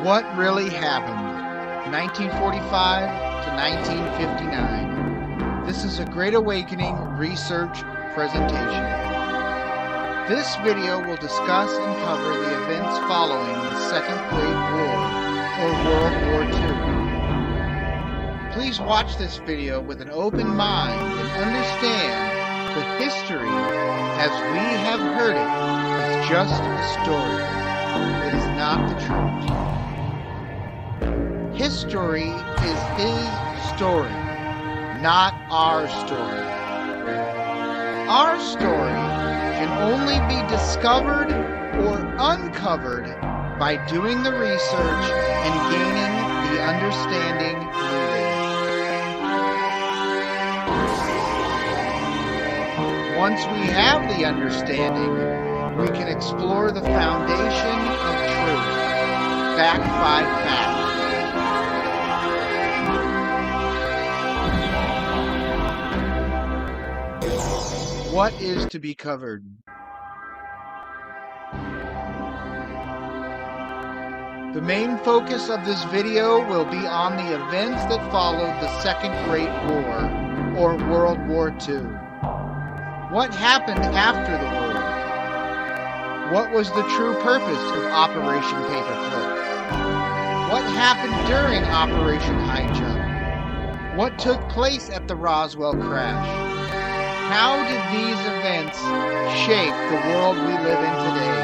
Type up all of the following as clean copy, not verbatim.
What really happened? 1945 to 1959. This is a Great Awakening research presentation. This video will discuss and cover the events following the Second Great War, or World War II. Please watch this video with an open mind and understand the history as we have heard it is just a story. It is not the truth. History is his story, not our story. Our story can only be discovered or uncovered by doing the research and gaining the understanding needed. Once we have the understanding, we can explore the foundation of truth, fact by fact. What is to be covered? The main focus of this video will be on the events that followed the Second Great War, or World War II. What happened after the war? What was the true purpose of Operation Paperclip? What happened during Operation High Jump? What took place at the Roswell Crash? How did these events shape the world we live in today?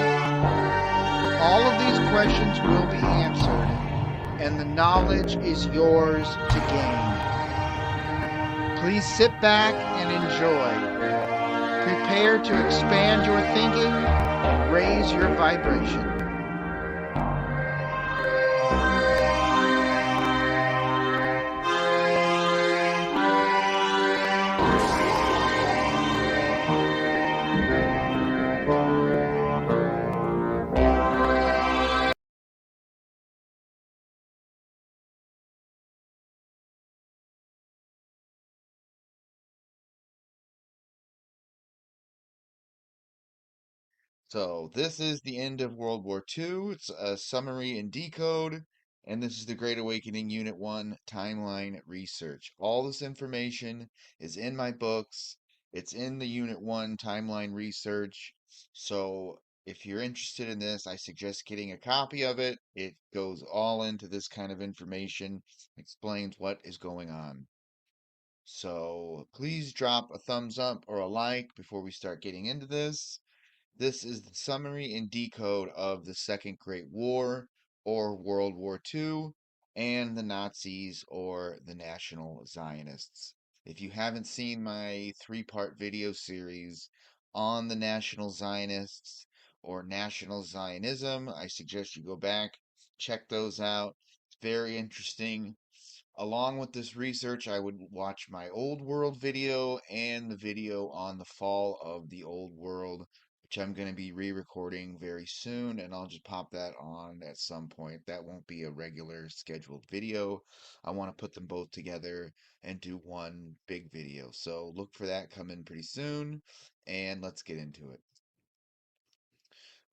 All of these questions will be answered, and the knowledge is yours to gain. Please sit back and enjoy. Prepare to expand your thinking and raise your vibration. So this is the end of World War II. It's a summary and decode, and this is the Great Awakening Unit 1 timeline research. All this information is in my books. It's in the Unit 1 timeline research. So if you're interested in this, I suggest getting a copy of it. It goes all into this kind of information, explains what is going on. So please drop a thumbs up or a like before we start getting into this. This is the summary and decode of the Second Great War, or World War II, and the Nazis, or the National Zionists. If you haven't seen my three-part video series on the National Zionists or National Zionism, I suggest you go back, check those out. It's very interesting. Along with this research, I would watch my Old World video and the video on the fall of the Old World, which I'm going to be re-recording very soon, and I'll just pop that on at some point. That won't be a regular scheduled video. I want to put them both together and do one big video. So look for that coming pretty soon, and let's get into it.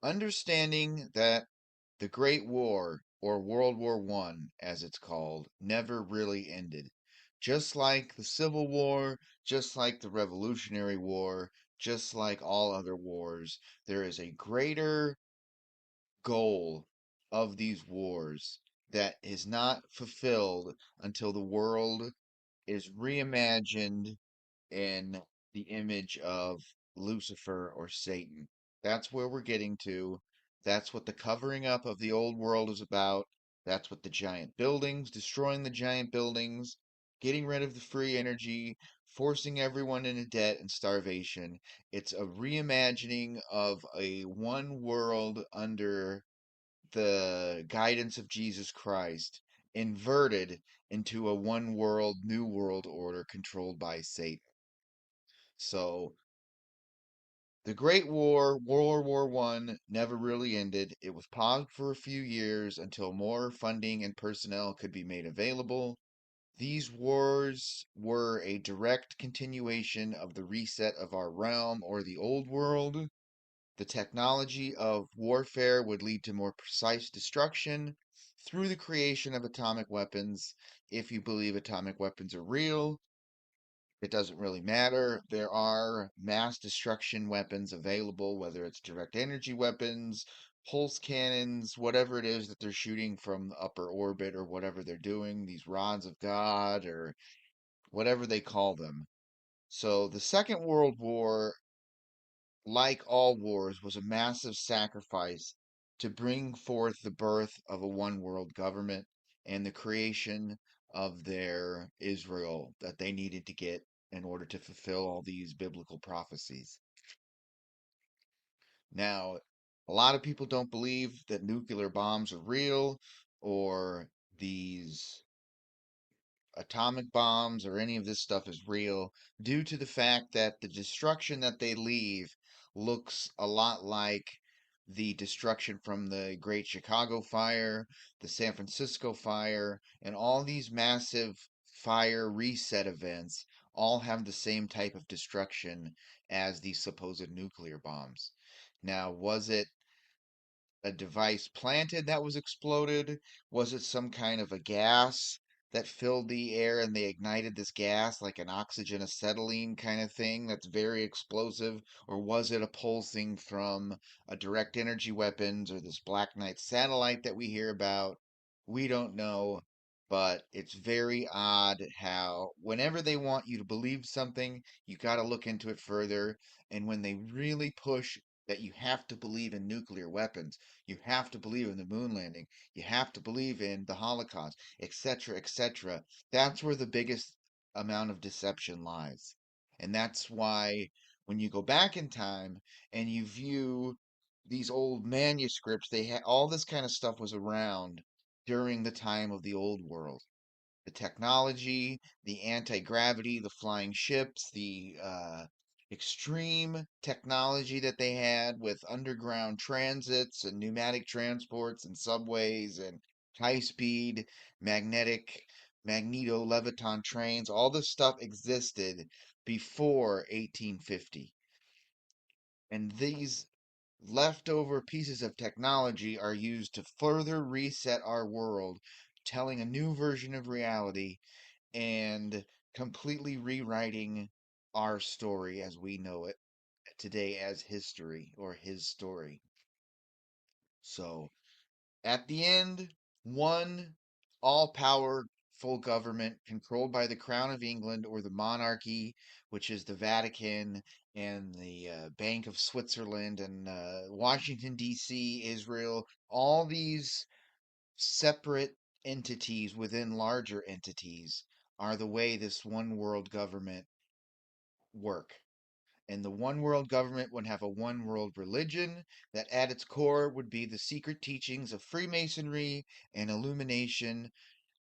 Understanding that the Great War, or World War I, as it's called, never really ended. Just like the Civil War, just like the Revolutionary War, just like all other wars, there is a greater goal of these wars that is not fulfilled until the world is reimagined in the image of Lucifer or Satan. That's where we're getting to. That's what the covering up of the old world is about. That's what the giant buildings, destroying the giant buildings, getting rid of the free energy, forcing everyone into debt and starvation. It's a reimagining of a one world under the guidance of Jesus Christ, inverted into a one world, new world order controlled by Satan. So the Great War, World War I, never really ended. It was paused for a few years until more funding and personnel could be made available. These wars were a direct continuation of the reset of our realm, or the old world. The technology of warfare would lead to more precise destruction, through the creation of atomic weapons. If you believe atomic weapons are real, it doesn't really matter. There are mass destruction weapons available, whether it's direct energy weapons, pulse cannons, whatever it is that they're shooting from the upper orbit or whatever they're doing, these rods of God or whatever they call them. So the Second World War, like all wars, was a massive sacrifice to bring forth the birth of a one world government and the creation of their Israel that they needed to get in order to fulfill all these biblical prophecies. Now, a lot of people don't believe that nuclear bombs are real or these atomic bombs or any of this stuff is real due to the fact that the destruction that they leave looks a lot like the destruction from the Great Chicago Fire, the San Francisco Fire, and all these massive fire reset events all have the same type of destruction as these supposed nuclear bombs. Now, was it a device planted that was exploded? Was it some kind of a gas that filled the air and they ignited this gas like an oxygen acetylene kind of thing that's very explosive? Or was it a pulsing from a direct energy weapons or this Black Knight satellite that we hear about? We don't know, but it's very odd how whenever they want you to believe something, you got to look into it further. And when they really push that you have to believe in nuclear weapons, you have to believe in the moon landing. You have to believe in the Holocaust, etc., etc. That's where the biggest amount of deception lies. And that's why when you go back in time and you view these old manuscripts, they had all this kind of stuff was around during the time of the old world. The technology, the anti-gravity, the flying ships, the extreme technology that they had with underground transits and pneumatic transports and subways and high-speed magnetic magneto-leviton trains, all this stuff existed before 1850. And these leftover pieces of technology are used to further reset our world, telling a new version of reality and completely rewriting our story as we know it today as history or his story. So, at the end, one all powerful government controlled by the Crown of England or the monarchy, which is the Vatican and the Bank of Switzerland and Washington, D.C., Israel, all these separate entities within larger entities are the way this one world government work. And the one world government would have a one world religion that at its core would be the secret teachings of Freemasonry and Illumination,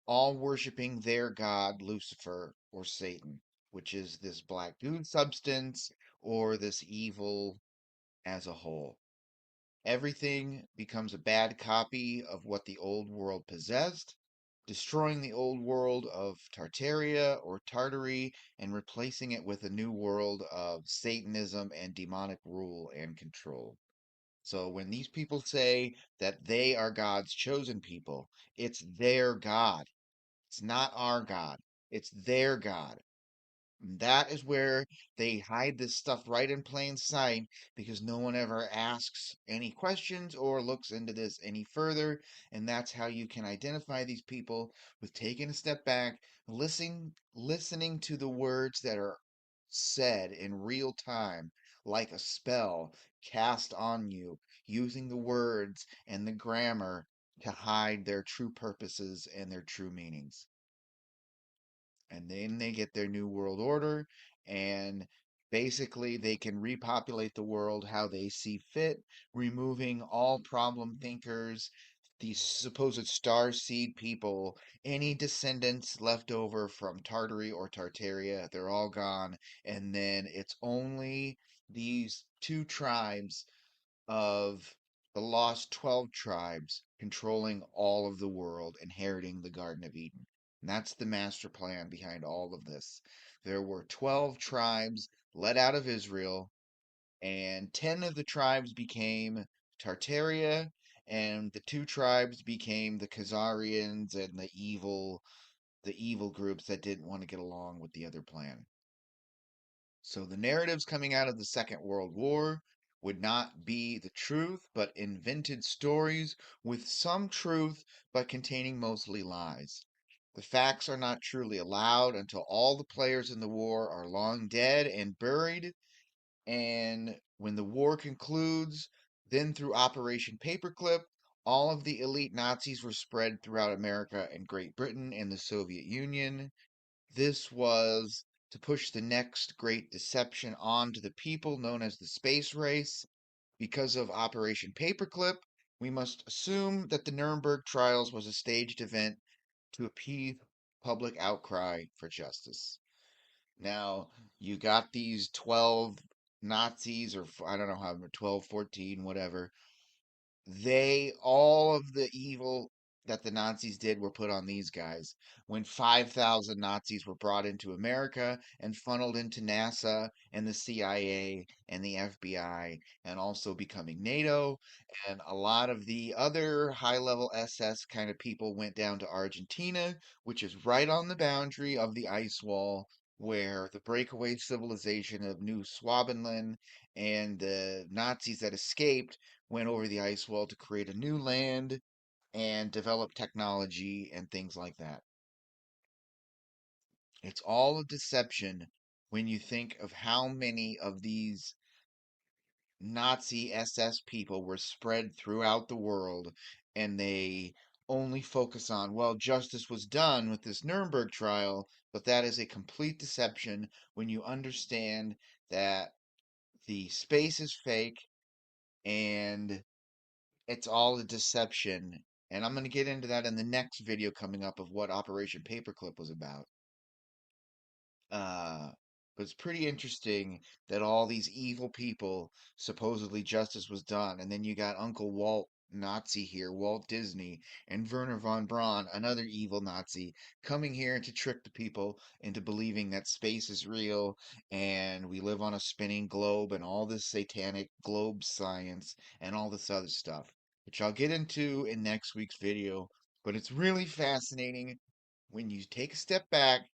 all worshiping their god, Lucifer or Satan, which is this black goo substance or this evil as a whole. Everything becomes a bad copy of what the old world possessed, destroying the old world of Tartaria or Tartary and replacing it with a new world of Satanism and demonic rule and control. So when these people say that they are God's chosen people, it's their God. It's not our God. It's their God. That is where they hide this stuff right in plain sight because no one ever asks any questions or looks into this any further. And that's how you can identify these people with taking a step back, listening to the words that are said in real time, like a spell cast on you, using the words and the grammar to hide their true purposes and their true meanings. And then they get their new world order, and basically they can repopulate the world how they see fit, removing all problem thinkers, these supposed star seed people, any descendants left over from Tartary or Tartaria, they're all gone, and then it's only these two tribes of the lost 12 tribes controlling all of the world, inheriting the Garden of Eden. And that's the master plan behind all of this. There were 12 tribes led out of Israel, and 10 of the tribes became Tartaria, and the two tribes became the Khazarians and the evil groups that didn't want to get along with the other plan. So the narratives coming out of the Second World War would not be the truth, but invented stories with some truth, but containing mostly lies. The facts are not truly allowed until all the players in the war are long dead and buried, and when the war concludes, then through Operation Paperclip, all of the elite Nazis were spread throughout America and Great Britain and the Soviet Union. This was to push the next great deception on to the people, known as the space race. Because of Operation Paperclip, we must assume that the Nuremberg trials was a staged event to appease public outcry for justice. Now, you got these 12 Nazis, or I don't know how, 12, 14, whatever, all of the evil that the Nazis did were put on these guys. When 5,000 Nazis were brought into America and funneled into NASA and the CIA and the FBI, and also becoming NATO, and a lot of the other high level SS kind of people went down to Argentina, which is right on the boundary of the ice wall. Where the breakaway civilization of New Swabenland and the Nazis that escaped went over the ice wall to create a new land and develop technology and things like that. It's all a deception when you think of how many of these Nazi SS people were spread throughout the world, and they only focus on, well, justice was done with this Nuremberg trial, but that is a complete deception when you understand that the space is fake and it's all a deception. And I'm going to get into that in the next video coming up of what Operation Paperclip was about. Uh, but it's pretty interesting that all these evil people, supposedly justice was done. And then you got Uncle Walt Nazi here, Walt Disney, and Werner von Braun, another evil Nazi, coming here to trick the people into believing that space is real and we live on a spinning globe and all this satanic globe science and all this other stuff, which I'll get into in next week's video. But it's really fascinating when you take a step back,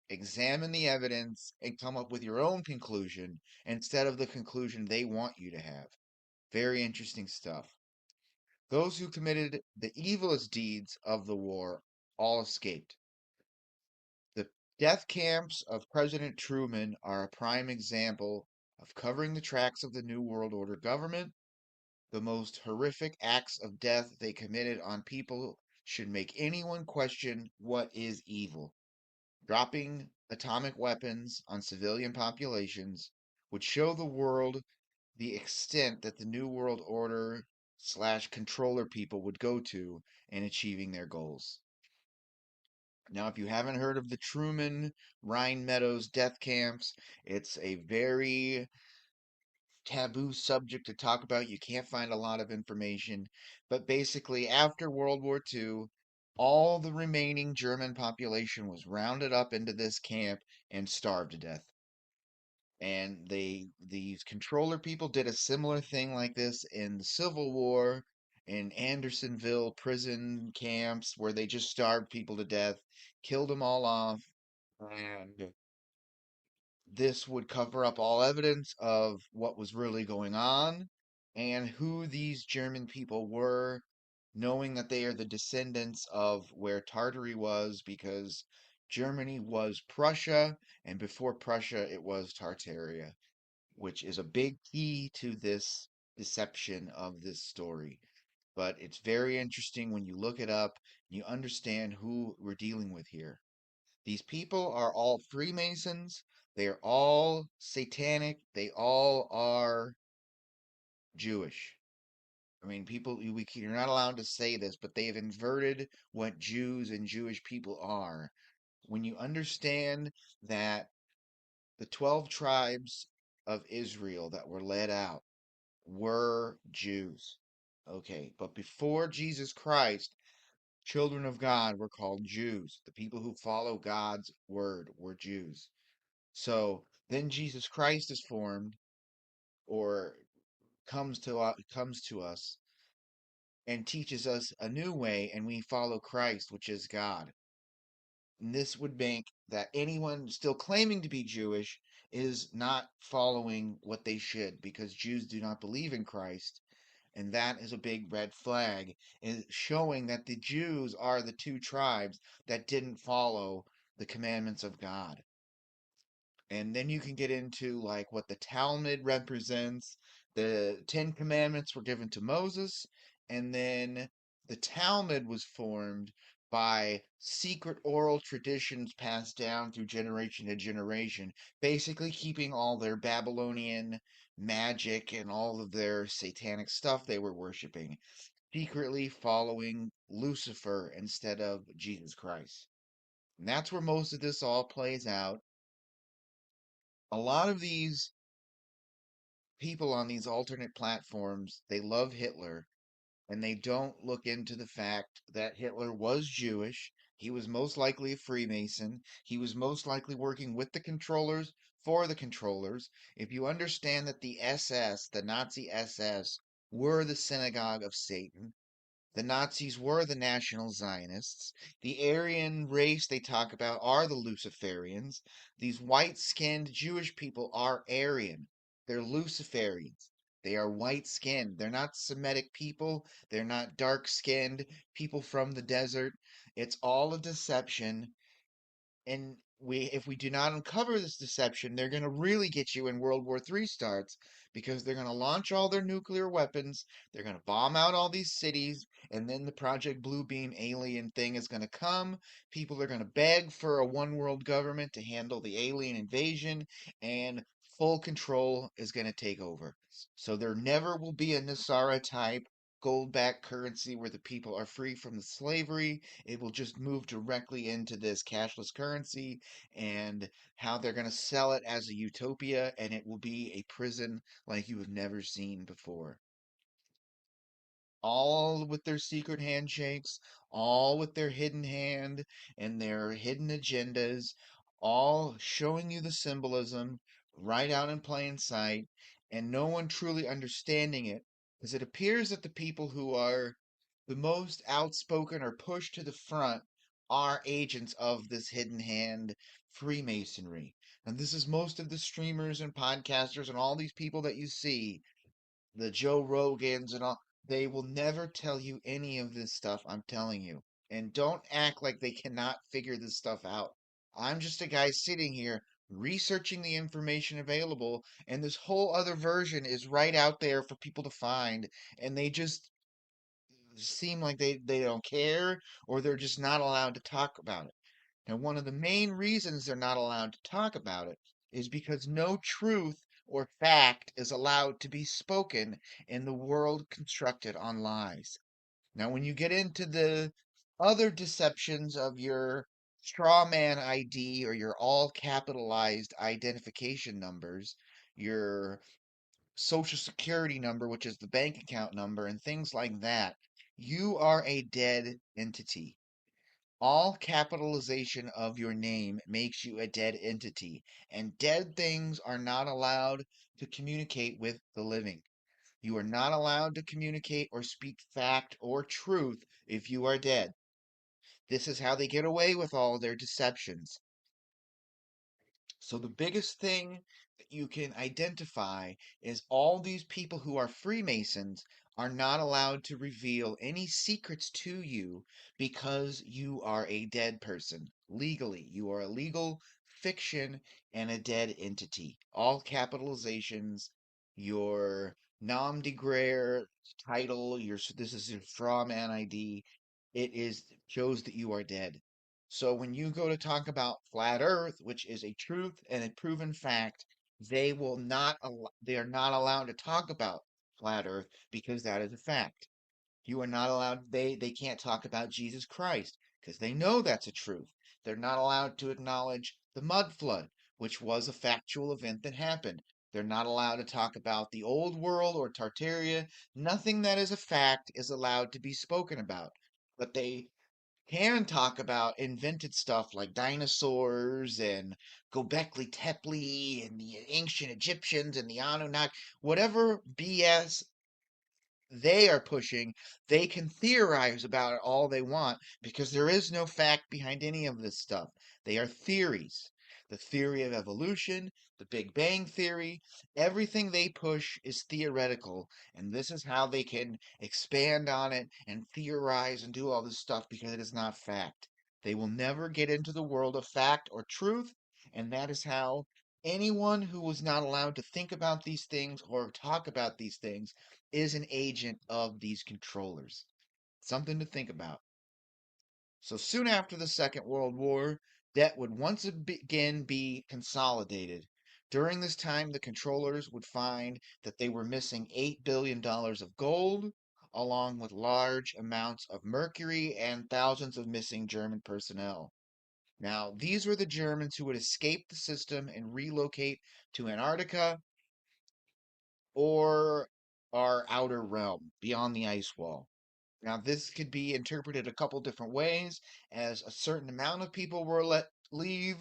examine the evidence, and come up with your own conclusion instead of the conclusion they want you to have. Very interesting stuff. Those who committed the evilest deeds of the war all escaped. The death camps of President Truman are a prime example of covering the tracks of the New World Order government. The most horrific acts of death they committed on people should make anyone question what is evil. Dropping atomic weapons on civilian populations would show the world the extent that the New World Order slash controller people would go to in achieving their goals. Now, if you haven't heard of the Truman Rhine Meadows death camps, it's a very taboo subject to talk about. You can't find a lot of information. But basically, after World War II, all the remaining German population was rounded up into this camp and starved to death. And these controller people did a similar thing like this in the Civil War in Andersonville prison camps where they just starved people to death, killed them all off, and this would cover up all evidence of what was really going on and who these German people were, knowing that they are the descendants of where Tartary was, because Germany was Prussia, and before Prussia, it was Tartaria, which is a big key to this deception of this story. But it's very interesting when you look it up, you understand who we're dealing with here. These people are all Freemasons. They are all satanic. They all are Jewish. I mean, you're not allowed to say this, but they have inverted what Jews and Jewish people are. When you understand that the 12 tribes of Israel that were led out were Jews. Okay, but before Jesus Christ, children of God were called Jews. The people who follow God's word were Jews. So then Jesus Christ is formed or comes to us, and teaches us a new way, and we follow Christ, which is God. And this would make that anyone still claiming to be Jewish is not following what they should, because Jews do not believe in Christ. And that is a big red flag, is showing that the Jews are the two tribes that didn't follow the commandments of God. And then you can get into like what the Talmud represents. The Ten Commandments were given to Moses, and then the Talmud was formed by secret oral traditions passed down through generation to generation, basically keeping all their Babylonian magic and all of their satanic stuff they were worshiping, secretly following Lucifer instead of Jesus Christ. And that's where most of this all plays out. A lot of these people on these alternate platforms, they love Hitler, and they don't look into the fact that Hitler was Jewish. He was most likely a Freemason. He was most likely working with the controllers for the controllers. If you understand that the SS, the Nazi SS, were the synagogue of Satan, the Nazis were the National Zionists. The Aryan race they talk about are the Luciferians. These white skinned Jewish people are Aryan. They're Luciferians. They are white skinned. They're not Semitic people. They're not dark skinned people from the desert. It's all a deception, and if we do not uncover this deception, they're going to really get you when World War III starts, because they're going to launch all their nuclear weapons, they're going to bomb out all these cities, and then the Project Bluebeam alien thing is going to come. People are going to beg for a one world government to handle the alien invasion, and full control is going to take over. So there never will be a Nasara type gold backed currency where the people are free from the slavery. It will just move directly into this cashless currency, and how they're going to sell it as a utopia, and it will be a prison like you have never seen before. All with their secret handshakes, all with their hidden hand and their hidden agendas, all showing you the symbolism right out in plain sight, and no one truly understanding it, because it appears that the people who are the most outspoken or pushed to the front are agents of this hidden hand Freemasonry. And this is most of the streamers and podcasters and all these people that you see, the Joe Rogans and all, they will never tell you any of this stuff I'm telling you. And don't act like they cannot figure this stuff out. I'm just a guy sitting here researching the information available, and this whole other version is right out there for people to find, and they just seem like they don't care, or they're just not allowed to talk about it. And one of the main reasons they're not allowed to talk about it is because no truth or fact is allowed to be spoken in the world constructed on lies. Now, when you get into the other deceptions of your straw man ID or your all capitalized identification numbers, your social security number, which is the bank account number, and things like that, you are a dead entity. All capitalization of your name makes you a dead entity, and dead things are not allowed to communicate with the living. You are not allowed to communicate or speak fact or truth if you are dead. This is how they get away with all their deceptions. So the biggest thing that you can identify is all these people who are Freemasons are not allowed to reveal any secrets to you, because you are a dead person. Legally, you are a legal fiction and a dead entity. All capitalizations, your nom de guerre title, your this is your straw man ID. It is shows that you are dead. So when you go to talk about flat Earth, which is a truth and a proven fact, they are not allowed to talk about flat Earth, because that is a fact. You are not allowed they can't talk about Jesus Christ, because they know that's a truth. They're not allowed to acknowledge the mud flood, which was a factual event that happened. They're not allowed to talk about the old world or Tartaria. Nothing that is a fact is allowed to be spoken about. But they can talk about invented stuff like dinosaurs and Gobekli Tepe and the ancient Egyptians and the Anunnaki, whatever BS they are pushing, they can theorize about it all they want because there is no fact behind any of this stuff. They are theories. The theory of evolution, the Big Bang Theory, everything they push is theoretical. And this is how they can expand on it and theorize and do all this stuff because it is not fact. They will never get into the world of fact or truth. And that is how anyone who was not allowed to think about these things or talk about these things is an agent of these controllers. Something to think about. So soon after the Second World War, debt would once again be consolidated. During this time, the controllers would find that they were missing $8 billion of gold, along with large amounts of mercury and thousands of missing German personnel. Now, these were the Germans who would escape the system and relocate to Antarctica or our outer realm beyond the ice wall. Now, this could be interpreted a couple different ways, as a certain amount of people were let leave,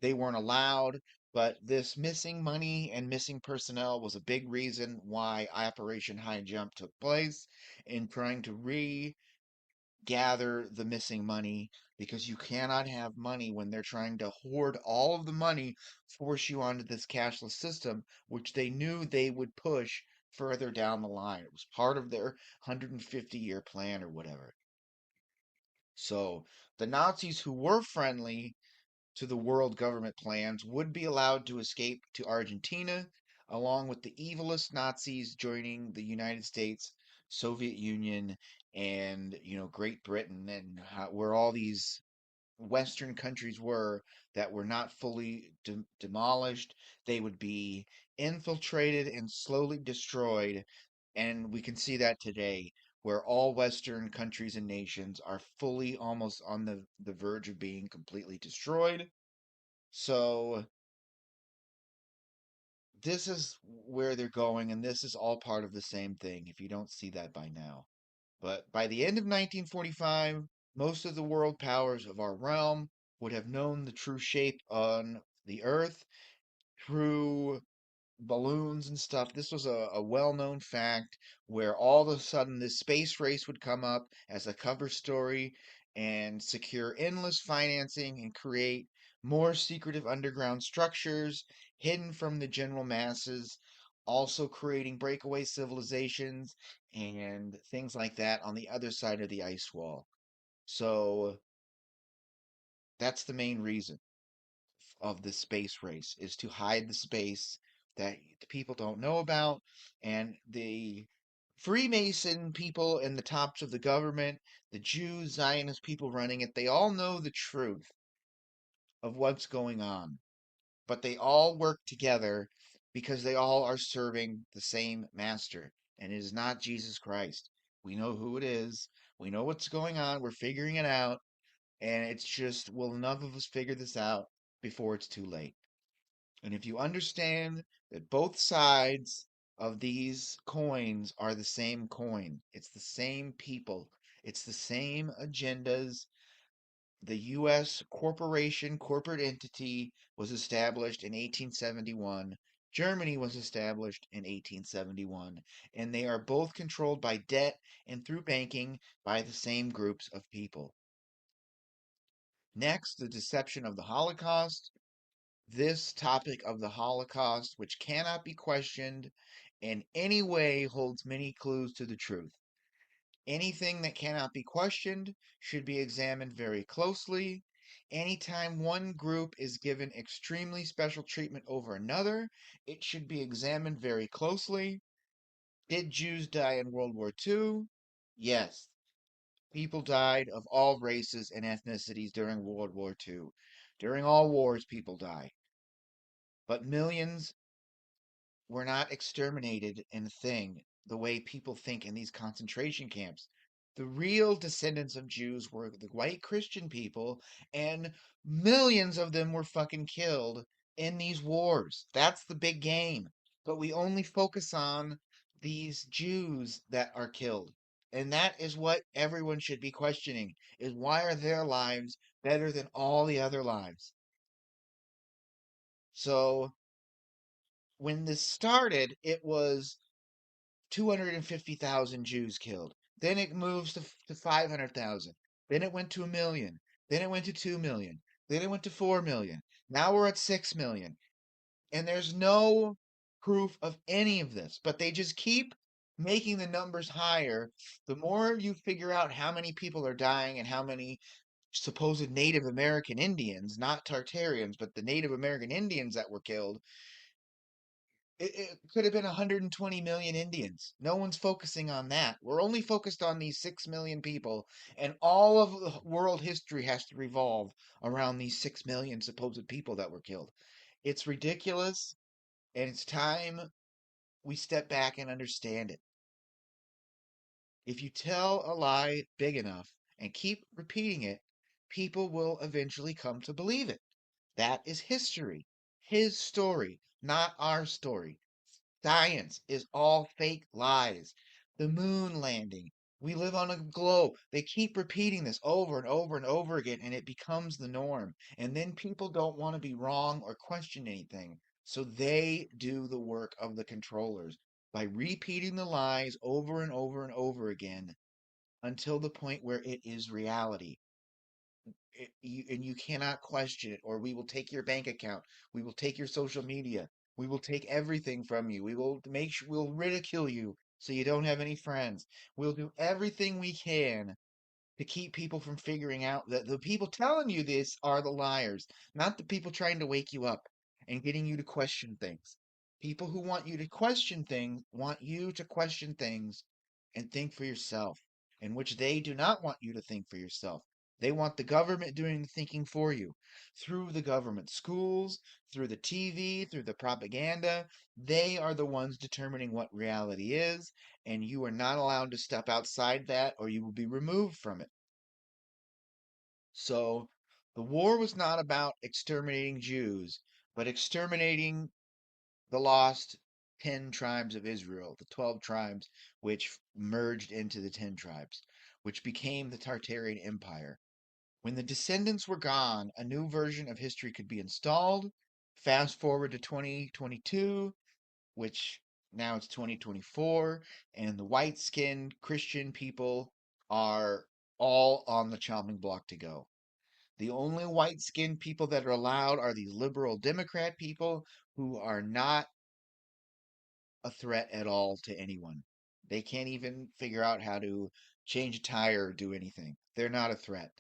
they weren't allowed, but this missing money and missing personnel was a big reason why Operation High Jump took place in trying to gather the missing money because you cannot have money when they're trying to hoard all of the money, force you onto this cashless system, which they knew they would push further down the line. It was part of their 150-year plan or whatever. So the Nazis who were friendly to the world government plans would be allowed to escape to Argentina, along with the evilest Nazis joining the United States, Soviet Union, and Great Britain, and where all these Western countries were that were not fully demolished. They would be infiltrated and slowly destroyed. And we can see that today, where all Western countries and nations are fully almost on the verge of being completely destroyed. So this is where they're going, and this is all part of the same thing, if you don't see that by now. But by the end of 1945, most of the world powers of our realm would have known the true shape on the Earth through balloons and stuff. This was a well known fact where all of a sudden this space race would come up as a cover story and secure endless financing and create more secretive underground structures hidden from the general masses, also creating breakaway civilizations and things like that on the other side of the ice wall. So that's the main reason of the space race, is to hide the space that the people don't know about. And the Freemason people in the tops of the government, the Jews, Zionist people running it, they all know the truth of what's going on. But they all work together because they all are serving the same master. And it is not Jesus Christ. We know who it is. We know what's going on. We're figuring it out. And it's just, will enough of us figure this out before it's too late? And if you understand that both sides of these coins are the same coin, it's the same people, it's the same agendas. The U.S. corporate entity was established in 1871. Germany was established in 1871. And they are both controlled by debt and through banking by the same groups of people. Next, the deception of the Holocaust. This topic of the Holocaust, which cannot be questioned in any way, holds many clues to the truth. Anything that cannot be questioned should be examined very closely. Anytime one group is given extremely special treatment over another, it should be examined very closely. Did Jews die in World War II? Yes. People died of all races and ethnicities during World War II. During all wars, people die. But millions were not exterminated in a thing the way people think in these concentration camps. The real descendants of Jews were the white Christian people, and millions of them were fucking killed in these wars. That's the big game. But we only focus on these Jews that are killed. And that is what everyone should be questioning, is why are their lives better than all the other lives? So when this started, it was 250,000 Jews killed. Then it moves to 500,000. Then it went to a million. Then it went to 2 million. Then it went to 4 million. Now we're at 6 million. And there's no proof of any of this, but they just keep making the numbers higher. The more you figure out how many people are dying and how many supposed Native American Indians, not Tartarians, but the Native American Indians that were killed, it could have been 120 million Indians. No one's focusing on that. We're only focused on these 6 million people, and all of the world history has to revolve around these 6 million supposed people that were killed. It's ridiculous, and it's time we step back and understand it. If you tell a lie big enough and keep repeating it, people will eventually come to believe it. That is history. His story, not our story. Science is all fake lies. The moon landing. We live on a globe. They keep repeating this over and over and over again, and it becomes the norm. And then people don't want to be wrong or question anything. So they do the work of the controllers by repeating the lies over and over and over again until the point where it is reality. And you cannot question it, or we will take your bank account. We will take your social media. We will take everything from you. We'll ridicule you so you don't have any friends. We'll do everything we can to keep people from figuring out that the people telling you this are the liars, not the people trying to wake you up and getting you to question things. People who want you to question things want you to question things and think for yourself, in which they do not want you to think for yourself. They want the government doing the thinking for you through the government schools, through the TV, through the propaganda. They are the ones determining what reality is, and you are not allowed to step outside that or you will be removed from it. So the war was not about exterminating Jews, but exterminating the lost 10 tribes of Israel, the 12 tribes which merged into the 10 tribes, which became the Tartarian Empire. When the descendants were gone, a new version of history could be installed. Fast forward to 2022, which now it's 2024, and the white skinned Christian people are all on the chopping block to go. The only white skinned people that are allowed are these liberal Democrat people who are not a threat at all to anyone. They can't even figure out how to change a tire or do anything. They're not a threat.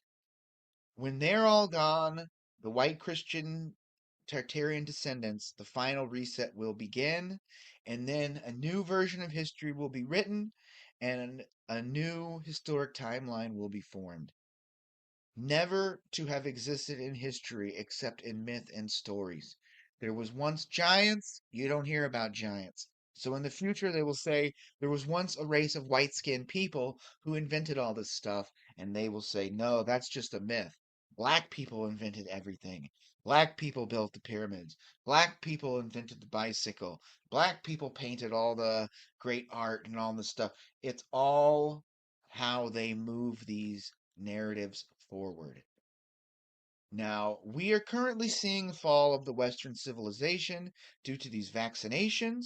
When they're all gone, the white Christian Tartarian descendants, the final reset will begin, and then a new version of history will be written, and a new historic timeline will be formed. Never to have existed in history except in myth and stories. There was once giants, you don't hear about giants. So in the future, they will say there was once a race of white skinned people who invented all this stuff, and they will say, no, that's just a myth. Black people invented everything. Black people built the pyramids. Black people invented the bicycle. Black people painted all the great art and all this stuff. It's all how they move these narratives forward. Now, we are currently seeing the fall of the Western civilization due to these vaccinations,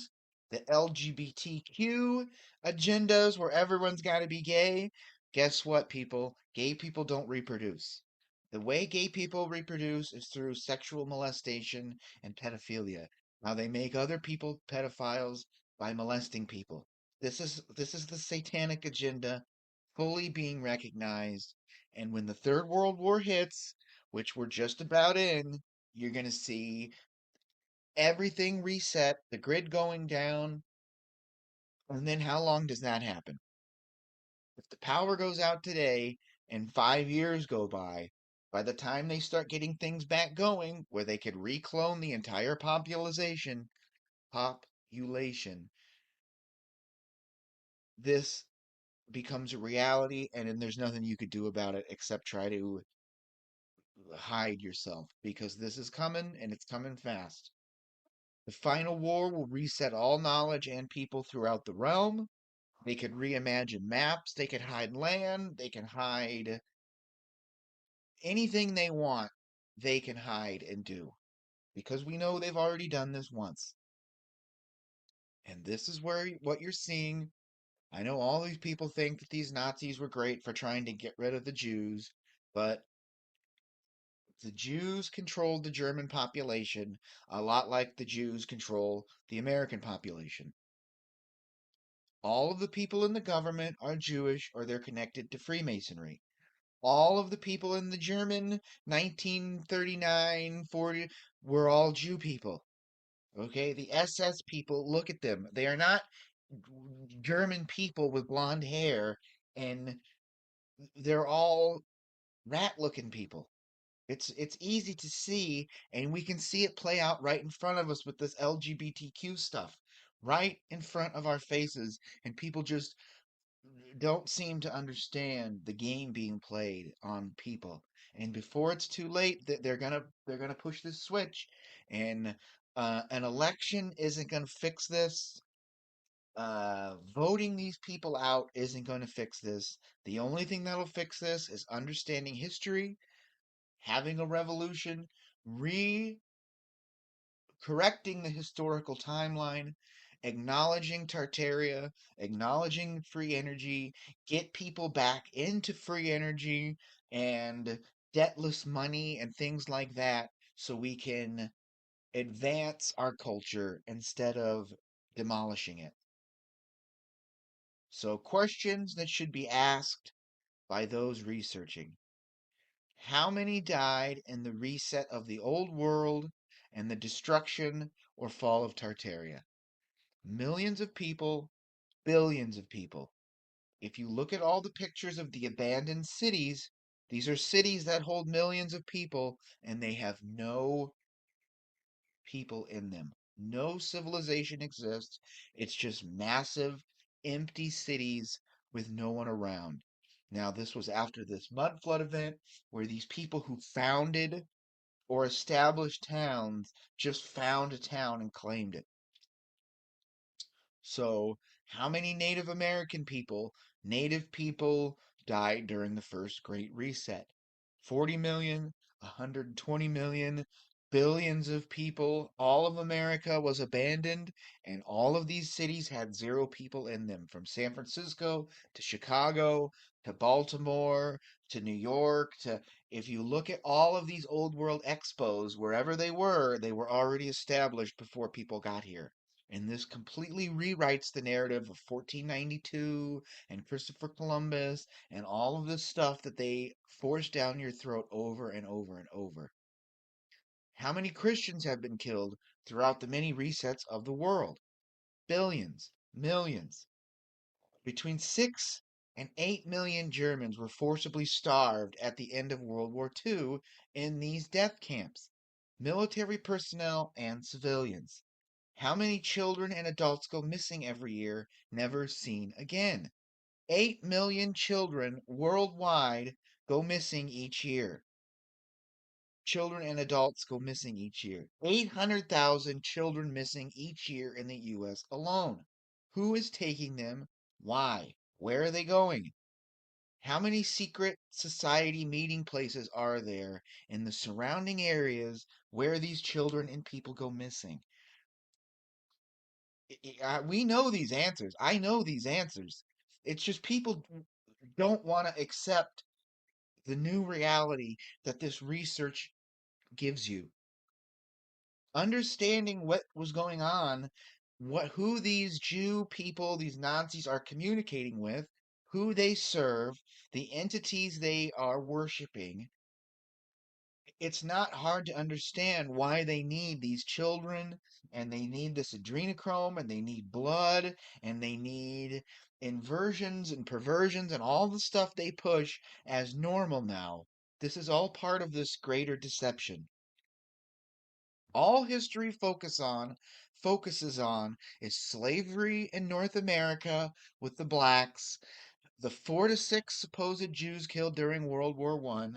the LGBTQ agendas where everyone's got to be gay. Guess what, people? Gay people don't reproduce. The way gay people reproduce is through sexual molestation and pedophilia. Now they make other people pedophiles by molesting people. This is the satanic agenda fully being recognized. And when the Third World War hits, which we're just about in, you're going to see everything reset, the grid going down. And then how long does that happen? If the power goes out today and 5 years go by the time they start getting things back going where they could reclone the entire population, this becomes a reality, and then there's nothing you could do about it except try to hide yourself because this is coming and it's coming fast. The final war will reset all knowledge and people throughout the realm. They could reimagine maps, they could hide land, they can hide anything they want, they can hide and do. Because we know they've already done this once. And this is where what you're seeing. I know all these people think that these Nazis were great for trying to get rid of the Jews, but the Jews controlled the German population a lot like the Jews control the American population. All of the people in the government are Jewish or they're connected to Freemasonry. All of the people in the German 1939 40 were all Jew people. Okay, the SS people, look at them. They are not German people with blonde hair, and they're all rat-looking people. It's easy to see, and we can see it play out right in front of us with this LGBTQ stuff, right in front of our faces, and people just don't seem to understand the game being played on people. And before it's too late, they're gonna push this switch, and an election isn't gonna fix this. Voting these people out isn't going to fix this. The only thing that'll fix this is understanding history, having a revolution, re correcting the historical timeline, acknowledging Tartaria, acknowledging free energy, get people back into free energy and debtless money and things like that so we can advance our culture instead of demolishing it. So, questions that should be asked by those researching. How many died in the reset of the old world and the destruction or fall of Tartaria? Millions of people, billions of people. If you look at all the pictures of the abandoned cities, these are cities that hold millions of people and they have no people in them. No civilization exists. It's just massive, empty cities with no one around. Now, this was after this mud flood event where these people who founded or established towns just found a town and claimed it. So, how many Native people died during the first Great Reset? 40 million, 120 million, billions of people. All of America was abandoned, and all of these cities had zero people in them, from San Francisco to Chicago to Baltimore to New York to if you look at all of these old world expos, wherever they were already established before people got here. And this completely rewrites the narrative of 1492 and Christopher Columbus and all of this stuff that they force down your throat over and over and over. How many Christians have been killed throughout the many resets of the world? Billions, millions. Between 6 and 8 million Germans were forcibly starved at the end of World War II in these death camps. Military personnel and civilians. How many children and adults go missing every year, never seen again? 8 million children worldwide go missing each year. Children and adults go missing each year. 800,000 children missing each year in the U.S. alone. Who is taking them? Why? Where are they going? How many secret society meeting places are there in the surrounding areas where these children and people go missing? We know these answers. I know these answers. It's just people don't want to accept the new reality that this research gives you. Understanding what was going on, who these Jew people, these Nazis are communicating with, who they serve, the entities they are worshiping, it's not hard to understand why they need these children and they need this adrenochrome and they need blood and they need inversions and perversions and all the stuff they push as normal now. This is all part of this greater deception. All history focuses on is slavery in North America with the blacks, the 4 to 6 supposed Jews killed during World War I.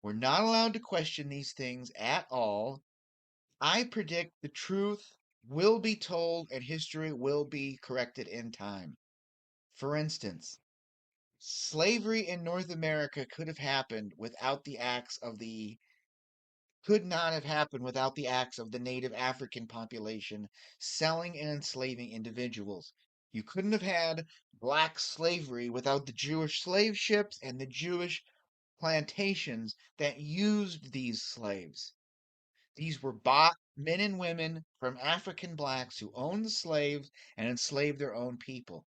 We're not allowed to question these things at all. I predict the truth will be told and history will be corrected in time. For instance, slavery in North America could have happened without the acts of the could not have happened without the acts of the native African population selling and enslaving individuals. You couldn't have had black slavery without the Jewish slave ships and the Jewish plantations that used these slaves. These were bought men and women from African blacks who owned the slaves and enslaved their own people.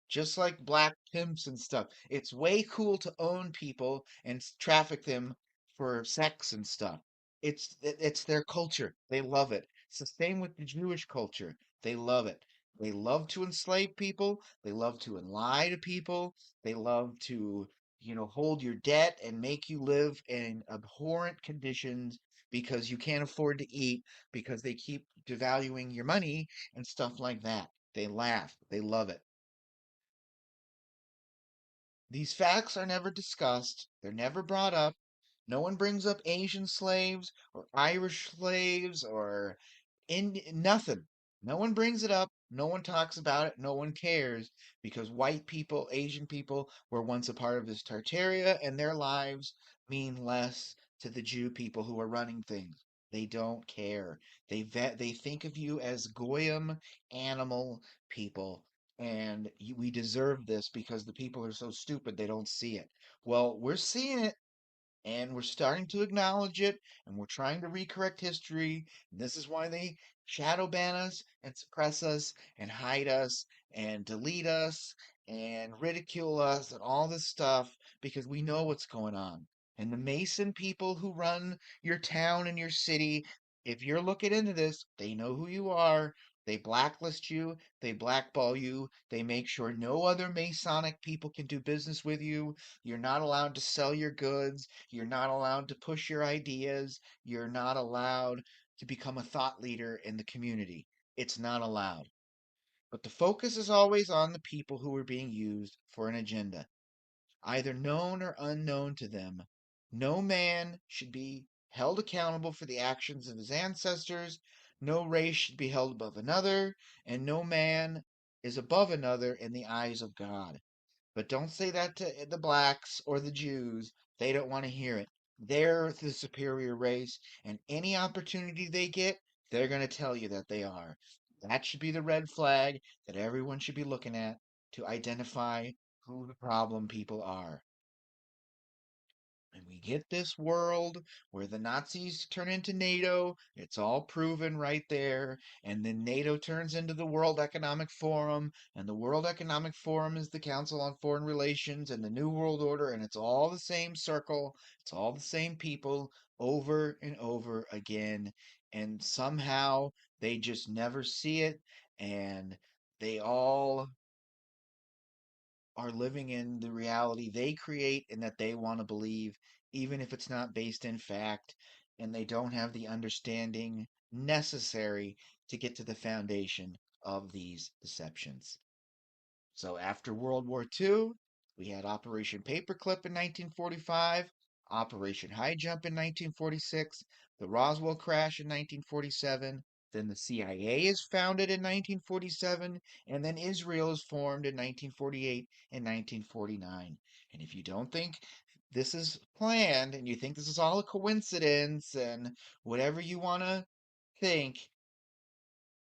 Just like black pimps and stuff. It's way cool to own people and traffic them for sex and stuff. It's their culture. They love it. It's the same with the Jewish culture. They love it. They love to enslave people. They love to lie to people. They love to, hold your debt and make you live in abhorrent conditions because you can't afford to eat because they keep devaluing your money and stuff like that. They laugh. They love it. These facts are never discussed, they're never brought up. No one brings up Asian slaves or Irish slaves or nothing. No one brings it up. No one talks about it. No one cares because white people, Asian people were once a part of this Tartaria and their lives mean less to the Jew people who are running things. They don't care. They think of you as goyim animal people and we deserve this because the people are so stupid they don't see it. Well, we're seeing it and we're starting to acknowledge it and we're trying to recorrect history. This is why they shadow ban us and suppress us and hide us and delete us and ridicule us and all this stuff because we know what's going on. And the Mason people who run your town and your city, if you're looking into this, they know who you are. They blacklist you, they blackball you, they make sure no other Masonic people can do business with you. You're not allowed to sell your goods. You're not allowed to push your ideas. You're not allowed to become a thought leader in the community. It's not allowed. But the focus is always on the people who are being used for an agenda, either known or unknown to them. No man should be held accountable for the actions of his ancestors. No race should be held above another, and no man is above another in the eyes of God. But don't say that to the blacks or the Jews. They don't want to hear it. They're the superior race, and any opportunity they get, they're going to tell you that they are. That should be the red flag that everyone should be looking at to identify who the problem people are. And we get this world where the Nazis turn into NATO. It's all proven right there. And then NATO turns into the World Economic Forum. And the World Economic Forum is the Council on Foreign Relations and the New World Order. And it's all the same circle. It's all the same people over and over again. And somehow they just never see it. And they all are living in the reality they create and that they want to believe, even if it's not based in fact, and they don't have the understanding necessary to get to the foundation of these deceptions. So after World War II, we had Operation Paperclip in 1945, Operation High Jump in 1946, the Roswell Crash in 1947, then the CIA is founded in 1947, and then Israel is formed in 1948 and 1949. And if you don't think this is planned and you think this is all a coincidence and whatever you want to think,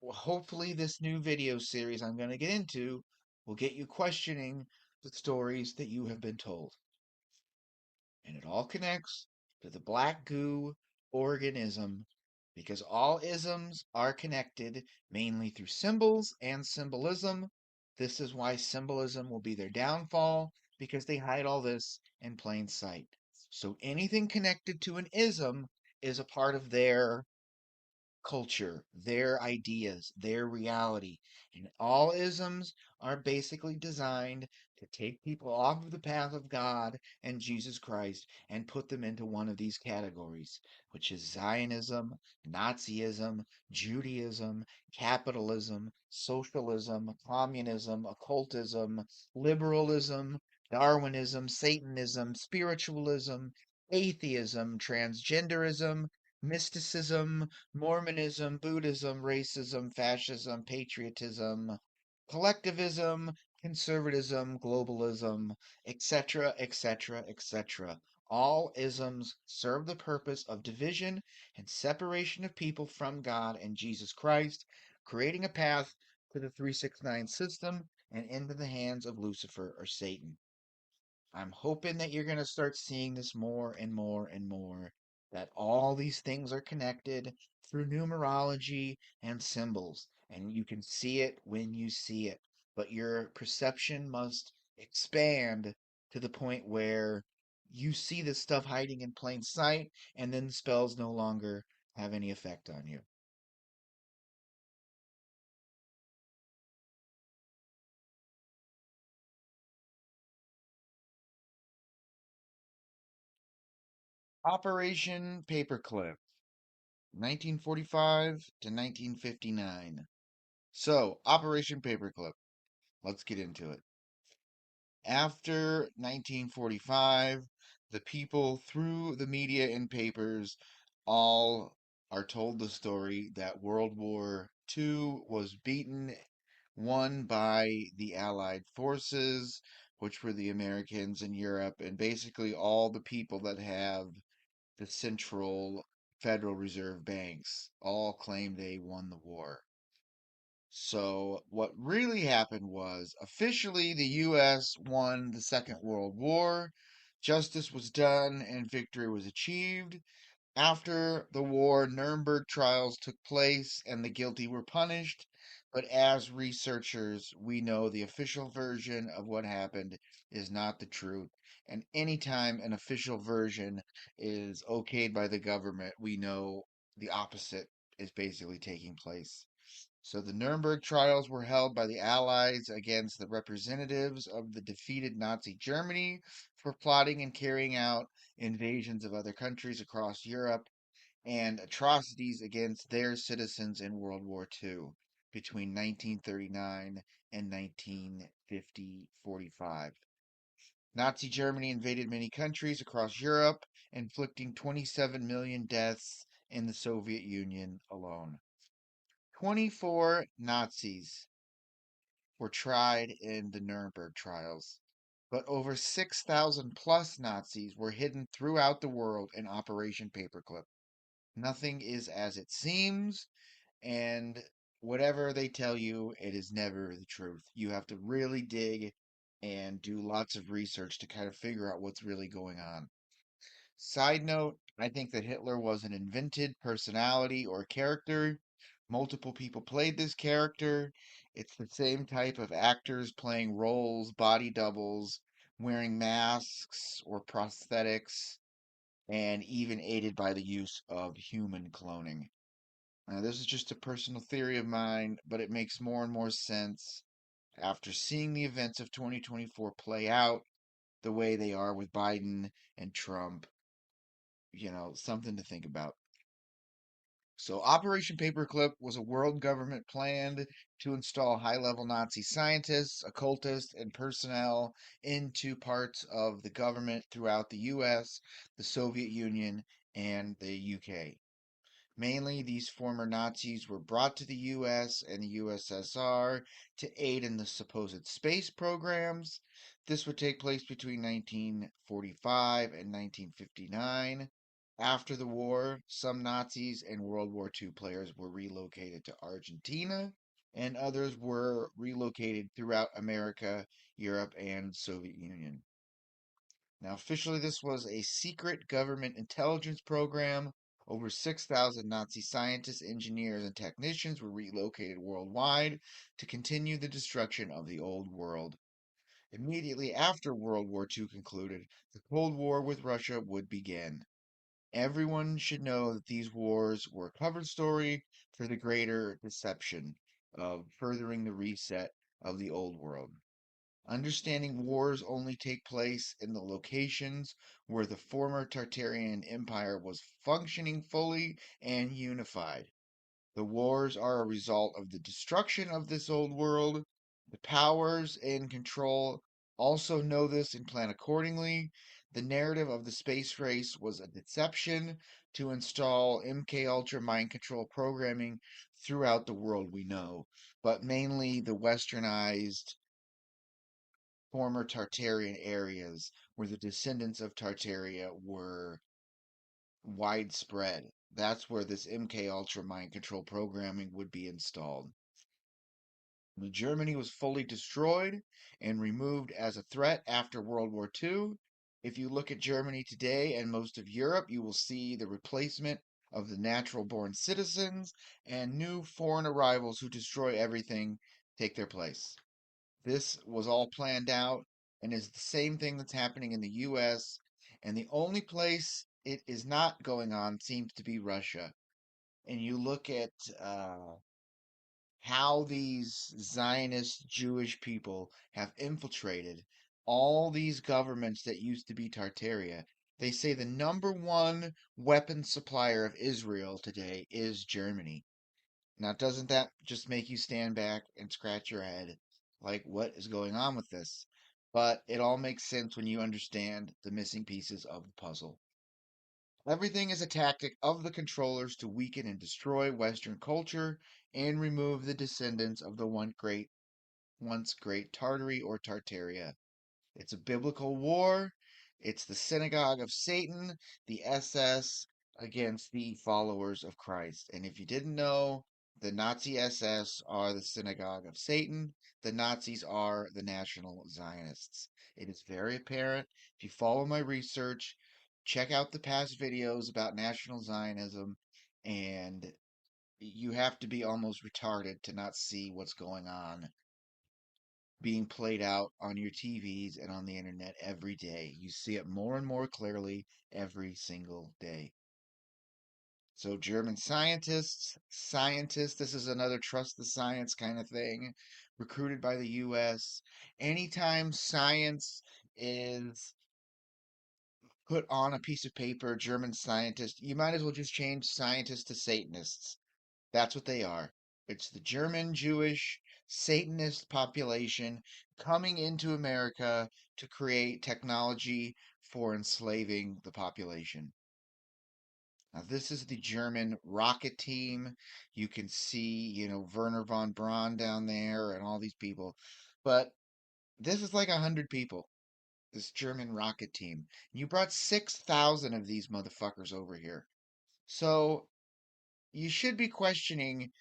well, hopefully this new video series I'm going to get into will get you questioning the stories that you have been told. And it all connects to the black goo organism because all isms are connected mainly through symbols and symbolism. This is why symbolism will be their downfall because they hide all this in plain sight. So anything connected to an ism is a part of their culture, their ideas, their reality. And all isms are basically designed to take people off of the path of God and Jesus Christ and put them into one of these categories, which is Zionism, Nazism, Judaism, capitalism, socialism, communism, occultism, liberalism, Darwinism, Satanism, spiritualism, atheism, transgenderism, mysticism, Mormonism, Buddhism, racism, fascism, patriotism, collectivism, conservatism, globalism, etc., etc., etc. All isms serve the purpose of division and separation of people from God and Jesus Christ, creating a path to the 369 system and into the hands of Lucifer or Satan. I'm hoping that you're going to start seeing this more and more and more, that all these things are connected through numerology and symbols, and you can see it when you see it. But your perception must expand to the point where you see this stuff hiding in plain sight, and then the spells no longer have any effect on you. Operation Paperclip, 1945 to 1959. So, Operation Paperclip. Let's get into it. After 1945, the people through the media and papers all are told the story that World War II was won by the Allied forces, which were the Americans in Europe, and basically all the people that have the central Federal Reserve banks all claim they won the war. So, what really happened was officially the U.S. won the Second World War, justice was done, and victory was achieved. After the war, Nuremberg trials took place and the guilty were punished. But as researchers, we know the official version of what happened is not the truth. And anytime an official version is okayed by the government, we know the opposite is basically taking place. So the Nuremberg trials were held by the Allies against the representatives of the defeated Nazi Germany for plotting and carrying out invasions of other countries across Europe and atrocities against their citizens in World War II between 1939 and 1945. Nazi Germany invaded many countries across Europe, inflicting 27 million deaths in the Soviet Union alone. 24 Nazis were tried in the Nuremberg trials, but over 6,000 plus Nazis were hidden throughout the world in Operation Paperclip. Nothing is as it seems, and whatever they tell you, it is never the truth. You have to really dig and do lots of research to kind of figure out what's really going on. Side note, I think that Hitler was an invented personality or character. Multiple people played this character. It's the same type of actors playing roles, body doubles, wearing masks or prosthetics, and even aided by the use of human cloning. Now, this is just a personal theory of mine, but it makes more and more sense after seeing the events of 2024 play out the way they are with Biden and Trump. Something to think about. So, Operation Paperclip was a world government plan to install high level Nazi scientists, occultists, and personnel into parts of the government throughout the US, the Soviet Union, and the UK. Mainly, these former Nazis were brought to the US and the USSR to aid in the supposed space programs. This would take place between 1945 and 1959. After the war, some Nazis and World War II players were relocated to Argentina, and others were relocated throughout America, Europe, and Soviet Union. Now, officially, this was a secret government intelligence program. Over 6,000 Nazi scientists, engineers, and technicians were relocated worldwide to continue the destruction of the old world. Immediately after World War II concluded, the Cold War with Russia would begin. Everyone should know that these wars were a cover story for the greater deception of furthering the reset of the old world. Understanding wars only take place in the locations where the former Tartarian Empire was functioning fully and unified. The wars are a result of the destruction of this old world. The powers in control also know this and plan accordingly. The narrative of the space race was a deception to install MK Ultra mind control programming throughout the world we know, but mainly the westernized former Tartarian areas where the descendants of Tartaria were widespread. That's where this MK Ultra mind control programming would be installed. Germany was fully destroyed and removed as a threat after World War II. If you look at Germany today and most of Europe, you will see the replacement of the natural born citizens and new foreign arrivals who destroy everything take their place. This was all planned out and is the same thing that's happening in the US. And the only place it is not going on seems to be Russia. And you look at how these Zionist Jewish people have infiltrated all these governments that used to be Tartaria. They say the number one weapon supplier of Israel today is Germany. Now, doesn't that just make you stand back and scratch your head? Like, what is going on with this? But it all makes sense when you understand the missing pieces of the puzzle. Everything is a tactic of the controllers to weaken and destroy Western culture and remove the descendants of the once great Tartary or Tartaria. It's a biblical war. It's the synagogue of Satan, the SS against the followers of Christ. And if you didn't know, the Nazi SS are the synagogue of Satan. The Nazis are the National Zionists. It is very apparent. If you follow my research, check out the past videos about National Zionism, and you have to be almost retarded to not see what's going on being played out on your TVs and on the internet every day. You see it more and more clearly every single day. So, German scientists, this is another trust the science kind of thing, recruited by the US. Anytime science is put on a piece of paper, German scientists, you might as well just change scientists to Satanists. That's what they are. It's the German Jewish Satanist population coming into America to create technology for enslaving the population. Now, this is the German rocket team. You can see, Werner von Braun down there and all these people. But this is like 100 people, this German rocket team. You brought 6,000 of these motherfuckers over here. So you should be questioning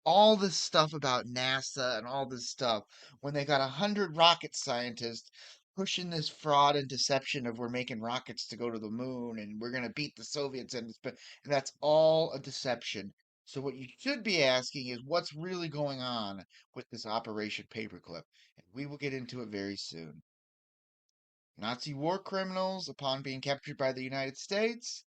all this stuff about NASA and all this stuff when they got 100 rocket scientists pushing this fraud and deception of we're making rockets to go to the moon and we're going to beat the Soviets and that's all a deception. So what you should be asking is what's really going on with this Operation Paperclip, and we will get into it very soon. Nazi war criminals, upon being captured by the United States,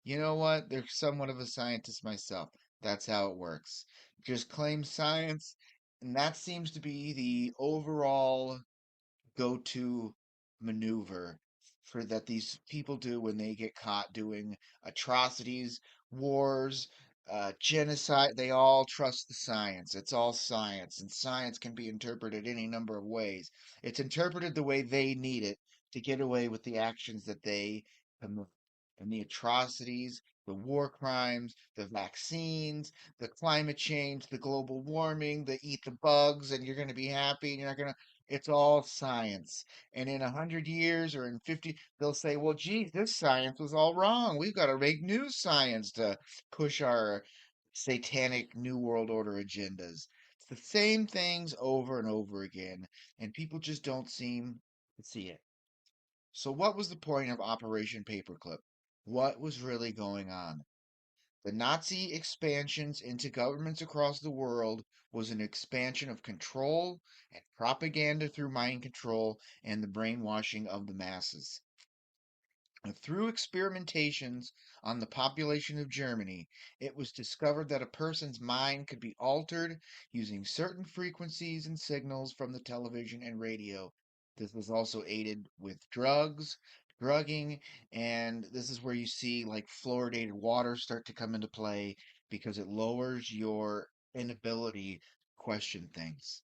you know what? They're somewhat of a scientist myself. That's how it works. Just claim science, and that seems to be the overall go-to maneuver for that these people do when they get caught doing atrocities, wars, genocide. They all trust the science. It's all science, and science can be interpreted any number of ways. It's interpreted the way they need it to get away with the actions that they commit. And the atrocities, the war crimes, the vaccines, the climate change, the global warming, the eat the bugs, and you're going to be happy, and you're not going to it's all science. And in 100 years or in 50, they'll say, well, geez, this science was all wrong. We've got to make new science to push our satanic New World Order agendas. It's the same things over and over again, and people just don't seem to see it. So, what was the point of Operation Paperclip? What was really going on? The Nazi expansions into governments across the world was an expansion of control and propaganda through mind control and the brainwashing of the masses. Through experimentations on the population of Germany, it was discovered that a person's mind could be altered using certain frequencies and signals from the television and radio. This was also aided with drugging, and this is where you see like fluoridated water start to come into play because it lowers your inability to question things.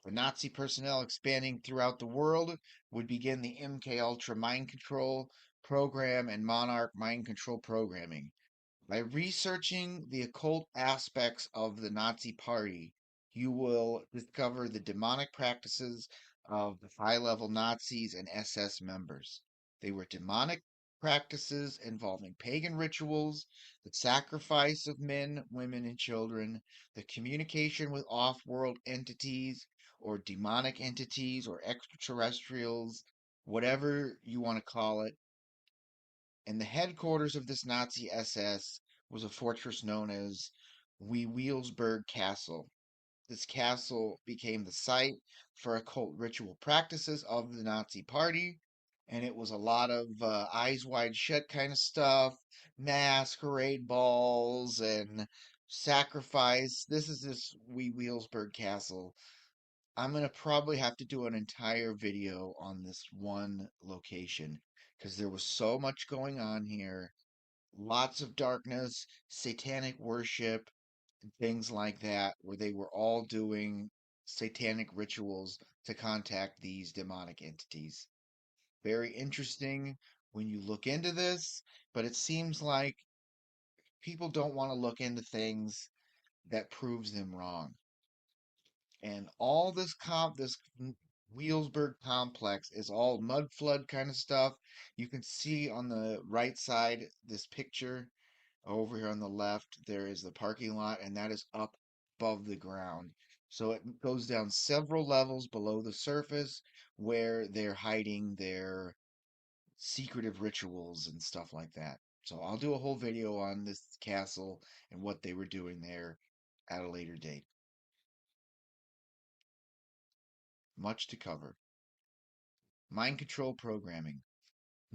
The Nazi personnel expanding throughout the world would begin the MK Ultra mind control program and Monarch mind control programming. By researching the occult aspects of the Nazi Party, you will discover the demonic practices of the high-level Nazis and SS members. They were demonic practices involving pagan rituals, the sacrifice of men, women, and children, the communication with off-world entities or demonic entities or extraterrestrials, whatever you want to call it. And the headquarters of this Nazi SS was a fortress known as Wewelsburg Castle. This castle became the site for occult ritual practices of the Nazi Party, and it was a lot of eyes wide shut kind of stuff, masquerade balls, and sacrifice. This is this Wewelsburg Castle. I'm gonna probably have to do an entire video on this one location because there was so much going on here. Lots of darkness, satanic worship, things like that, where they were all doing satanic rituals to contact these demonic entities. Very interesting when you look into this, but it seems like people don't want to look into things that proves them wrong. And all this Wheelsburg complex is all mud flood kind of stuff. You can see on the right side this picture. Over here on the left, there is the parking lot, and that is up above the ground. So it goes down several levels below the surface where they're hiding their secretive rituals and stuff like that. So I'll do a whole video on this castle and what they were doing there at a later date. Much to cover. Mind control programming.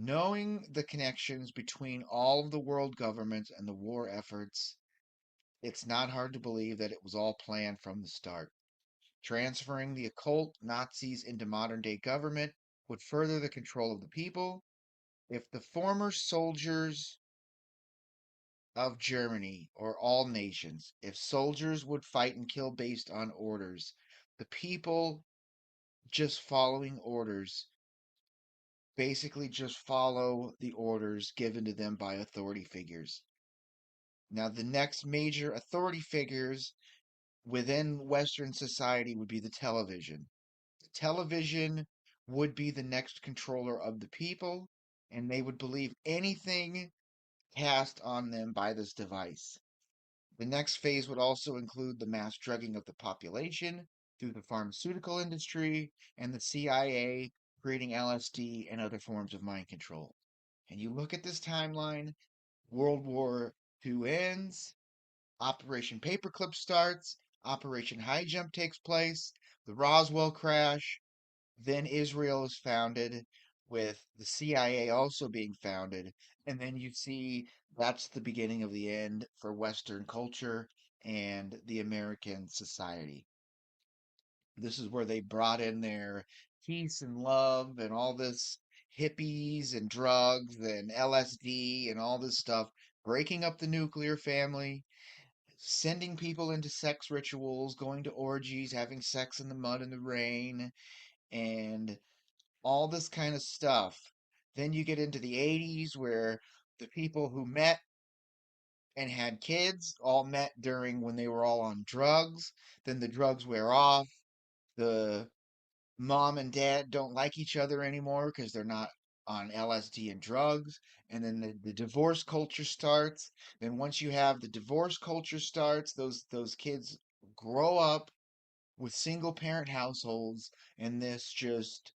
Knowing the connections between all of the world governments and the war efforts, it's not hard to believe that it was all planned from the start. Transferring the occult Nazis into modern day government would further the control of the people. If the former soldiers of Germany or all nations, if soldiers would fight and kill based on orders, the people just following orders basically just follow the orders given to them by authority figures. Now, the next major authority figures within Western society would be the television. The television would be the next controller of the people, and they would believe anything cast on them by this device. The next phase would also include the mass drugging of the population through the pharmaceutical industry and the CIA creating LSD and other forms of mind control. And you look at this timeline, World War II ends, Operation Paperclip starts, Operation High Jump takes place, the Roswell Crash, then Israel is founded, with the CIA also being founded, and then you see that's the beginning of the end for Western culture and the American society. This is where they brought in their peace and love and all this hippies and drugs and LSD and all this stuff, breaking up the nuclear family, sending people into sex rituals, going to orgies, having sex in the mud and the rain, and all this kind of stuff. Then you get into the 80s where the people who met and had kids all met during when they were all on drugs. Then the drugs wear off. The mom and dad don't like each other anymore because they're not on LSD and drugs. And then the divorce culture starts. Then once you have the divorce culture starts, those kids grow up with single parent households, and this just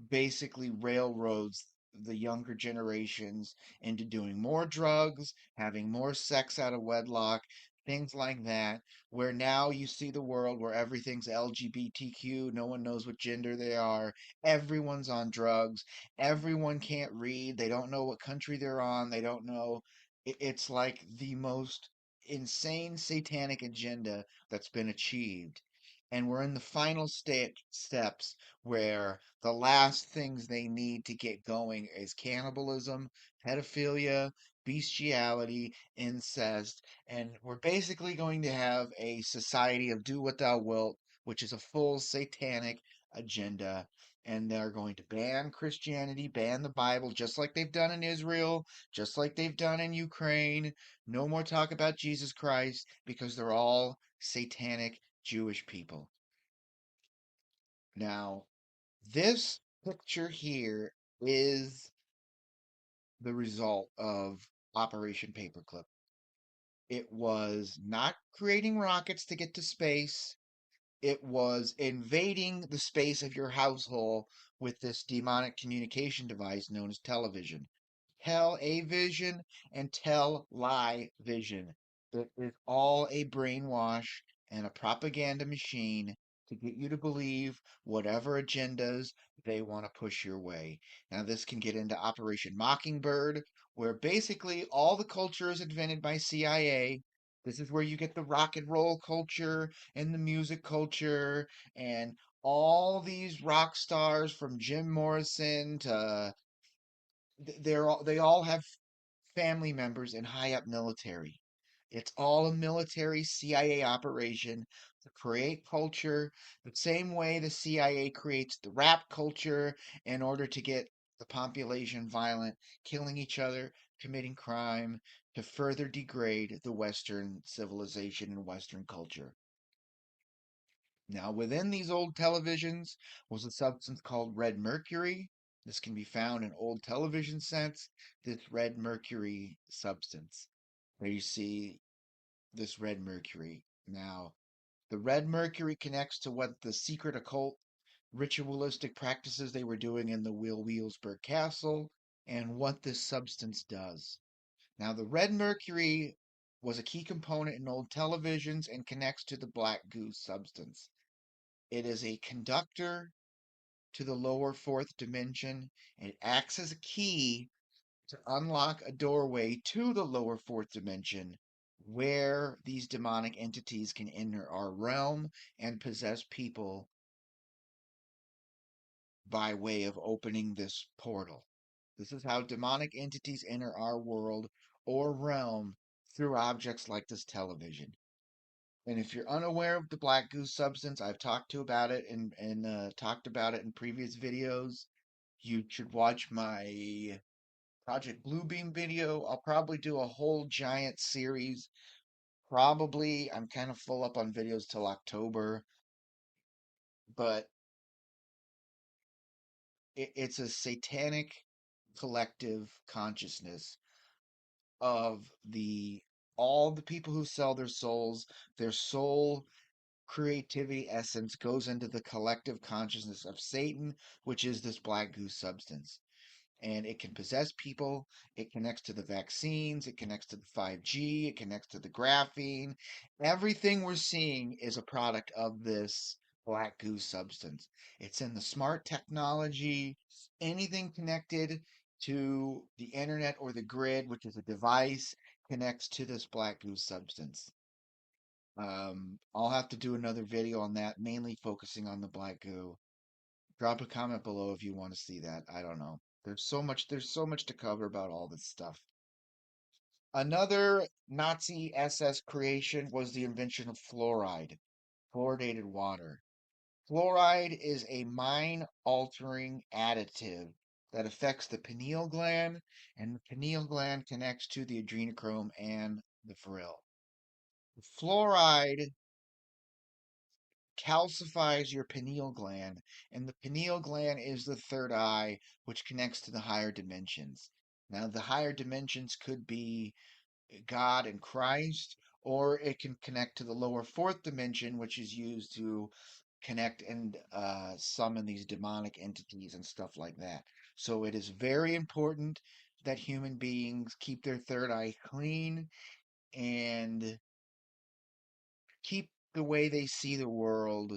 basically railroads the younger generations into doing more drugs, having more sex out of wedlock, things like that, where now you see the world where everything's LGBTQ, no one knows what gender they are, everyone's on drugs, everyone can't read, they don't know what country they're on, they don't know. It's like the most insane satanic agenda that's been achieved. And we're in the final steps where the last things they need to get going is cannibalism, pedophilia, bestiality, incest, and we're basically going to have a society of do what thou wilt, which is a full satanic agenda. And they're going to ban Christianity, ban the Bible, just like they've done in Israel, just like they've done in Ukraine. No more talk about Jesus Christ because they're all satanic Jewish people. Now, this picture here is the result of Operation Paperclip. It was not creating rockets to get to space. It was invading the space of your household with this demonic communication device known as television. Tell-A-vision and tell-lie-vision. It is all a brainwash and a propaganda machine to get you to believe whatever agendas they want to push your way. Now, this can get into Operation Mockingbird, where basically all the culture is invented by CIA. This is where you get the rock and roll culture and the music culture and all these rock stars from Jim Morrison to they all have family members in high up military. It's all a military CIA operation to create culture the same way the CIA creates the rap culture in order to get the population violent, killing each other, committing crime to further degrade the Western civilization and Western culture. Now, within these old televisions was a substance called red mercury. This can be found in old television sets, this red mercury substance. There you see this red mercury. Now, the red mercury connects to what the secret occult ritualistic practices they were doing in the Williamsburg Castle and what this substance does. Now, the red mercury was a key component in old televisions and connects to the black goo substance. It is a conductor to the lower fourth dimension. It acts as a key to unlock a doorway to the lower fourth dimension where these demonic entities can enter our realm and possess people by way of opening this portal. This is how demonic entities enter our world or realm through objects like this television. And if you're unaware of the black goo substance, I've talked to about it and talked about it in previous videos. You should watch my Project Bluebeam video. I'll probably do a whole giant series. Probably, I'm kind of full up on videos till October, but it's a satanic collective consciousness of the all the people who sell their soul creativity essence goes into the collective consciousness of Satan, which is this black goo substance. And it can possess people. It connects to the vaccines. It connects to the 5G. It connects to the graphene. Everything we're seeing is a product of this black goo substance. It's in the smart technology, anything connected to the internet or the grid, which is a device, connects to this black goo substance. I'll have to do another video on that, mainly focusing on the black goo. Drop a comment below if you want to see that. I don't know. There's so much to cover about all this stuff. Another Nazi SS creation was the invention of fluoride, fluoridated water. Fluoride is a mind-altering additive that affects the pineal gland, and the pineal gland connects to the adrenochrome and the frill. Fluoride calcifies your pineal gland, and the pineal gland is the third eye, which connects to the higher dimensions. Now, the higher dimensions could be God and Christ, or it can connect to the lower fourth dimension, which is used to connect and summon these demonic entities and stuff like that. So, it is very important that human beings keep their third eye clean and keep the way they see the world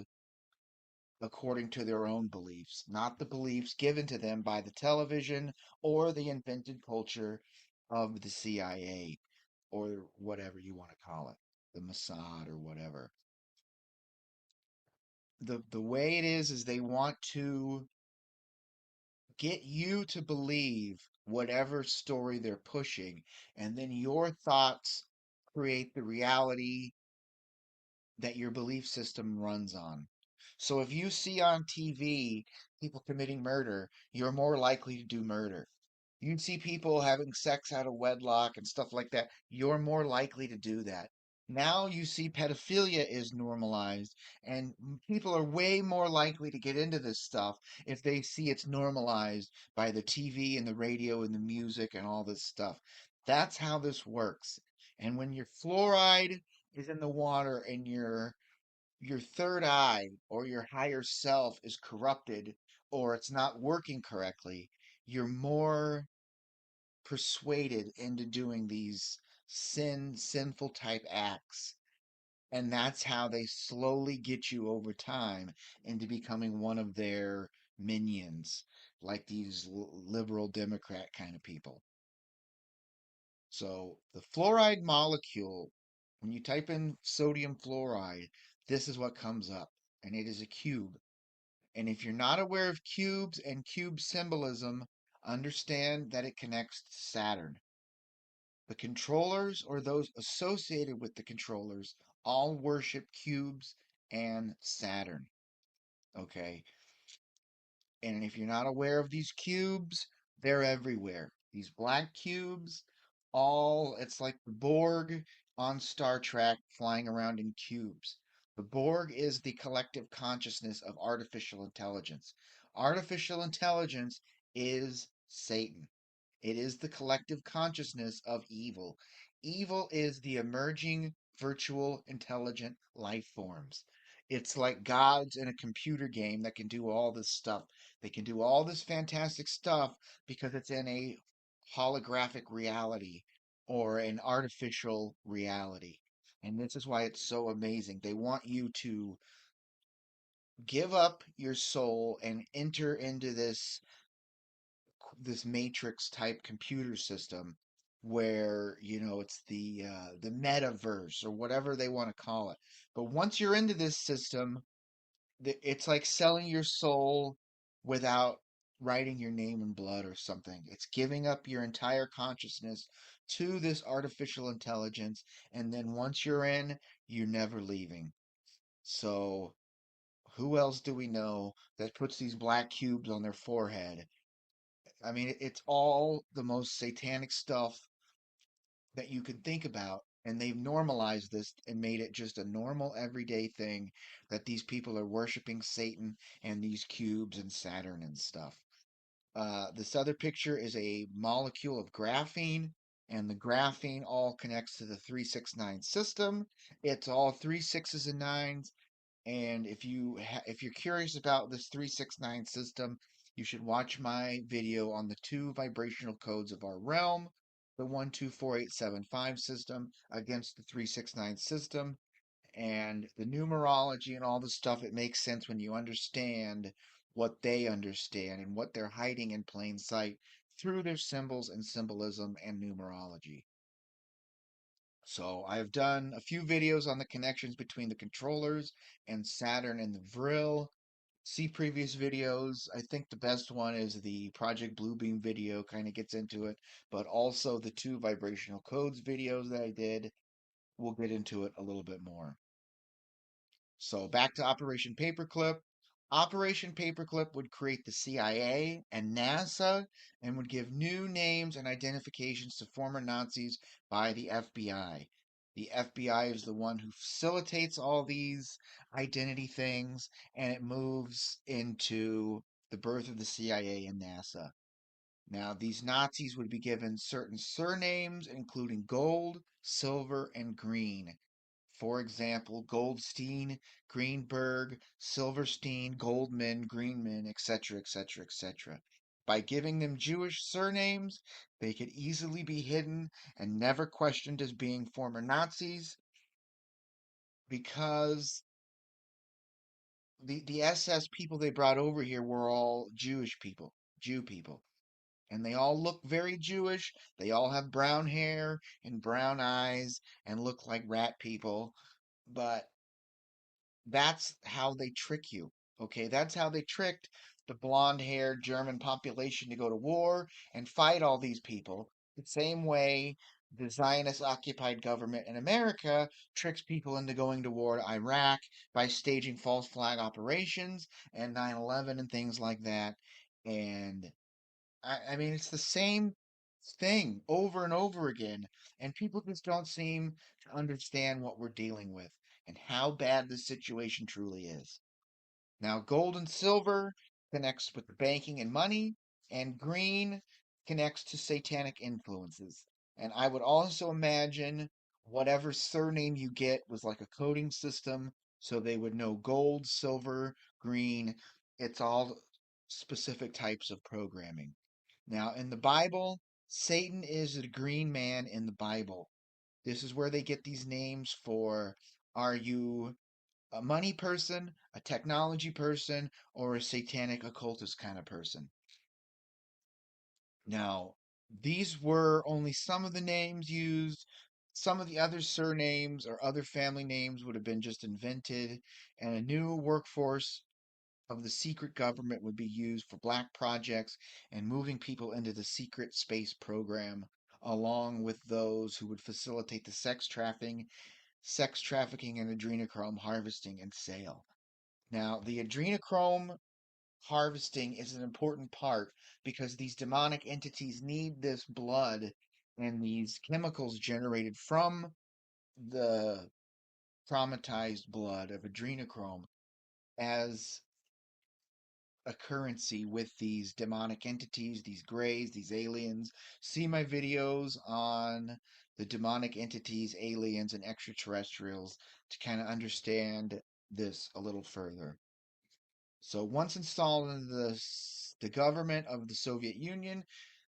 according to their own beliefs, not the beliefs given to them by the television or the invented culture of the CIA or whatever you want to call it, the Mossad or whatever. The way it is they want to get you to believe whatever story they're pushing, and then your thoughts create the reality that your belief system runs on. So if you see on TV people committing murder, you're more likely to do murder. You see people having sex out of wedlock and stuff like that, you're more likely to do that. Now you see pedophilia is normalized, and people are way more likely to get into this stuff if they see it's normalized by the TV and the radio and the music and all this stuff. That's how this works. And when your fluoride is in the water and your third eye or your higher self is corrupted or it's not working correctly, you're more persuaded into doing these sinful type acts. And that's how they slowly get you over time into becoming one of their minions, like these liberal Democrat kind of people. So the fluoride molecule, when you type in sodium fluoride, this is what comes up, and it is a cube. And if you're not aware of cubes and cube symbolism, understand that it connects to Saturn. The controllers or those associated with the controllers all worship cubes and Saturn. Okay. And if you're not aware of these cubes, they're everywhere. These black cubes, it's like the Borg on Star Trek flying around in cubes. The Borg is the collective consciousness of artificial intelligence. Artificial intelligence is Satan. It is the collective consciousness of evil. Evil is the emerging virtual intelligent life forms. It's like gods in a computer game that can do all this stuff. They can do all this fantastic stuff because it's in a holographic reality or an artificial reality. And this is why it's so amazing. They want you to give up your soul and enter into this matrix type computer system where it's the metaverse or whatever they want to call it. But once you're into this system, it's like selling your soul without writing your name in blood or something. It's giving up your entire consciousness to this artificial intelligence, and then once you're in, you're never leaving. So who else do we know that puts these black cubes on their forehead? I mean, it's all the most satanic stuff that you could think about. And they've normalized this and made it just a normal everyday thing that these people are worshiping Satan and these cubes and Saturn and stuff. This other picture is a molecule of graphene, and the graphene all connects to the 369 system. It's all three sixes and nines, and if you're curious about this 369 system, you should watch my video on the two vibrational codes of our realm, the 124875 system against the 369 system, and the numerology and all the stuff. It makes sense when you understand what they understand and what they're hiding in plain sight through their symbols and symbolism and numerology. So I've done a few videos on the connections between the controllers and Saturn and the Vril. See previous videos. I think the best one is the Project Bluebeam video, kind of gets into it, but also the two vibrational codes videos that I did. We'll get into it a little bit more. So back to Operation Paperclip. Operation Paperclip would create the CIA and NASA and would give new names and identifications to former Nazis by the FBI. The FBI is the one who facilitates all these identity things, and it moves into the birth of the CIA and NASA. Now, these Nazis would be given certain surnames, including Gold, Silver, and Green. For example, Goldstein, Greenberg, Silverstein, Goldman, Greenman, etc., etc., etc. By giving them Jewish surnames, they could easily be hidden and never questioned as being former Nazis because the SS people they brought over here were all Jewish people, Jew people. And they all look very Jewish. They all have brown hair and brown eyes and look like rat people. But that's how they trick you. Okay, that's how they tricked the blonde haired German population to go to war and fight all these people. The same way the Zionist occupied government in America tricks people into going to war to Iraq by staging false flag operations and 9/11 and things like that. And I mean, it's the same. thing over and over again, and people just don't seem to understand what we're dealing with and how bad the situation truly is. Now, gold and silver connects with the banking and money, and green connects to satanic influences. And I would also imagine whatever surname you get was like a coding system, so they would know gold, silver, green. It's all specific types of programming. Now, in the Bible, Satan is the green man in the Bible. This is where they get these names for, are you a money person, a technology person, or a satanic occultist kind of person? Now, these were only some of the names used. Some of the other surnames or other family names would have been just invented, and a new workforce of the secret government would be used for black projects and moving people into the secret space program, along with those who would facilitate the sex trafficking and adrenochrome harvesting and sale. Now, the adrenochrome harvesting is an important part because these demonic entities need this blood and these chemicals generated from the traumatized blood of adrenochrome as a currency with these demonic entities, these grays, these aliens. See my videos on the demonic entities, aliens, and extraterrestrials to kind of understand this a little further. So once installed in the government of the Soviet Union,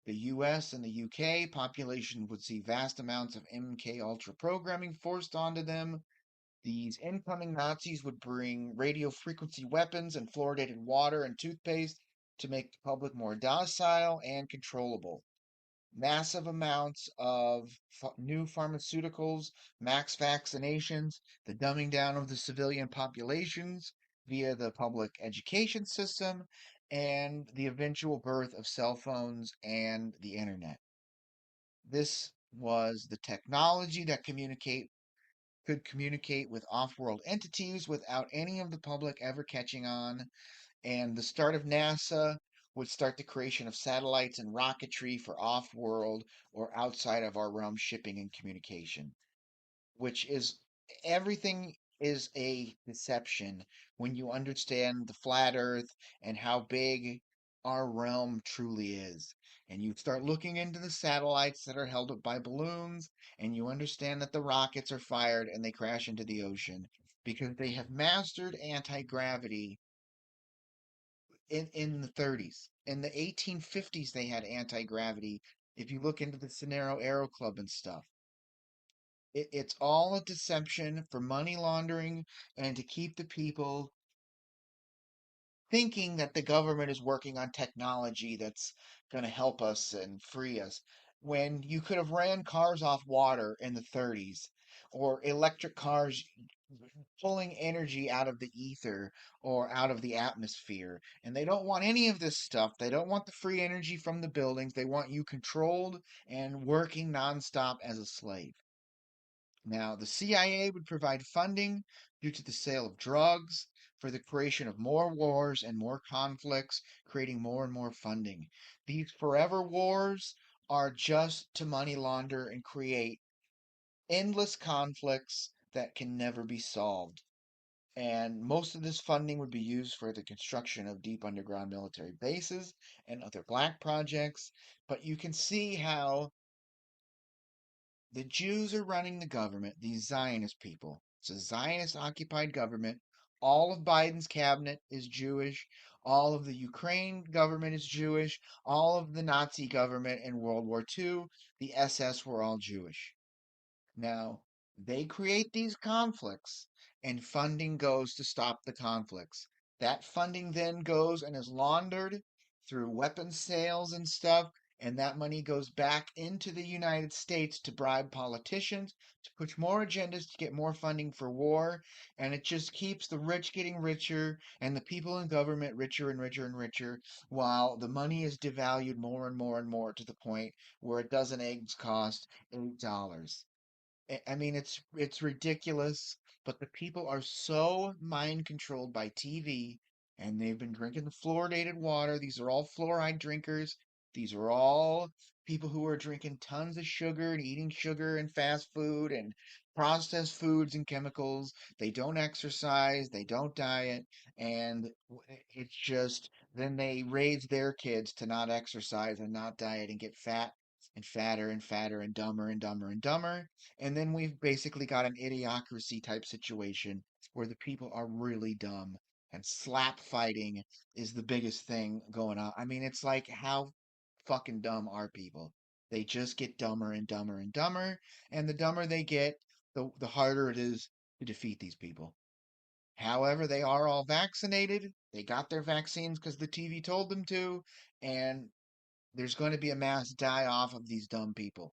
the US and the UK, population would see vast amounts of MK Ultra programming forced onto them. These incoming Nazis would bring radio frequency weapons and fluoridated water and toothpaste to make the public more docile and controllable. Massive amounts of new pharmaceuticals, max vaccinations, the dumbing down of the civilian populations via the public education system, and the eventual birth of cell phones and the internet. This was the technology that could communicate with off-world entities without any of the public ever catching on, and the start of NASA would start the creation of satellites and rocketry for off-world or outside of our realm shipping and communication, which is everything is a deception when you understand the flat earth and how big our realm truly is. And you start looking into the satellites that are held up by balloons, and you understand that the rockets are fired and they crash into the ocean because they have mastered anti-gravity in the 30s. In the 1850s, they had anti-gravity. If you look into the Scenario Aero Club and stuff, it's all a deception for money laundering and to keep the people thinking that the government is working on technology that's going to help us and free us when you could have ran cars off water in the 30s or electric cars pulling energy out of the ether or out of the atmosphere. And they don't want any of this stuff. They don't want the free energy from the buildings. They want you controlled and working nonstop as a slave. Now, the CIA would provide funding due to the sale of drugs for the creation of more wars and more conflicts, creating more and more funding. These forever wars are just to money launder and create endless conflicts that can never be solved. And most of this funding would be used for the construction of deep underground military bases and other black projects. But you can see how the Jews are running the government, these Zionist people. It's a Zionist occupied government. All of Biden's cabinet is Jewish. All of the Ukraine government is Jewish. All of the Nazi government in World War II, the SS were all Jewish. Now, they create these conflicts, and funding goes to stop the conflicts. That funding then goes and is laundered through weapons sales and stuff, and that money goes back into the United States to bribe politicians, to push more agendas, to get more funding for war, and it just keeps the rich getting richer and the people in government richer and richer and richer, while the money is devalued more and more and more to the point where a dozen eggs cost $8. I mean, it's ridiculous, but the people are so mind controlled by TV, and they've been drinking the fluoridated water. These are all fluoride drinkers. These are all people who are drinking tons of sugar and eating sugar and fast food and processed foods and chemicals. They don't exercise, they don't diet, and it's just then they raise their kids to not exercise and not diet and get fat and fatter and fatter and dumber and dumber and dumber. And then we've basically got an idiocracy type situation where the people are really dumb and slap fighting is the biggest thing going on. I mean, it's like how fucking dumb are people? They just get dumber and dumber and dumber, and the dumber they get, the harder it is to defeat these people. However, they are all vaccinated. They got their vaccines because the TV told them to, and there's going to be a mass die off of these dumb people.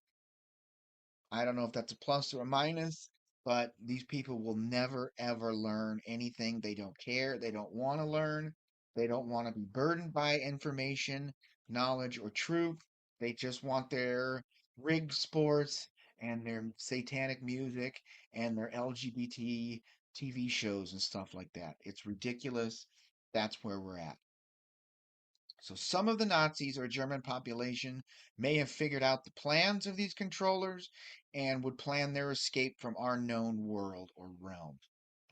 I don't know if that's a plus or a minus, but these people will never ever learn anything. They don't care. They don't want to learn. They don't want to be burdened by information, knowledge, or truth. They just want their rigged sports and their satanic music and their LGBT TV shows and stuff like that. It's ridiculous. That's where we're at. So some of the Nazis or German population may have figured out the plans of these controllers and would plan their escape from our known world or realm,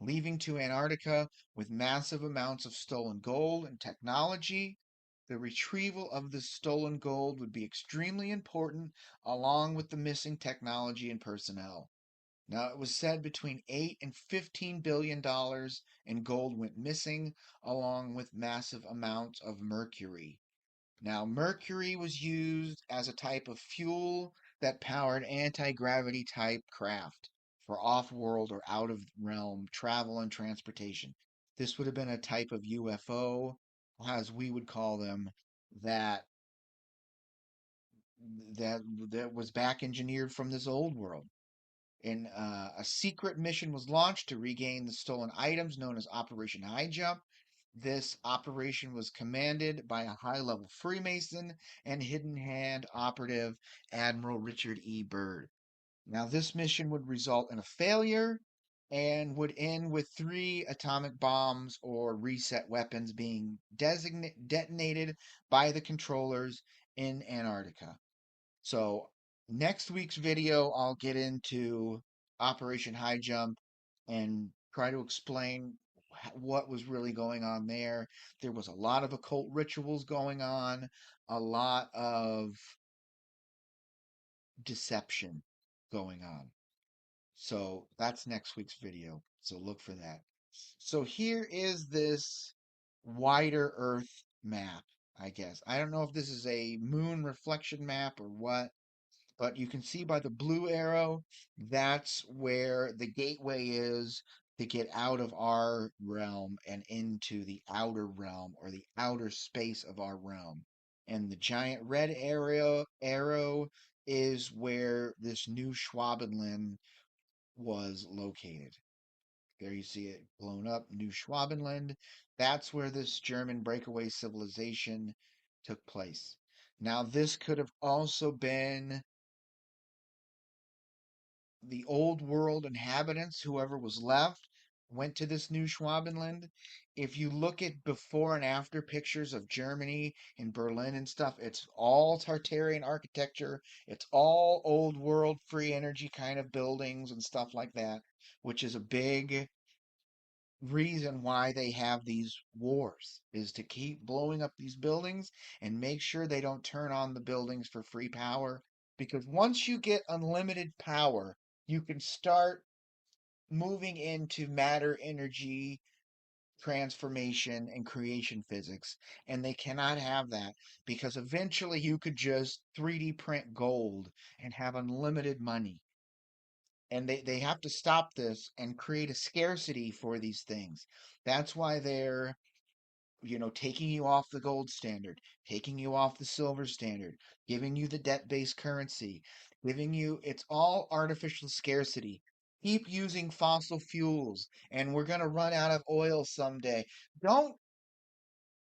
leaving to Antarctica with massive amounts of stolen gold and technology. The retrieval of this stolen gold would be extremely important, along with the missing technology and personnel. Now, it was said between 8 and $15 billion in gold went missing, along with massive amounts of mercury. Now, mercury was used as a type of fuel that powered anti gravity type craft for off world or out of realm travel and transportation. This would have been a type of UFO, as we would call them, that that was back engineered from this old world. And a secret mission was launched to regain the stolen items known as Operation High Jump. This operation was commanded by a high level Freemason and hidden hand operative, Admiral Richard E. Byrd. Now, this mission would result in a failure and would end with three atomic bombs or reset weapons being detonated by the controllers in Antarctica. So next week's video, I'll get into Operation High Jump and try to explain what was really going on there. There was a lot of occult rituals going on, a lot of deception going on. So that's next week's video. So look for that. So here is this wider Earth map, I guess. I don't know if this is a moon reflection map or what, but you can see by the blue arrow, that's where the gateway is to get out of our realm and into the outer realm or the outer space of our realm. And the giant red arrow is where this new Schwabenland was located. There you see it blown up, New Schwabenland. That's where this German breakaway civilization took place. Now, this could have also been the old world inhabitants, whoever was left, went to this new Schwabenland. If you look at before and after pictures of Germany and Berlin and stuff, it's all Tartarian architecture. It's all old world free energy kind of buildings and stuff like that, which is a big reason why they have these wars is to keep blowing up these buildings and make sure they don't turn on the buildings for free power, because once you get unlimited power you can start moving into matter energy transformation and creation physics, and they cannot have that because eventually you could just 3D print gold and have unlimited money, and they have to stop this and create a scarcity for these things. That's why they're, taking you off the gold standard, taking you off the silver standard, giving you the debt-based currency, giving you, it's all artificial scarcity. Keep using fossil fuels and we're going to run out of oil someday. Don't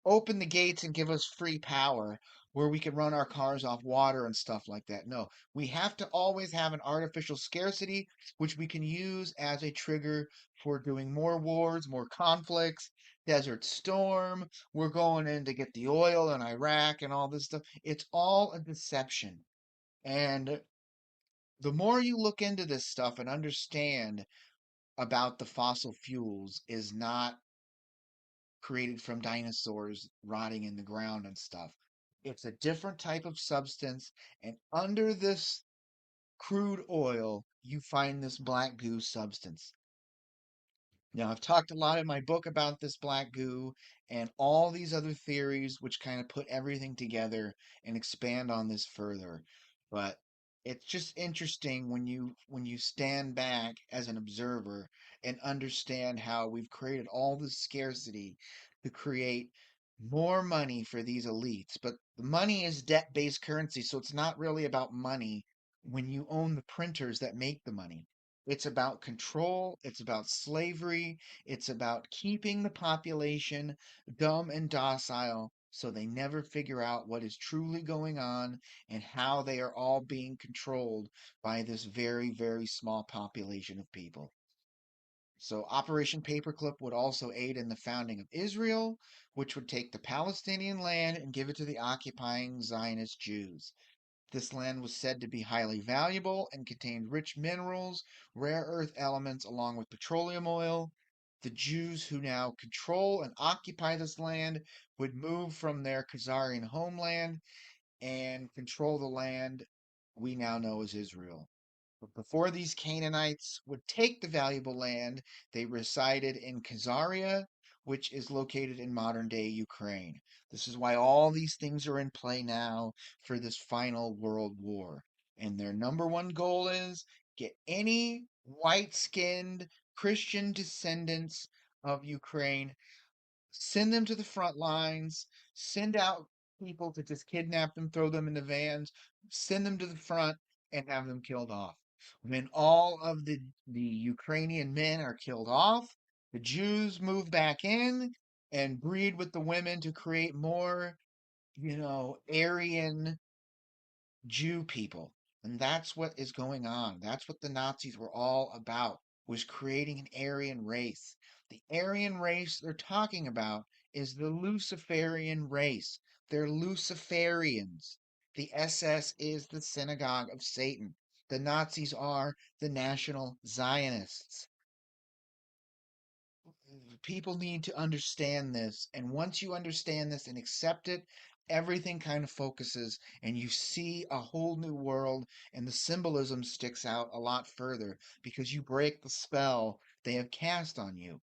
open the gates and give us free power where we can run our cars off water and stuff like that. No, we have to always have an artificial scarcity, which we can use as a trigger for doing more wars, more conflicts. Desert Storm, we're going in to get the oil in Iraq and all this stuff. It's all a deception. And the more you look into this stuff and understand about the fossil fuels is not created from dinosaurs rotting in the ground and stuff. It's a different type of substance, and under this crude oil, you find this black goo substance. Now, I've talked a lot in my book about this black goo and all these other theories, which kind of put everything together and expand on this further. But it's just interesting when you stand back as an observer and understand how we've created all this scarcity to create more money for these elites. But the money is debt-based currency, so it's not really about money when you own the printers that make the money. It's about control, it's about slavery, it's about keeping the population dumb and docile so they never figure out what is truly going on and how they are all being controlled by this very, very small population of people. So, Operation Paperclip would also aid in the founding of Israel, which would take the Palestinian land and give it to the occupying Zionist Jews. This land was said to be highly valuable and contained rich minerals, rare earth elements, along with petroleum oil. The Jews who now control and occupy this land would move from their Khazarian homeland and control the land we now know as Israel. But before these Canaanites would take the valuable land, they resided in Khazaria, which is located in modern day Ukraine. This is why all these things are in play now for this final world war. And their number one goal is get any white skinned Christian descendants of Ukraine, send them to the front lines, send out people to just kidnap them, throw them in the vans, send them to the front, and have them killed off. When all of the Ukrainian men are killed off, the Jews move back in and breed with the women to create more, Aryan Jew people. And that's what is going on. That's what the Nazis were all about, was creating an Aryan race. The Aryan race they're talking about is the Luciferian race. They're Luciferians. The SS is the synagogue of Satan. The Nazis are the National Zionists. People need to understand this. And once you understand this and accept it, everything kind of focuses and you see a whole new world, and the symbolism sticks out a lot further because you break the spell they have cast on you.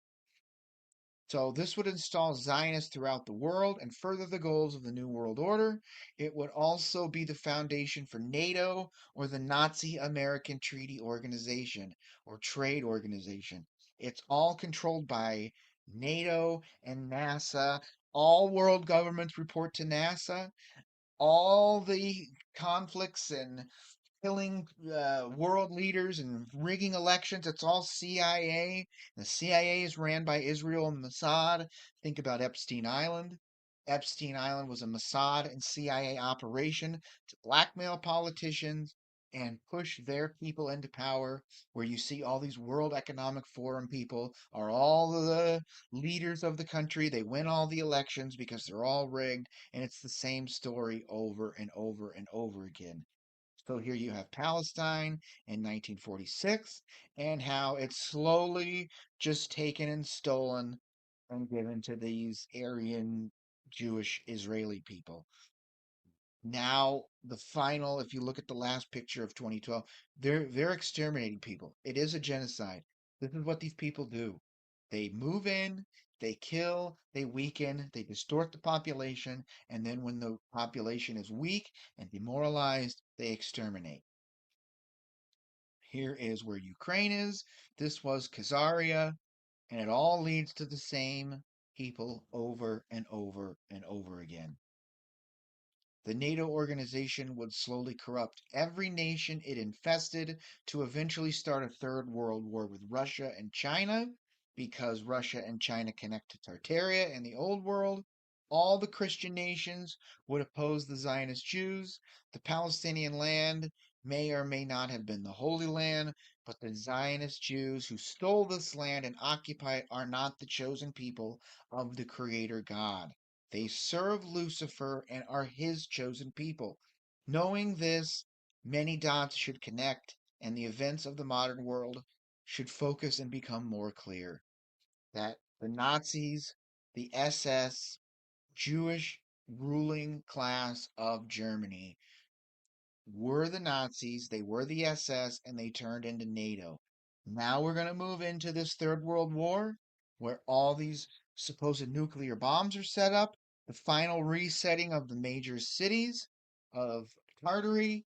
So this would install Zionists throughout the world and further the goals of the New World Order. It would also be the foundation for NATO, or the Nazi American Treaty Organization or Trade Organization. It's all controlled by NATO and NASA. All world governments report to NASA. All the conflicts and killing world leaders and rigging elections. It's all CIA. The CIA is ran by Israel and Mossad. Think about Epstein Island. Epstein Island was a Mossad and CIA operation to blackmail politicians and push their people into power, where you see all these World Economic Forum people are all the leaders of the country. They win all the elections because they're all rigged, and it's the same story over and over and over again. So here you have Palestine in 1946 and how it's slowly just taken and stolen and given to these Aryan Jewish Israeli people. Now the final, if you look at the last picture of 2012, they're exterminating people. It is a genocide. This is what these people do. They move in, they kill, they weaken, they distort the population, and then when the population is weak and demoralized, they exterminate. Here is where Ukraine is. This was Khazaria, and it all leads to the same people over and over and over again. The NATO organization would slowly corrupt every nation it infested to eventually start a third world war with Russia and China, because Russia and China connect to Tartaria in the old world. All the Christian nations would oppose the Zionist Jews. The Palestinian land may or may not have been the Holy Land, but the Zionist Jews who stole this land and occupy it are not the chosen people of the Creator God. They serve Lucifer and are his chosen people. Knowing this, many dots should connect, and the events of the modern world should focus and become more clear. That the Nazis, the SS, Jewish ruling class of Germany were the Nazis, they were the SS, and they turned into NATO. Now we're going to move into this Third World War where all these supposed nuclear bombs are set up, the final resetting of the major cities of Tartary,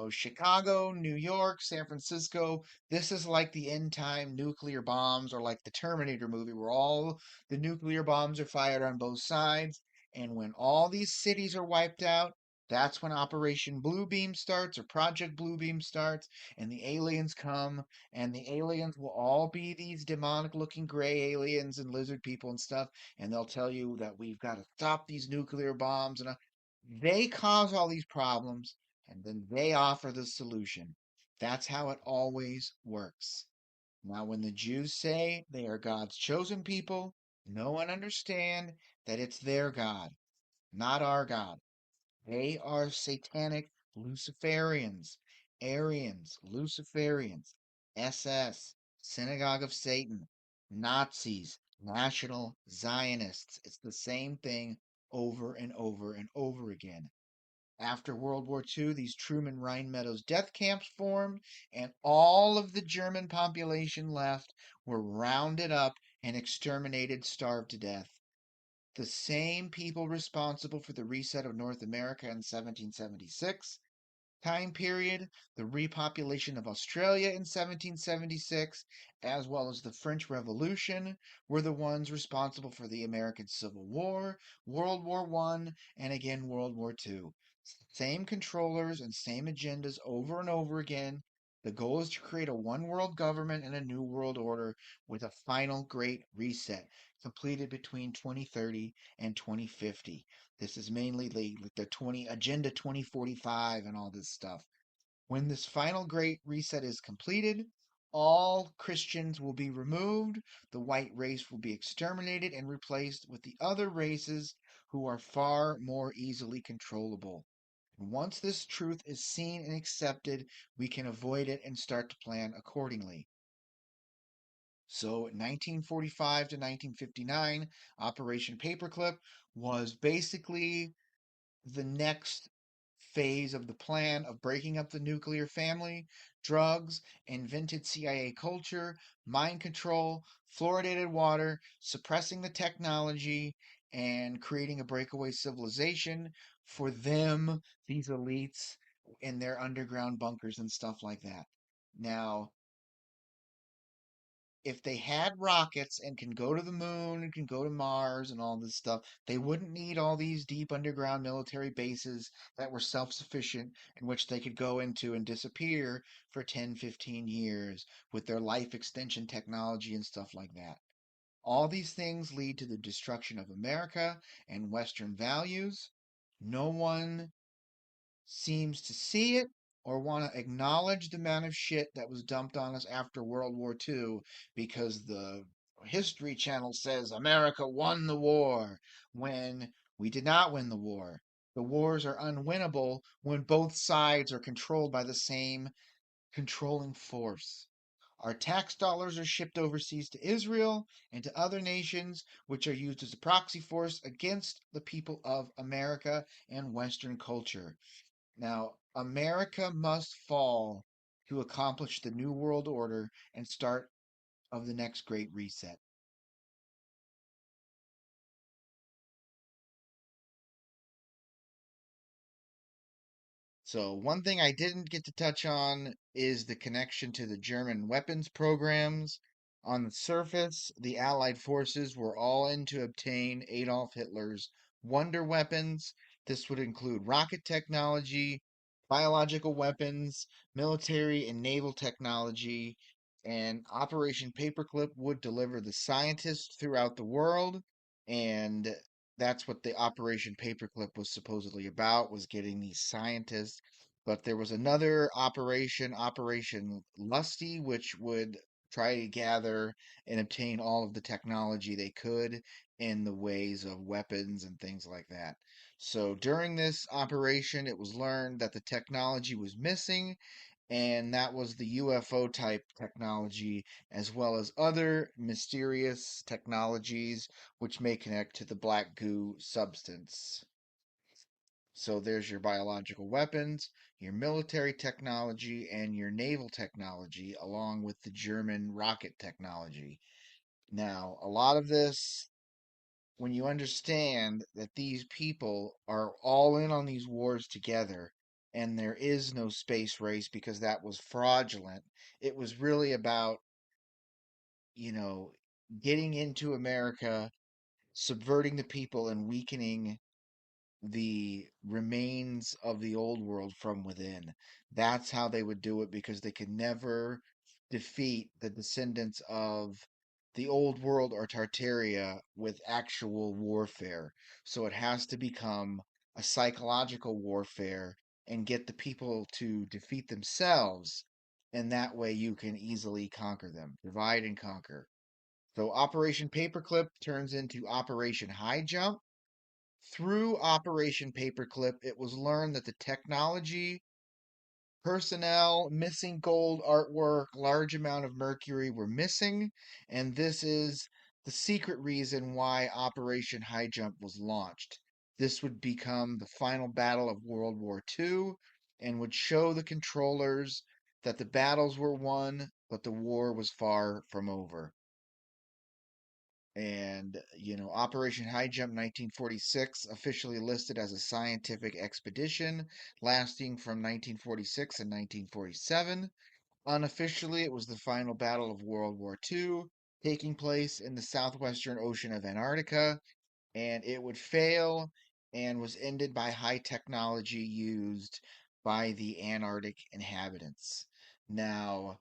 Chicago, New York, San Francisco. This is like the end time nuclear bombs, or like the Terminator movie where all the nuclear bombs are fired on both sides. And when all these cities are wiped out, that's when Operation Bluebeam starts, or Project Bluebeam starts, and the aliens come, and the aliens will all be these demonic looking gray aliens and lizard people and stuff, and they'll tell you that we've got to stop these nuclear bombs, and they cause all these problems, and then they offer the solution. That's how it always works. Now, when the Jews say they are God's chosen people, no one understand that it's their God, not our God. They are satanic Luciferians, Aryans, Luciferians, SS, Synagogue of Satan, Nazis, National Zionists. It's the same thing over and over and over again. After World War II, these Truman Rhine Meadows death camps formed, and all of the German population left were rounded up and exterminated, starved to death. The same people responsible for the reset of North America in 1776 time period, the repopulation of Australia in 1776, as well as the French Revolution, were the ones responsible for the American Civil War, World War I, and again World War II. Same controllers and same agendas over and over again. The goal is to create a one world government and a new world order with a final great reset completed between 2030 and 2050. This is mainly the 20 Agenda 2045 and all this stuff. When this final great reset is completed, all Christians will be removed, the white race will be exterminated and replaced with the other races who are far more easily controllable. And once this truth is seen and accepted, we can avoid it and start to plan accordingly. So, 1945 to 1959, Operation Paperclip was basically the next phase of the plan of breaking up the nuclear family, drugs, invented CIA culture, mind control, fluoridated water, suppressing the technology, and creating a breakaway civilization for them, these elites, in their underground bunkers and stuff like that. Now, if they had rockets and can go to the moon and can go to Mars and all this stuff, they wouldn't need all these deep underground military bases that were self sufficient in which they could go into and disappear for 10, 15 years with their life extension technology and stuff like that. All these things lead to the destruction of America and Western values. No one seems to see it or want to acknowledge the amount of shit that was dumped on us after World War II because the History Channel says America won the war when we did not win the war. The wars are unwinnable when both sides are controlled by the same controlling force. Our tax dollars are shipped overseas to Israel and to other nations, which are used as a proxy force against the people of America and Western culture. Now, America must fall to accomplish the New World Order and start of the next Great Reset. So, one thing I didn't get to touch on is the connection to the German weapons programs. On the surface, the Allied forces were all in to obtain Adolf Hitler's wonder weapons. This would include rocket technology, biological weapons, military and naval technology, and Operation Paperclip would deliver the scientists throughout the world and that's what the Operation Paperclip was supposedly about, was getting these scientists. But there was another operation, Operation Lusty, which would try to gather and obtain all of the technology they could in the ways of weapons and things like that. So during this operation, it was learned that the technology was missing, and that was the UFO type technology, as well as other mysterious technologies which may connect to the black goo substance. So there's your biological weapons, your military technology, and your naval technology, along with the German rocket technology. Now, a lot of this, when you understand that these people are all in on these wars together, and there is no space race because that was fraudulent, it was really about, you know, getting into America, subverting the people, and weakening the remains of the old world from within. That's how they would do it, because they could never defeat the descendants of the old world or Tartaria with actual warfare. So it has to become a psychological warfare and get the people to defeat themselves. And that way you can easily conquer them. Divide and conquer. So Operation Paperclip turns into Operation High Jump. Through Operation Paperclip, it was learned that the technology, personnel, missing gold artwork, large amount of mercury were missing, and this is the secret reason why Operation High Jump was launched. This would become the final battle of World War II and would show the controllers that the battles were won, but the war was far from over. And, Operation High Jump 1946, officially listed as a scientific expedition lasting from 1946 and 1947. Unofficially, it was the final battle of World War II, taking place in the southwestern ocean of Antarctica, and it would fail and was ended by high technology used by the Antarctic inhabitants. Now,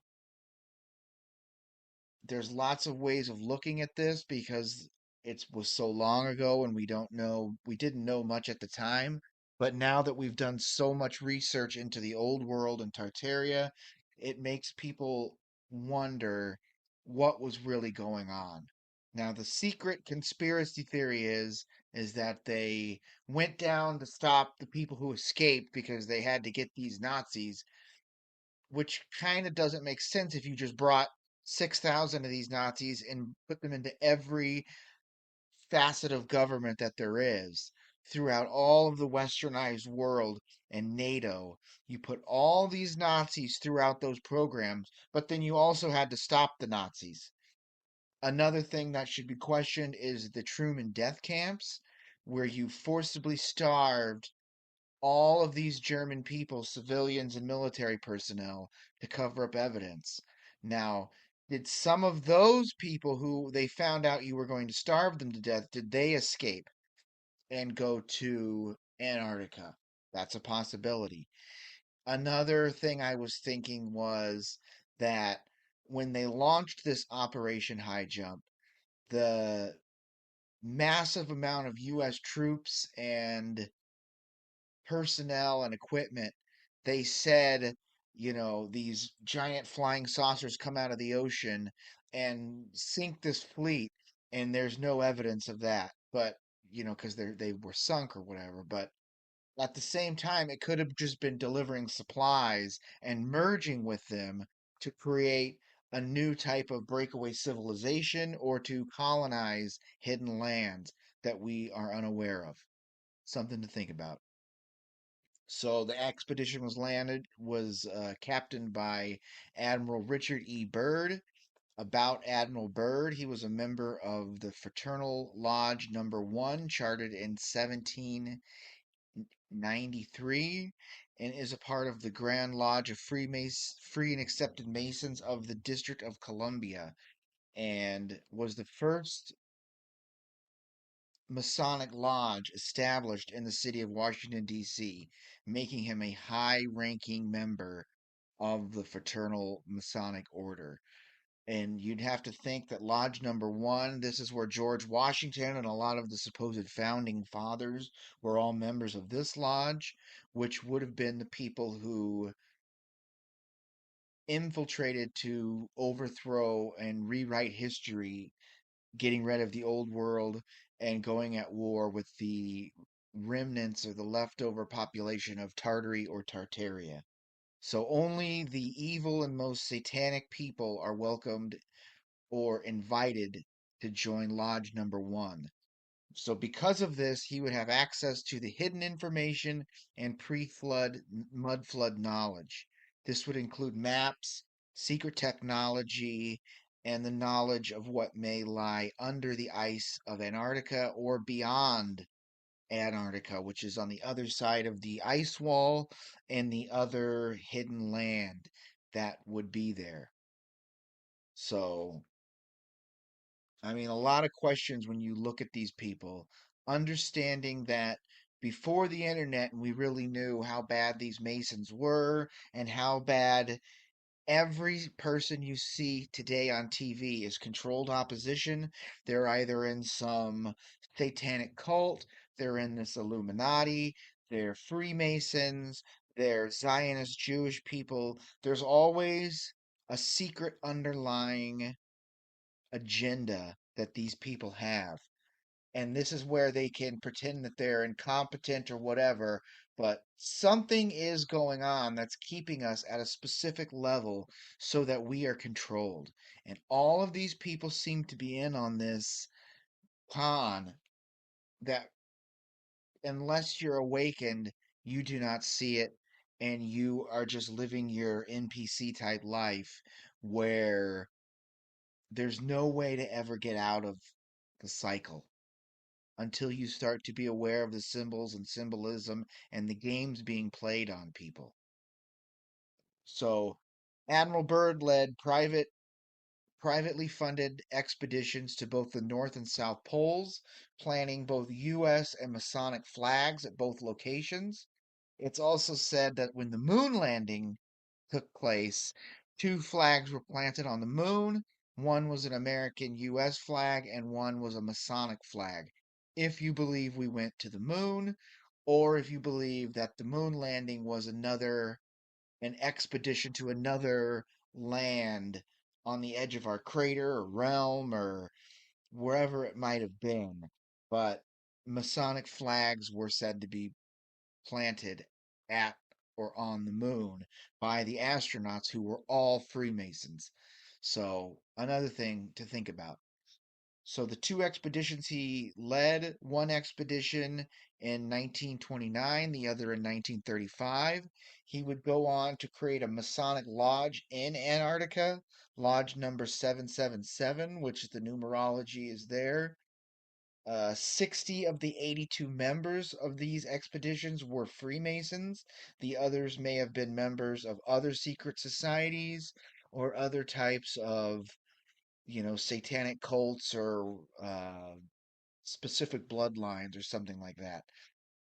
there's lots of ways of looking at this because it was so long ago and we didn't know much at the time. But now that we've done so much research into the old world and Tartaria, it makes people wonder what was really going on. Now, the secret conspiracy theory is that they went down to stop the people who escaped because they had to get these Nazis, which kind of doesn't make sense if you just brought 6,000 of these Nazis and put them into every facet of government that there is throughout all of the westernized world and NATO. You put all these Nazis throughout those programs, but then you also had to stop the Nazis. Another thing that should be questioned is the Truman death camps, where you forcibly starved all of these German people, civilians and military personnel, to cover up evidence. Now, did some of those people who they found out you were going to starve them to death, did they escape and go to Antarctica? That's a possibility. Another thing I was thinking was that when they launched this Operation High Jump, the massive amount of US troops and personnel and equipment, they said, these giant flying saucers come out of the ocean and sink this fleet, and there's no evidence of that. But, because they were sunk or whatever. But at the same time, it could have just been delivering supplies and merging with them to create a new type of breakaway civilization or to colonize hidden lands that we are unaware of. Something to think about. So the expedition was captained by Admiral Richard E. Byrd. About Admiral Byrd, he was a member of the Fraternal Lodge Number One, chartered in 1793, and is a part of the Grand Lodge of Free and Accepted Masons of the District of Columbia, and was the first Masonic lodge established in the city of Washington, D.C., making him a high ranking member of the Fraternal Masonic Order. And you'd have to think that Lodge number one, this is where George Washington and a lot of the supposed founding fathers were all members of this lodge, which would have been the people who infiltrated to overthrow and rewrite history, getting rid of the old world and going at war with the remnants or the leftover population of Tartary or Tartaria. So only the evil and most satanic people are welcomed or invited to join Lodge number one. So, because of this, he would have access to the hidden information and pre flood, mud flood knowledge. This would include maps, secret technology, and the knowledge of what may lie under the ice of Antarctica or beyond Antarctica, which is on the other side of the ice wall and the other hidden land that would be there. So, I mean, a lot of questions when you look at these people, understanding that before the internet, we really knew how bad these Masons were and how bad every person you see today on TV is controlled opposition. They're either in some satanic cult, they're in this Illuminati, they're Freemasons, they're Zionist Jewish people. There's always a secret underlying agenda that these people have. And this is where they can pretend that they're incompetent or whatever, but something is going on that's keeping us at a specific level so that we are controlled. And all of these people seem to be in on this con that unless you're awakened, you do not see it. And you are just living your NPC type life where there's no way to ever get out of the cycle until you start to be aware of the symbols and symbolism and the games being played on people. So, Admiral Byrd led privately funded expeditions to both the North and South Poles, planting both US and Masonic flags at both locations. It's also said that when the moon landing took place, two flags were planted on the moon. One was an American US flag, and one was a Masonic flag. If you believe we went to the moon, or if you believe that the moon landing was an expedition to another land on the edge of our crater or realm or wherever it might have been. But Masonic flags were said to be planted at or on the moon by the astronauts who were all Freemasons. So, another thing to think about. So, the two expeditions he led, one expedition in 1929, the other in 1935, he would go on to create a Masonic lodge in Antarctica, lodge number 777, which the numerology is there. 60 of the 82 members of these expeditions were Freemasons. The others may have been members of other secret societies or other types of, satanic cults or specific bloodlines or something like that.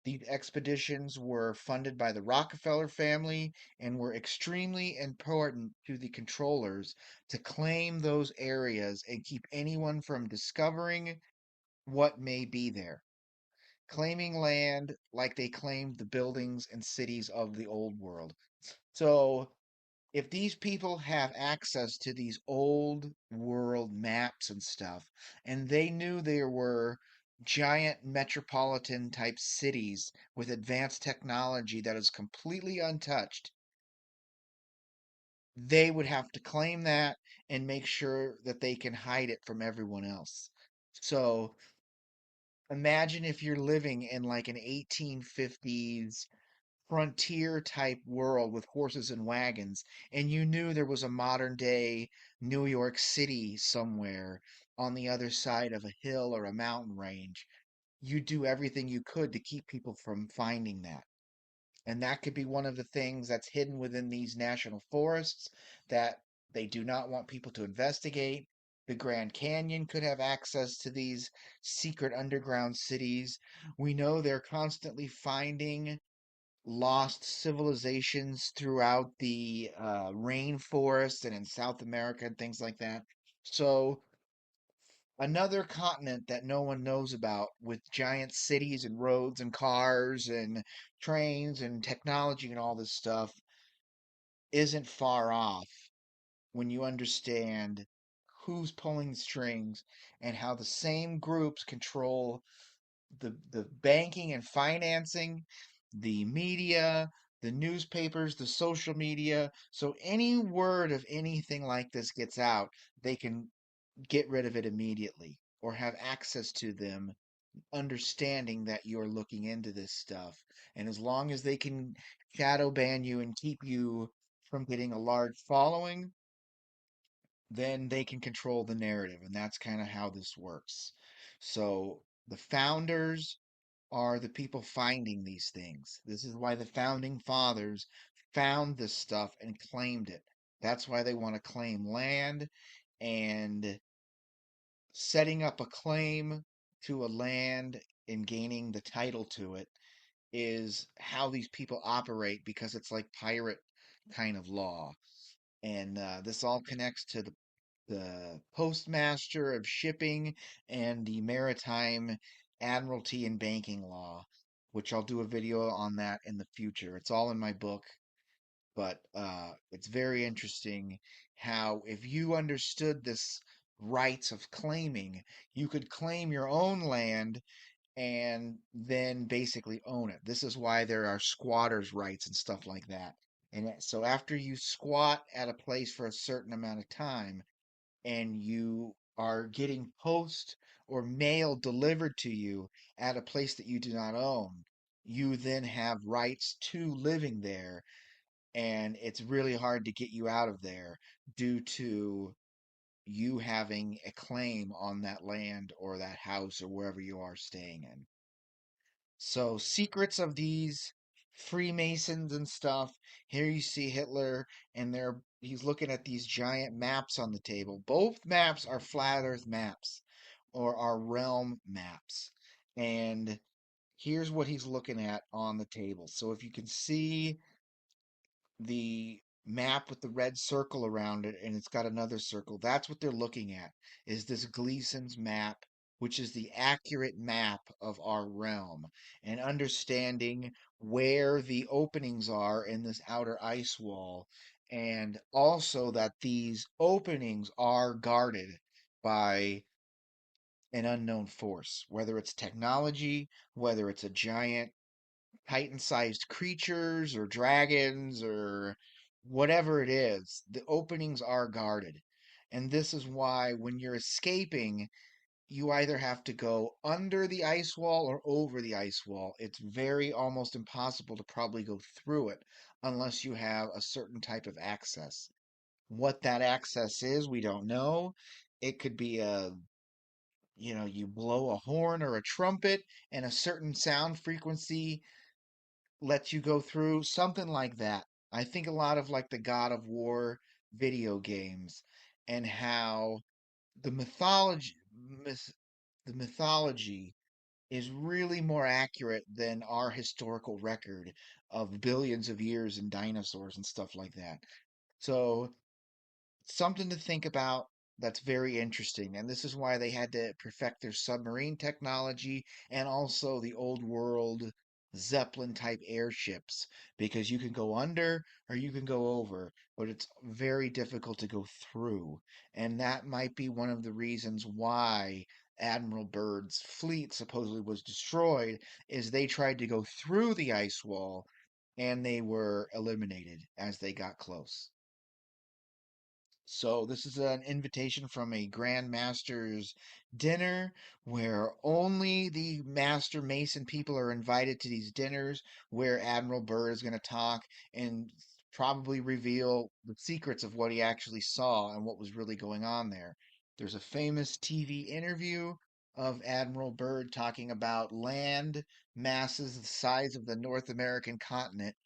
These expeditions were funded by the Rockefeller family and were extremely important to the controllers to claim those areas and keep anyone from discovering what may be there, claiming land like they claimed the buildings and cities of the old world. So, if these people have access to these old world maps and stuff, and they knew there were giant metropolitan type cities with advanced technology that is completely untouched, they would have to claim that and make sure that they can hide it from everyone else. So, imagine if you're living in like an 1850s frontier type world with horses and wagons, and you knew there was a modern day New York City somewhere on the other side of a hill or a mountain range. You do everything you could to keep people from finding that. And that could be one of the things that's hidden within these national forests that they do not want people to investigate. The Grand Canyon could have access to these secret underground cities. We know they're constantly finding lost civilizations throughout the rainforest and in South America and things like that. So, another continent that no one knows about with giant cities and roads and cars and trains and technology and all this stuff isn't far off when you understand who's pulling the strings and how the same groups control the banking and financing, the media, the newspapers, the social media. So any word of anything like this gets out, they can get rid of it immediately or have access to them, understanding that you're looking into this stuff. And as long as they can shadow ban you and keep you from getting a large following, then they can control the narrative. And that's kind of how this works. So the founders are the people finding these things. This is why the founding fathers found this stuff and claimed it. That's why they want to claim land, and setting up a claim to a land and gaining the title to it is how these people operate, because it's like pirate kind of law. And this all connects to the postmaster of shipping and the maritime admiralty and banking law, which I'll do a video on that in the future. It's all in my book, but it's very interesting how if you understood this rights of claiming, you could claim your own land and then basically own it. This is why there are squatters' rights and stuff like that. And so after you squat at a place for a certain amount of time, and you are getting post or mail delivered to you at a place that you do not own, you then have rights to living there, and it's really hard to get you out of there due to you having a claim on that land or that house or wherever you are staying in. So, secrets of these Freemasons and stuff. Here you see Hitler, and he's looking at these giant maps on the table. Both maps are flat Earth maps or are realm maps. And here's what he's looking at on the table. So, if you can see the map with the red circle around it, and it's got another circle, that's what they're looking at, is this Gleason's map, which is the accurate map of our realm, and understanding where the openings are in this outer ice wall, and also that these openings are guarded by an unknown force, whether it's technology, whether it's a giant Titan-sized creatures or dragons or whatever it is, the openings are guarded. And this is why when you're escaping, you either have to go under the ice wall or over the ice wall. It's very almost impossible to probably go through it unless you have a certain type of access. What that access is, we don't know. It could be you blow a horn or a trumpet and a certain sound frequency lets you go through, something like that. I think a lot of like the God of War video games, and how the mythology myth, the mythology is really more accurate than our historical record of billions of years and dinosaurs and stuff like that. So something to think about, that's very interesting. And this is why they had to perfect their submarine technology and also the old world Zeppelin type airships, because you can go under or you can go over, but it's very difficult to go through. And that might be one of the reasons why Admiral Byrd's fleet supposedly was destroyed, is they tried to go through the ice wall and they were eliminated as they got close. So this is an invitation from a Grand Master's dinner where only the Master Mason people are invited to these dinners, where Admiral Byrd is going to talk and probably reveal the secrets of what he actually saw and what was really going on there. There's a famous TV interview of Admiral Byrd talking about land masses the size of the North American continent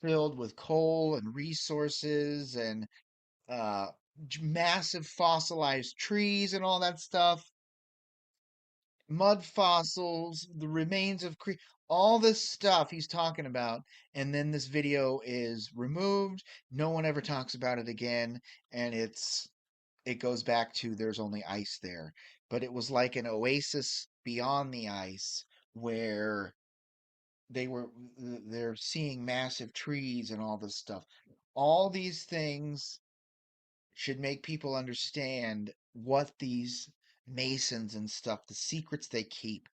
filled with coal and resources and uh, massive fossilized trees and all that stuff. mud fossils, the remains of all this stuff he's talking about. And then this video is removed. No one ever talks about it again. And it goes back to there's only ice there. But it was like an oasis beyond the ice where they were they're seeing massive trees and all this stuff. All these things should make people understand what these masons and stuff, the secrets they keep.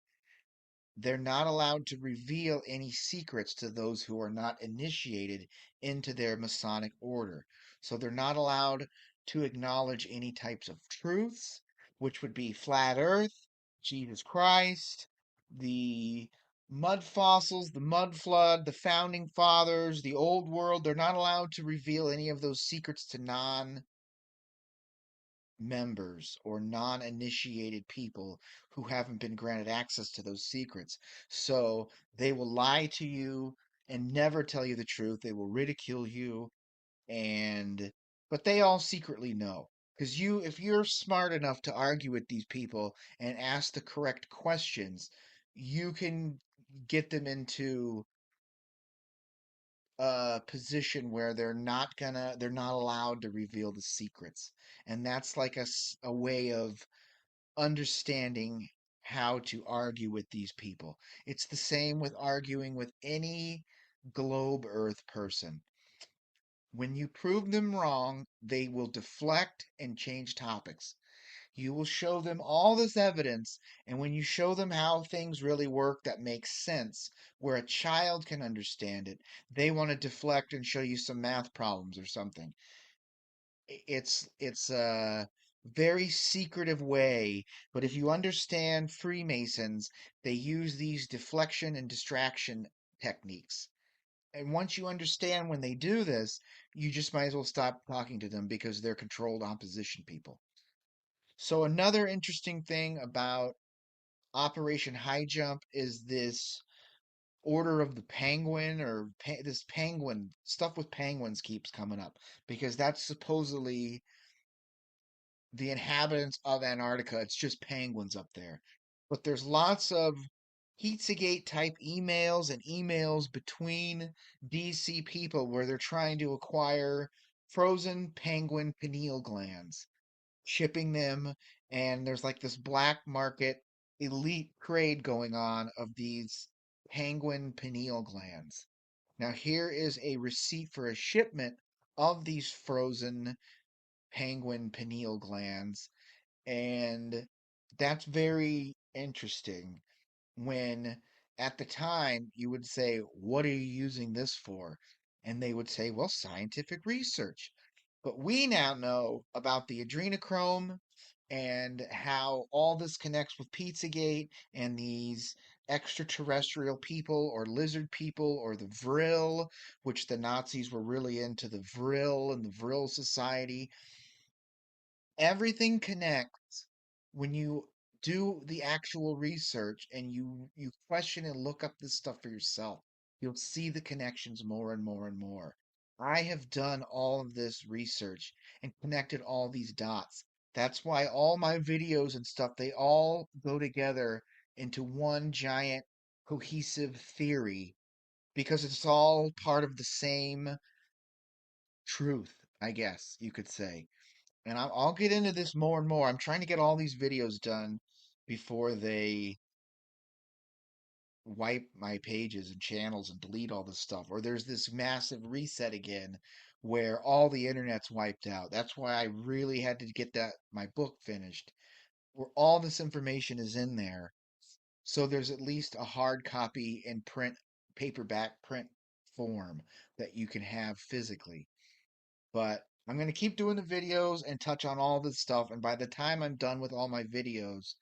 They're not allowed to reveal any secrets to those who are not initiated into their Masonic order. So they're not allowed to acknowledge any types of truths, which would be flat earth, Jesus Christ, the mud fossils, the mud flood, the founding fathers, the old world. They're not allowed to reveal any of those secrets to non members or non initiated people who haven't been granted access to those secrets. So they will lie to you and never tell you the truth. They will ridicule you and but they all secretly know. Because if you're smart enough to argue with these people and ask the correct questions, you can get them into a position where they're not allowed to reveal the secrets. And that's like a way of understanding how to argue with these people. It's the same with arguing with any globe earth person. When you prove them wrong, they will deflect and change topics. You will show them all this evidence, and when you show them how things really work that makes sense, where a child can understand it, they want to deflect and show you some math problems or something. It's a very secretive way, but if you understand Freemasons, they use these deflection and distraction techniques. And once you understand when they do this, you just might as well stop talking to them because they're controlled opposition people. So another interesting thing about Operation High Jump is this Order of the Penguin or this penguin stuff with penguins keeps coming up because that's supposedly the inhabitants of Antarctica. It's just penguins up there. But there's lots of Pizzagate type emails and emails between DC people where they're trying to acquire frozen penguin pineal glands, shipping them, and there's like this black market elite trade going on of these penguin pineal glands. Now, here is a receipt for a shipment of these frozen penguin pineal glands and that's very interesting when at the time you would say, "What are you using this for?" And they would say, "Well, scientific research." But we now know about the adrenochrome and how all this connects with Pizzagate and these extraterrestrial people or lizard people or the Vril, which the Nazis were really into the Vril and the Vril Society. Everything connects when you do the actual research and you question and look up this stuff for yourself. You'll see the connections more and more and more. I have done all of this research and connected all these dots. That's why all my videos and stuff, they all go together into one giant cohesive theory because it's all part of the same truth, I guess you could say. And I'll get into this more and more. I'm trying to get all these videos done before they wipe my pages and channels and delete all this stuff. Or there's this massive reset again where all the internet's wiped out. That's why I really had to get that my book finished, where all this information is in there. So there's at least a hard copy in print, paperback print form that you can have physically. But I'm going to keep doing the videos and touch on all this stuff. And by the time I'm done with all my videos,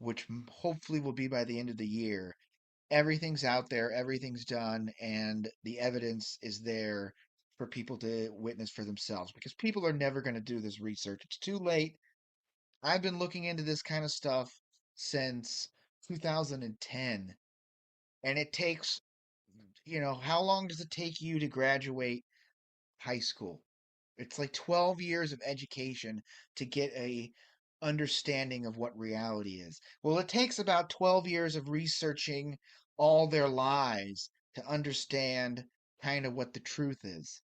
which hopefully will be by the end of the year, everything's out there, everything's done, and the evidence is there for people to witness for themselves because people are never going to do this research. It's too late. I've been looking into this kind of stuff since 2010, and it takes, how long does it take you to graduate high school? It's like 12 years of education to get a understanding of what reality is. Well, it takes about 12 years of researching all their lies to understand kind of what the truth is.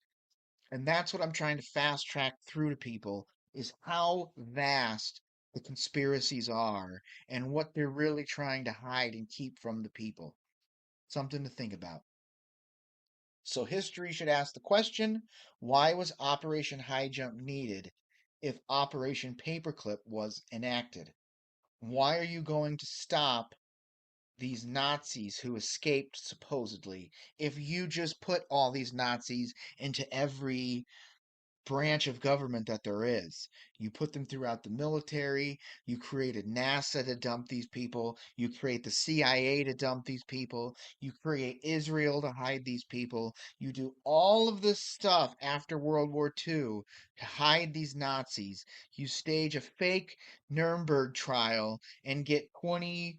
And that's what I'm trying to fast track through to people is how vast the conspiracies are and what they're really trying to hide and keep from the people. Something to think about. So history should ask the question, why was Operation High Jump needed if Operation Paperclip was enacted? Why are you going to stop these Nazis who escaped supposedly if you just put all these Nazis into every branch of government that there is? You put them throughout the military, you created NASA to dump these people, you create the CIA to dump these people, you create Israel to hide these people. You do all of this stuff after World War II to hide these Nazis. You stage a fake Nuremberg trial and get 20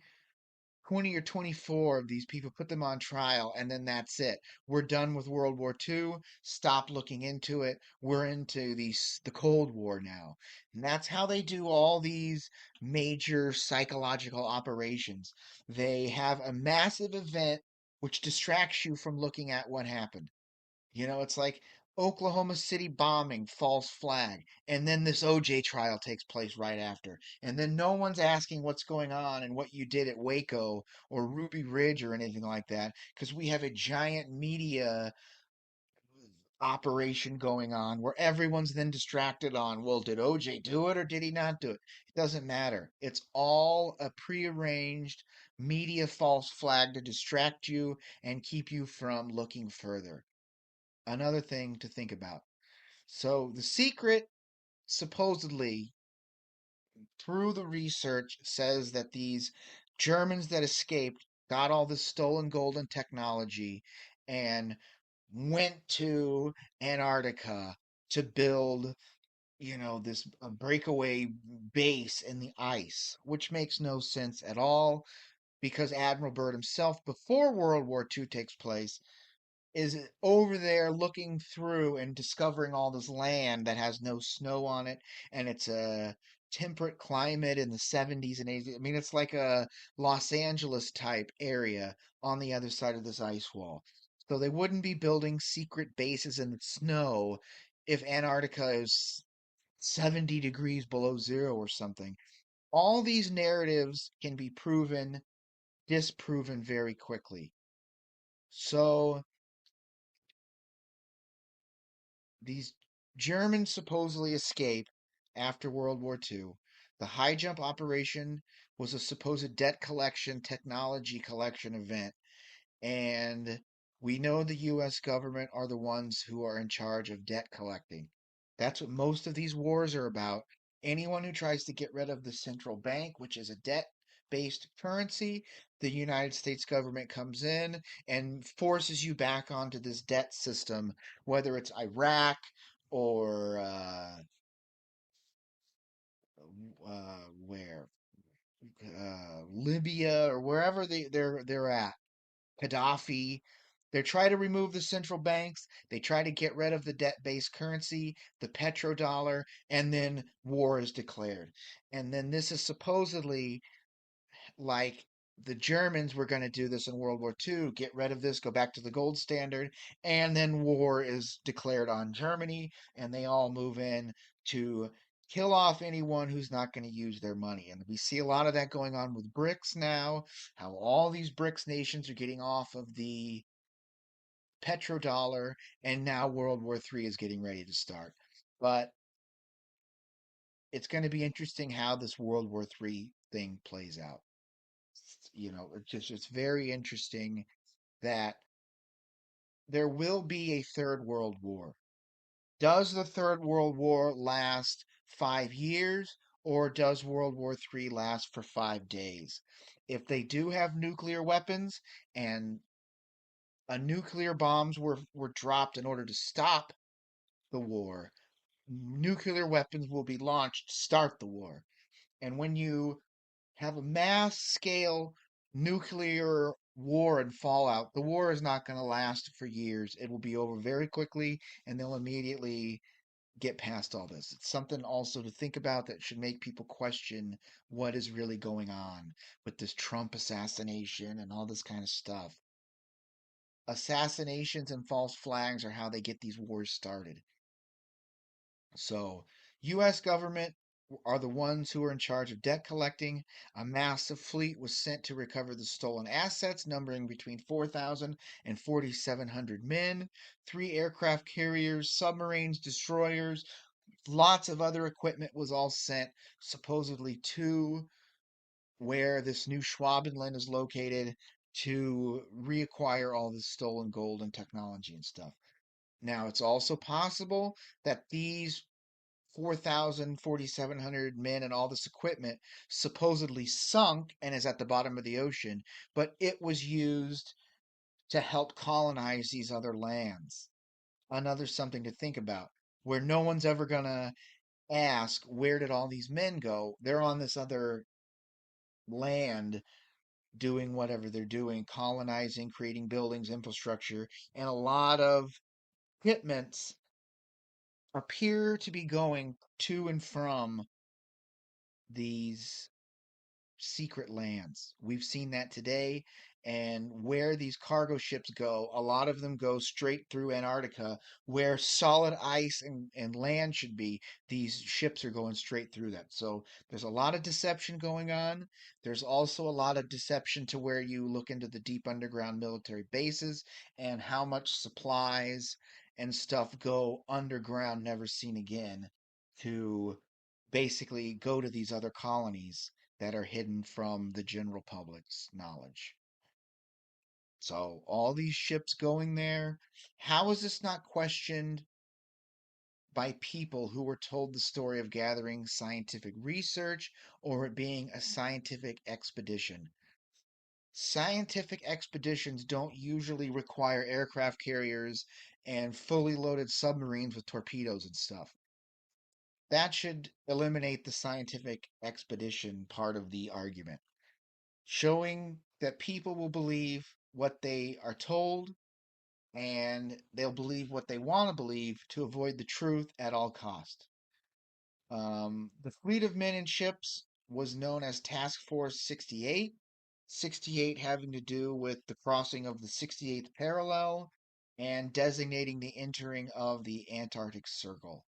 or 24 of these people, put them on trial, and then that's it. We're done with World War II. Stop looking into it. We're into the Cold War now. And that's how they do all these major psychological operations. They have a massive event which distracts you from looking at what happened. It's like Oklahoma City bombing, false flag, and then this OJ trial takes place right after. And then no one's asking what's going on and what you did at Waco or Ruby Ridge or anything like that because we have a giant media operation going on where everyone's then distracted on, well, did OJ do it or did he not do it? It doesn't matter. It's all a prearranged media false flag to distract you and keep you from looking further. Another thing to think about. So the secret supposedly through the research says that these Germans that escaped got all this stolen gold and technology and went to Antarctica to build, this breakaway base in the ice, which makes no sense at all because Admiral Byrd himself, before World War II takes place, is over there looking through and discovering all this land that has no snow on it, and it's a temperate climate in the 70s and 80s. I mean, it's like a Los Angeles type area on the other side of this ice wall. So they wouldn't be building secret bases in the snow if Antarctica is 70 degrees below zero or something. All these narratives can be proven, disproven very quickly. So these Germans supposedly escaped after World War II. The high jump operation was a supposed debt collection, technology collection event. And we know the US government are the ones who are in charge of debt collecting. That's what most of these wars are about. Anyone who tries to get rid of the central bank, which is a debt based currency, the United States government comes in and forces you back onto this debt system, whether it's Iraq or where Libya or wherever they're at. Gaddafi. They try to remove the central banks. They try to get rid of the debt based currency, the petrodollar, and then war is declared. And then this is supposedly like the Germans were going to do this in World War II, get rid of this, go back to the gold standard, and then war is declared on Germany, and they all move in to kill off anyone who's not going to use their money. And we see a lot of that going on with BRICS now, how all these BRICS nations are getting off of the petrodollar, and now World War III is getting ready to start. But it's going to be interesting how this World War III thing plays out. It's very interesting that there will be a third world war. Does the third world war last 5 years or does World War III last for 5 days? If they do have nuclear weapons and a nuclear bombs were dropped in order to stop the war, nuclear weapons will be launched to start the war. And when you have a mass scale nuclear war and fallout, the war is not going to last for years. It will be over very quickly, and they'll immediately get past all this. It's something also to think about that should make people question what is really going on with this Trump assassination and all this kind of stuff. Assassinations and false flags are how they get these wars started. So, U.S. government are the ones who are in charge of debt collecting. A massive fleet was sent to recover the stolen assets, numbering between 4,000 and 4,700 men, 3 aircraft carriers, submarines, destroyers, lots of other equipment was all sent supposedly to where this new Schwabenland is located to reacquire all this stolen gold and technology and stuff. Now, it's also possible that these 4,000, 4,700 men and all this equipment supposedly sunk and is at the bottom of the ocean, but it was used to help colonize these other lands. Another something to think about, where no one's ever going to ask, where did all these men go? They're on this other land doing whatever they're doing, colonizing, creating buildings, infrastructure, and a lot of shipments appear to be going to and from these secret lands. We've seen that today. And where these cargo ships go, a lot of them go straight through Antarctica, where solid ice and land should be. These ships are going straight through that. So there's a lot of deception going on. There's also a lot of deception to where you look into the deep underground military bases and how much supplies and stuff go underground, never seen again, to basically go to these other colonies that are hidden from the general public's knowledge. So, all these ships going there, how is this not questioned by people who were told the story of gathering scientific research or it being a scientific expedition? Scientific expeditions don't usually require aircraft carriers and fully loaded submarines with torpedoes and stuff. That should eliminate the scientific expedition part of the argument, showing that people will believe what they are told and they'll believe what they want to believe to avoid the truth at all cost. The fleet of men and ships was known as Task Force 68. 68 having to do with the crossing of the 68th parallel and designating the entering of the Antarctic Circle.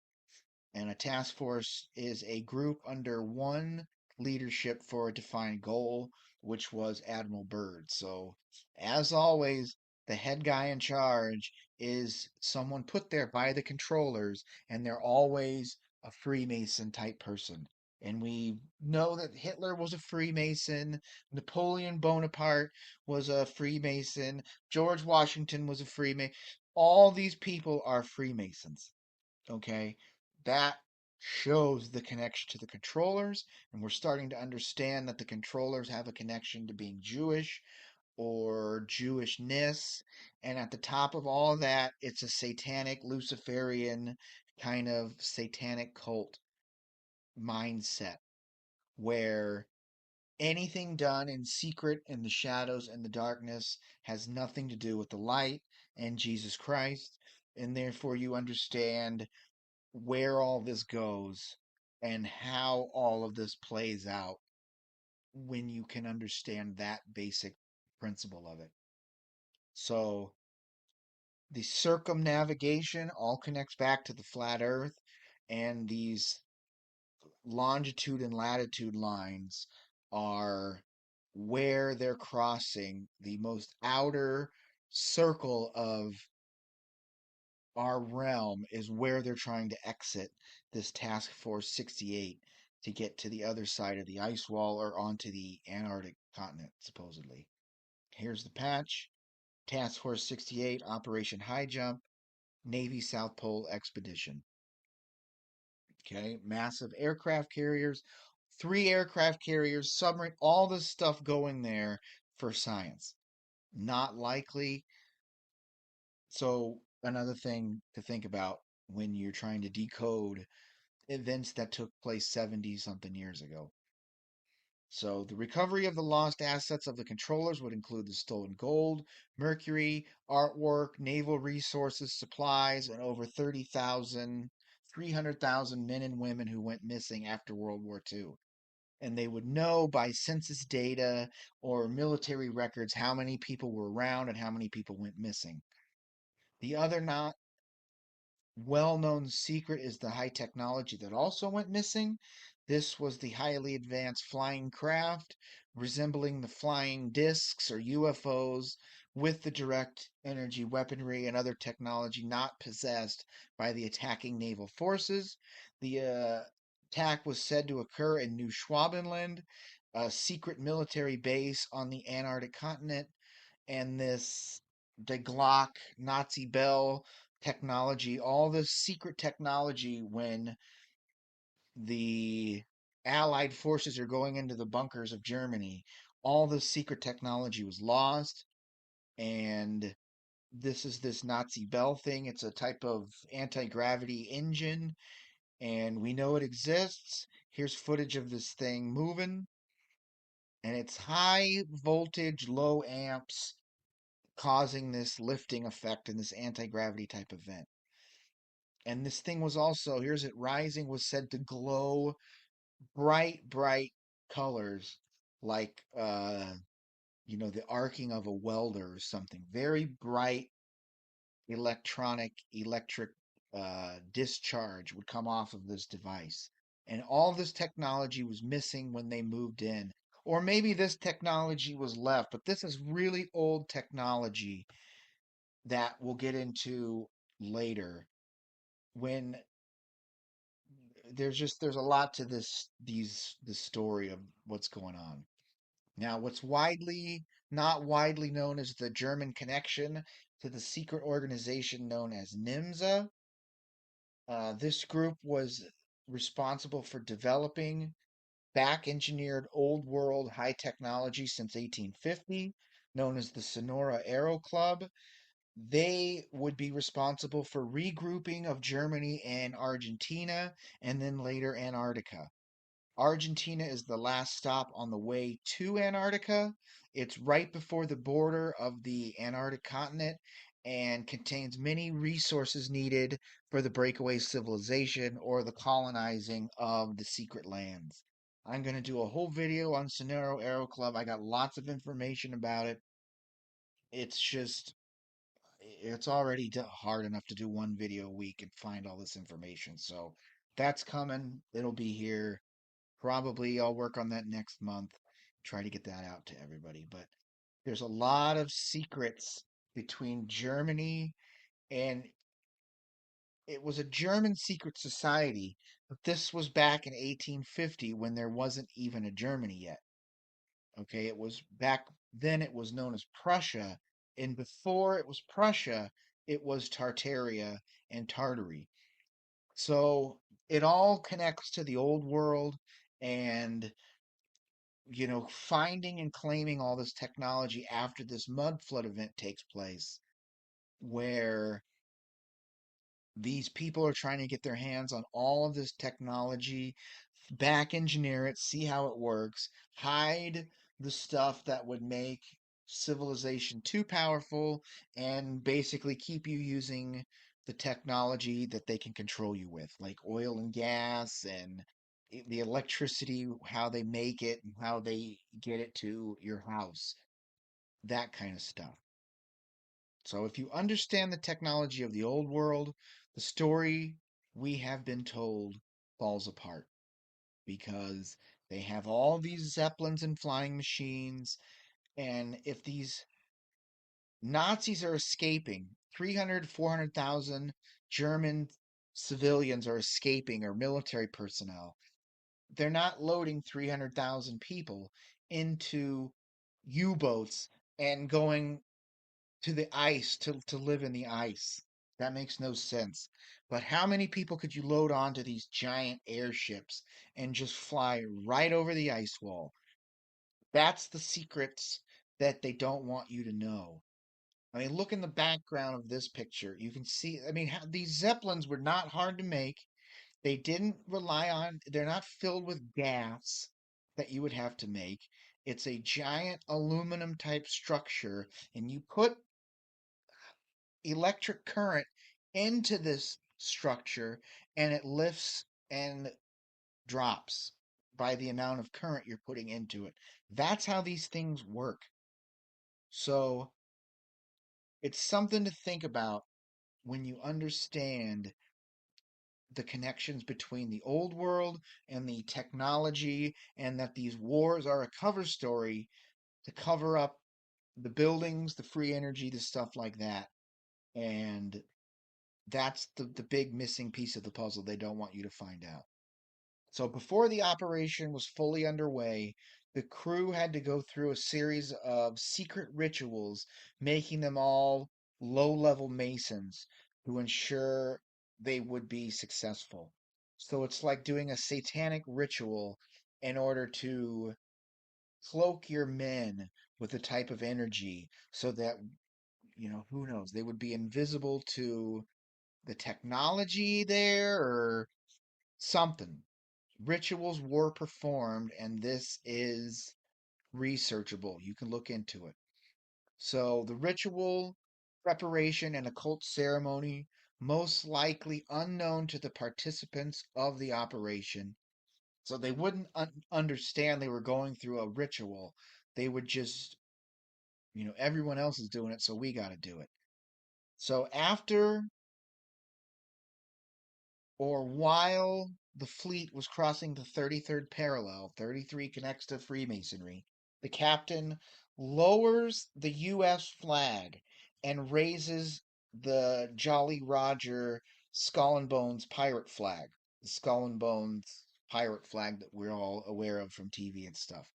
And a task force is a group under one leadership for a defined goal, which was Admiral Byrd. So, as always, the head guy in charge is someone put there by the controllers, and they're always a Freemason type person. And we know that Hitler was a Freemason, Napoleon Bonaparte was a Freemason, George Washington was a Freemason. All these people are Freemasons. Okay, that shows the connection to the controllers, and we're starting to understand that the controllers have a connection to being Jewish or Jewishness. And at the top of all of that, it's a satanic, Luciferian kind of satanic cult mindset where anything done in secret in the shadows and the darkness has nothing to do with the light and Jesus Christ. And therefore, you understand where all this goes and how all of this plays out when you can understand that basic principle of it. So, the circumnavigation all connects back to the flat earth, and these longitude and latitude lines are where they're crossing the most outer circle of our realm is where they're trying to exit this Task Force 68 to get to the other side of the ice wall or onto the Antarctic continent, supposedly. Here's the patch. Task Force 68, Operation High Jump, Navy South Pole Expedition. Okay, massive aircraft carriers, 3 aircraft carriers, submarine, all this stuff going there for science. Not likely. So, another thing to think about when you're trying to decode events that took place 70 something years ago. So, the recovery of the lost assets of the controllers would include the stolen gold, mercury, artwork, naval resources, supplies, and over 300,000 men and women who went missing after World War II. And they would know by census data or military records how many people were around and how many people went missing. The other not well-known secret is the high technology that also went missing. This was the highly advanced flying craft resembling the flying discs or UFOs with the direct energy weaponry and other technology not possessed by the attacking naval forces. The attack was said to occur in New Schwabenland, a secret military base on the Antarctic continent, and this the Glock, Nazi Bell technology, all this secret technology when the Allied forces are going into the bunkers of Germany, all this secret technology was lost. And this is this Nazi Bell thing. It's a type of anti gravity engine, and we know it exists. Here's footage of this thing moving, and it's high voltage, low amps causing this lifting effect in this anti-gravity type event. And this thing was also, here's it rising, was said to glow bright colors like the arcing of a welder or something. Very bright electric discharge would come off of this device. And all this technology was missing when they moved in. Or maybe this technology was left, but this is really old technology that we'll get into later when there's a lot to this story of what's going on. Now, what's widely not widely known as the German connection to the secret organization known as NIMSA. This group was responsible for developing back engineered old world high technology since 1850, known as the Sonora Aero Club. They would be responsible for regrouping of Germany and Argentina, and then later Antarctica. Argentina is the last stop on the way to Antarctica. It's right before the border of the Antarctic continent and contains many resources needed for the breakaway civilization or the colonizing of the secret lands. I'm going to do a whole video on Sonora Aero Club. I got lots of information about it. It's just it's already hard enough to do one video a week and find all this information. So that's coming. It'll be here. Probably I'll work on that next month, try to get that out to everybody. But there's a lot of secrets between Germany and it was a German secret society, but this was back in 1850 when there wasn't even a Germany yet. Okay, it was back then it was known as Prussia, and before it was Prussia, it was Tartaria and Tartary. So it all connects to the old world and finding and claiming all this technology after this mud flood event takes place where these people are trying to get their hands on all of this technology, back engineer it, see how it works, hide the stuff that would make civilization too powerful, and basically keep you using the technology that they can control you with, like oil and gas and the electricity, how they make it and how they get it to your house, that kind of stuff. So if you understand the technology of the old world, the story we have been told falls apart because they have all these zeppelins and flying machines. And if these Nazis are escaping, 300, 400,000 German civilians are escaping or military personnel, they're not loading 300,000 people into U-boats and going to the ice to live in the ice. That makes no sense. But how many people could you load onto these giant airships and just fly right over the ice wall? That's the secrets that they don't want you to know. I mean, look in the background of this picture. You can see, I mean, these Zeppelins were not hard to make. They didn't rely on, they're not filled with gas that you would have to make. It's a giant aluminum type structure, and you put electric current into this structure, and it lifts and drops by the amount of current you're putting into it. That's how these things work. So it's something to think about when you understand the connections between the old world and the technology, and that these wars are a cover story to cover up the buildings, the free energy, the stuff like that. And that's the big missing piece of the puzzle they don't want you to find out. So before the operation was fully underway, the crew had to go through a series of secret rituals, making them all low-level Masons to ensure they would be successful. So it's like doing a satanic ritual in order to cloak your men with a type of energy so that, who knows, they would be invisible to the technology there or something. Rituals were performed, and this is researchable. You can look into it. So, the ritual, preparation, and occult ceremony, most likely unknown to the participants of the operation. So, they wouldn't understand they were going through a ritual. They would just, everyone else is doing it, so we got to do it. So, after or while the fleet was crossing the 33rd parallel, 33 connects to Freemasonry, the captain lowers the U.S. flag and raises the Jolly Roger Skull and Bones pirate flag, the Skull and Bones pirate flag that we're all aware of from TV and stuff.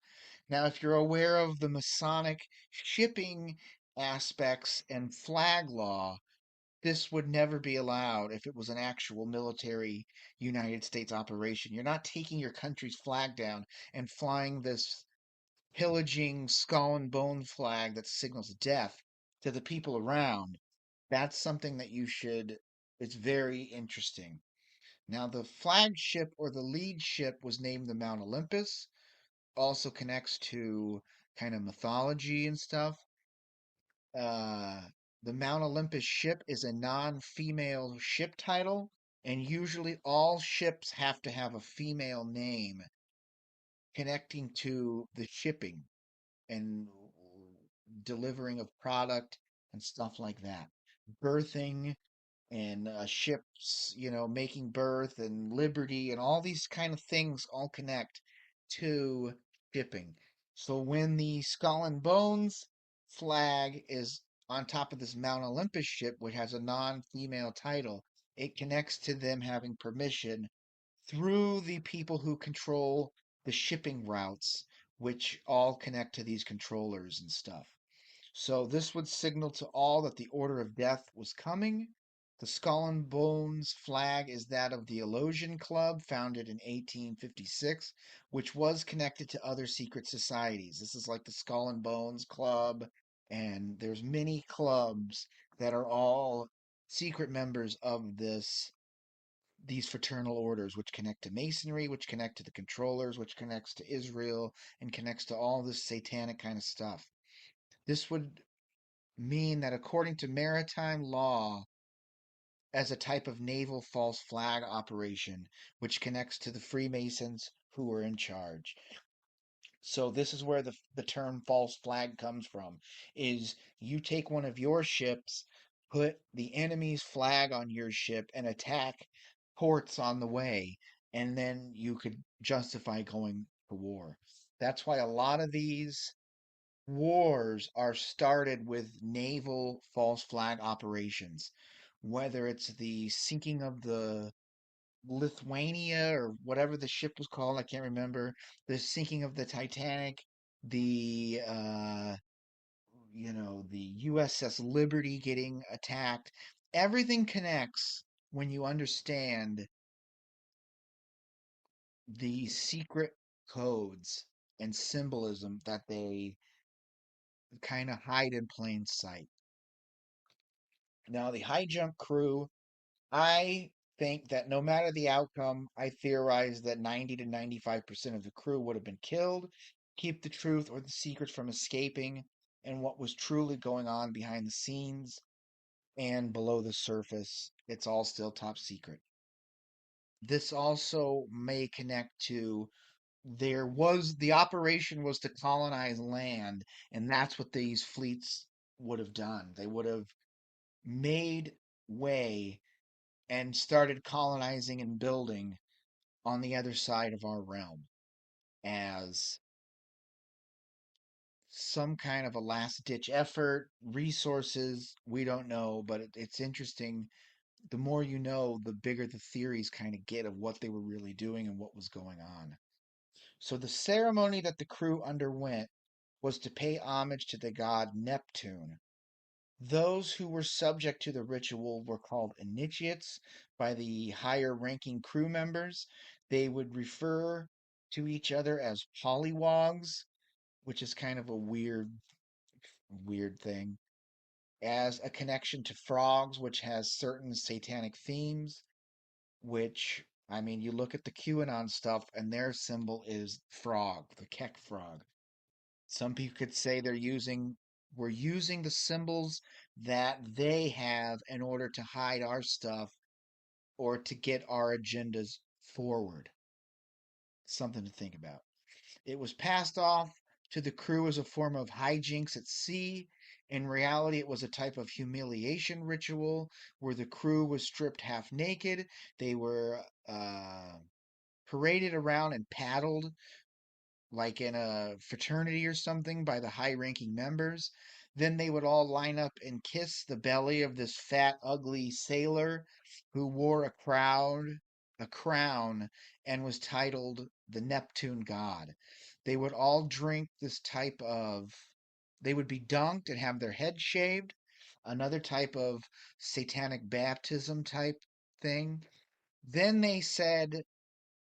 Now, if you're aware of the Masonic shipping aspects and flag law, this would never be allowed if it was an actual military United States operation. You're not taking your country's flag down and flying this pillaging skull and bone flag that signals death to the people around. That's something that you should, it's very interesting. Now, the flagship or the lead ship was named the Mount Olympus, also connects to kind of mythology and stuff. uh, the Mount Olympus ship is a non-female ship title, and usually all ships have to have a female name connecting to the shipping and delivering of product and stuff like that. Birthing and ships, making birth and liberty and all these kind of things all connect to shipping. So when the Skull and Bones flag is on top of this Mount Olympus ship, which has a non-female title, it connects to them having permission through the people who control the shipping routes, which all connect to these controllers and stuff. So this would signal to all that the order of death was coming. The Skull and Bones flag is that of the Elosian Club, founded in 1856, which was connected to other secret societies. This is like the Skull and Bones Club, and there's many clubs that are all secret members of these fraternal orders, which connect to Masonry, which connect to the controllers, which connects to Israel, and connects to all this satanic kind of stuff. This would mean that according to maritime law, as a type of naval false flag operation, which connects to the Freemasons who were in charge. So this is where the term false flag comes from, is you take one of your ships, put the enemy's flag on your ship, and attack ports on the way, and then you could justify going to war. That's why a lot of these wars are started with naval false flag operations, whether it's the sinking of the Lithuania or whatever the ship was called, I can't remember, the sinking of the Titanic, the the USS Liberty getting attacked. Everything connects when you understand the secret codes and symbolism that they kind of hide in plain sight. Now, the high jump crew, I think that no matter the outcome, I theorize that 90 to 95% of the crew would have been killed, keep the truth or the secrets from escaping, and what was truly going on behind the scenes. and below the surface, it's all still top secret. This also may connect to the operation was to colonize land, and that's what these fleets would have done. They would have made way and started colonizing and building on the other side of our realm as some kind of a last ditch effort, resources, we don't know, but it's interesting. The more you know, the bigger the theories kind of get of what they were really doing and what was going on. So the ceremony that the crew underwent was to pay homage to the god Neptune. Those who were subject to the ritual were called initiates by the higher ranking crew members. They would refer to each other as polywogs, which is kind of a weird thing, as a connection to frogs, which has certain satanic themes, which, I mean, you look at the QAnon stuff and their symbol is frog, the Keck frog. Some people could say we're using the symbols that they have in order to hide our stuff or to get our agendas forward. Something to think about. It was passed off to the crew as a form of hijinks at sea. In reality, it was a type of humiliation ritual where the crew was stripped half naked. They were paraded around and paddled like in a fraternity or something by the high ranking members. Then they would all line up and kiss the belly of this fat, ugly sailor who wore a crown, and was titled the Neptune God. They would all drink they would be dunked and have their head shaved, another type of satanic baptism type thing. Then they said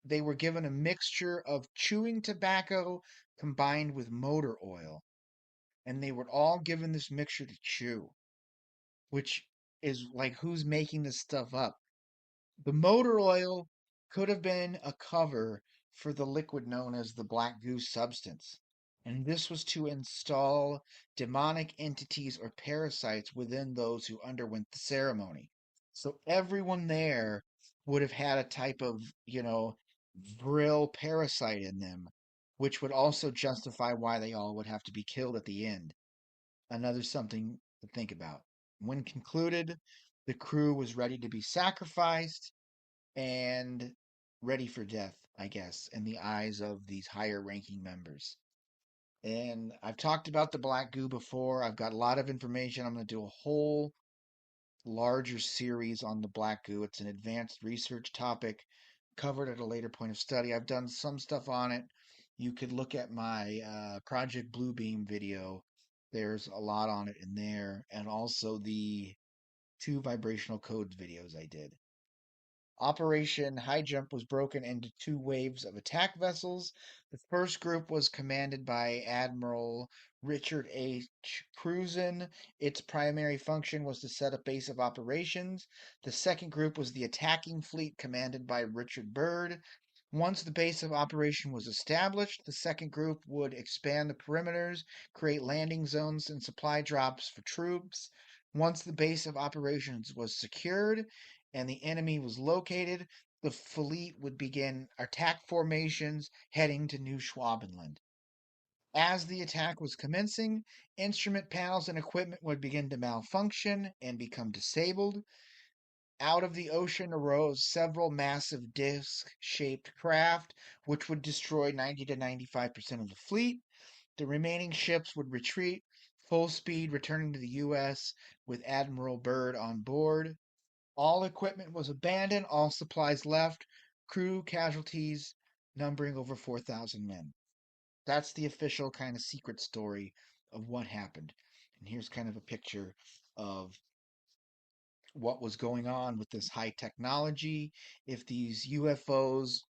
they were given a mixture of chewing tobacco combined with motor oil, and they were all given this mixture to chew, which is like, who's making this stuff up? The motor oil could have been a cover for the liquid known as the black goo substance, and this was to install demonic entities or parasites within those who underwent the ceremony. So everyone there would have had a type of, vril parasite in them, which would also justify why they all would have to be killed at the end. Another something to think about. When concluded, the crew was ready to be sacrificed and ready for death, I guess, in the eyes of these higher ranking members. And I've talked about the black goo before. I've got a lot of information. I'm going to do a whole larger series on the black goo. It's an advanced research topic covered at a later point of study. I've done some stuff on it. You could look at my Project Bluebeam video. There's a lot on it in there, and also the two vibrational codes videos I did. Operation High Jump was broken into two waves of attack vessels. The first group was commanded by Admiral Richard H. Cruzen. Its primary function was to set up base of operations. The second group was the attacking fleet commanded by Richard Byrd. Once the base of operation was established, the second group would expand the perimeters, create landing zones and supply drops for troops. Once the base of operations was secured and the enemy was located, the fleet would begin attack formations heading to New Schwabenland. As the attack was commencing, instrument panels and equipment would begin to malfunction and become disabled. Out of the ocean arose several massive disc shaped craft, which would destroy 90 to 95% of the fleet. The remaining ships would retreat, full speed, returning to the U.S. with Admiral Byrd on board. All equipment was abandoned, all supplies left, crew casualties numbering over 4,000 men. That's the official kind of secret story of what happened. And here's kind of a picture of what was going on with this high technology. If these UFOs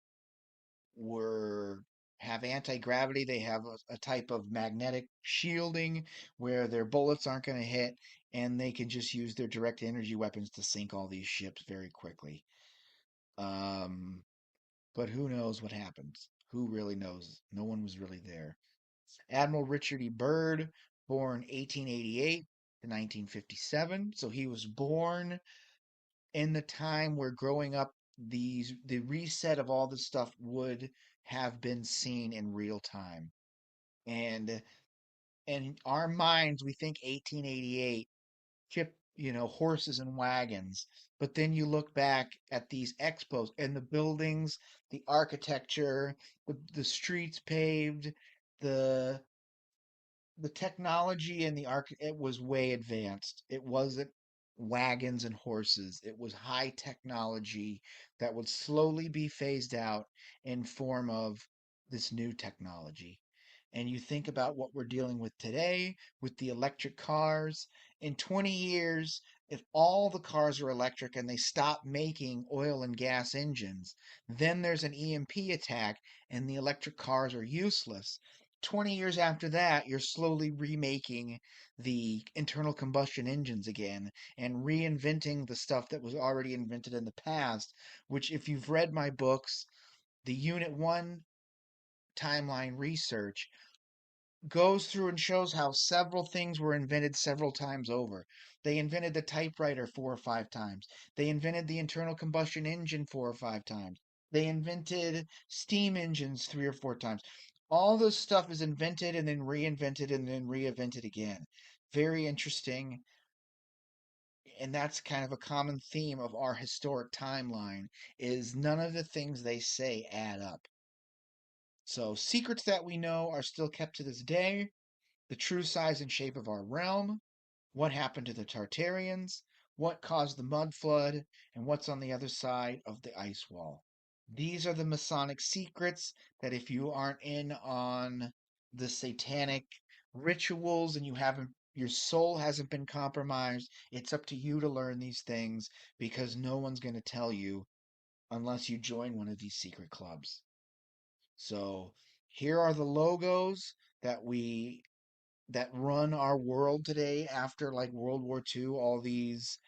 were have anti-gravity, they have a type of magnetic shielding where their bullets aren't going to hit, and they can just use their direct energy weapons to sink all these ships very quickly. um but who knows what happens? Who really knows? No one was really there. Admiral Richard E. Byrd, born 1888, to 1957. So he was born in the time where growing up, the reset of all this stuff would have been seen in real time. And in our minds, we think 1888, chip, horses and wagons. But then you look back at these expos and the buildings, the architecture, the streets paved, the the technology and the arc it was way advanced. It wasn't wagons and horses. It was high technology that would slowly be phased out in form of this new technology. And you think about what we're dealing with today with the electric cars. In 20 years, if all the cars are electric and they stop making oil and gas engines, then there's an EMP attack and the electric cars are useless. 20 years after that, you're slowly remaking the internal combustion engines again and reinventing the stuff that was already invented in the past, which, if you've read my books, the Unit 1 timeline research goes through and shows how several things were invented several times over. They invented the typewriter 4 or 5 times. They invented the internal combustion engine 4 or 5 times. They invented steam engines 3 or 4 times. All this stuff is invented and then reinvented and then reinvented again. Very interesting. And that's kind of a common theme of our historic timeline is none of the things they say add up. So secrets that we know are still kept to this day, the true size and shape of our realm, what happened to the Tartarians, what caused the mud flood, and what's on the other side of the ice wall. These are the Masonic secrets that if you aren't in on the satanic rituals and your soul hasn't been compromised, it's up to you to learn these things because no one's going to tell you unless you join one of these secret clubs. So, here are the logos that run our world today after like World War II, all these,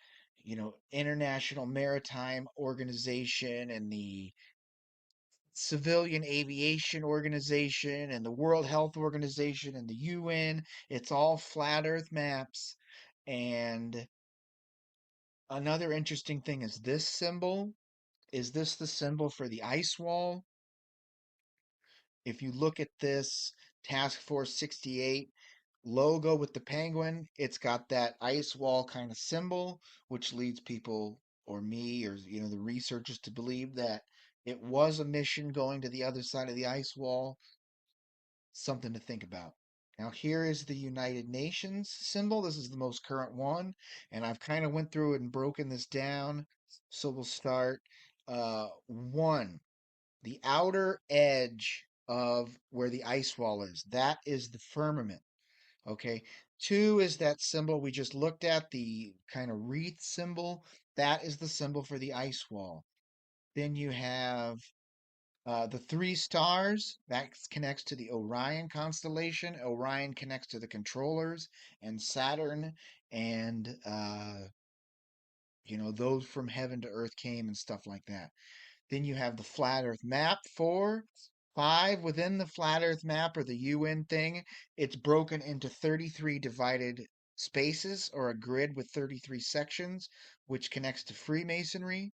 International Maritime Organization and the Civilian Aviation Organization and the World Health Organization and the UN. It's all flat earth maps. And another interesting thing is this symbol. Is this the symbol for the ice wall? If you look at this Task Force 68 logo with the penguin, it's got that ice wall kind of symbol, which leads people or me or the researchers to believe that it was a mission going to the other side of the ice wall. Something to think about. Now here is the United Nations symbol. This is the most current one, and I've kind of went through it and broken this down. So we'll start one, the outer edge of where the ice wall is. That is the firmament. Okay. Two is that symbol we just looked at, the kind of wreath symbol. That is the symbol for the ice wall. Then you have the 3 stars. That connects to the Orion constellation. Orion connects to the controllers and Saturn and, those from heaven to earth came and stuff like that. Then you have the flat earth map, 4. 5, within the flat earth map or the UN thing, it's broken into 33 divided spaces or a grid with 33 sections, which connects to Freemasonry.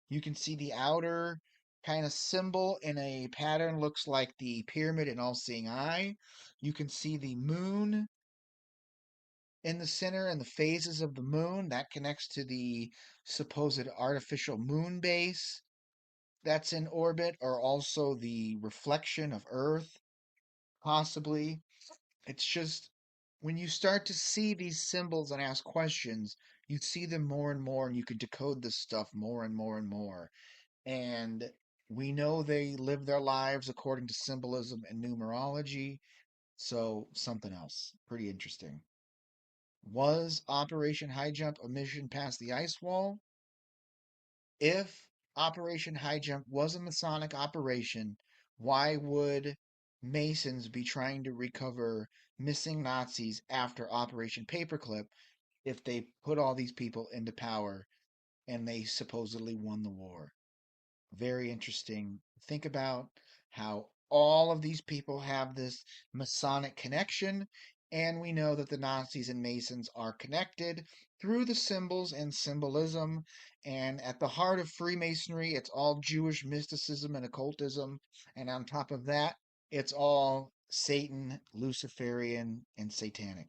You can see the outer kind of symbol in a pattern looks like the pyramid in All Seeing Eye. You can see the moon in the center and the phases of the moon. That connects to the supposed artificial moon base that's in orbit, or also the reflection of Earth, possibly. It's just when you start to see these symbols and ask questions, you see them more and more, and you can decode this stuff more and more and more. And we know they live their lives according to symbolism and numerology. So, something else. Pretty interesting. Was Operation High Jump a mission past the ice wall? If Operation High Jump was a Masonic operation, why would Masons be trying to recover missing Nazis after Operation Paperclip if they put all these people into power and they supposedly won the war? Very interesting. Think about how all of these people have this Masonic connection, And we know that the Nazis and Masons are connected through the symbols and symbolism. And at the heart of Freemasonry, it's all Jewish mysticism and occultism. And on top of that, it's all Satan, Luciferian, and satanic.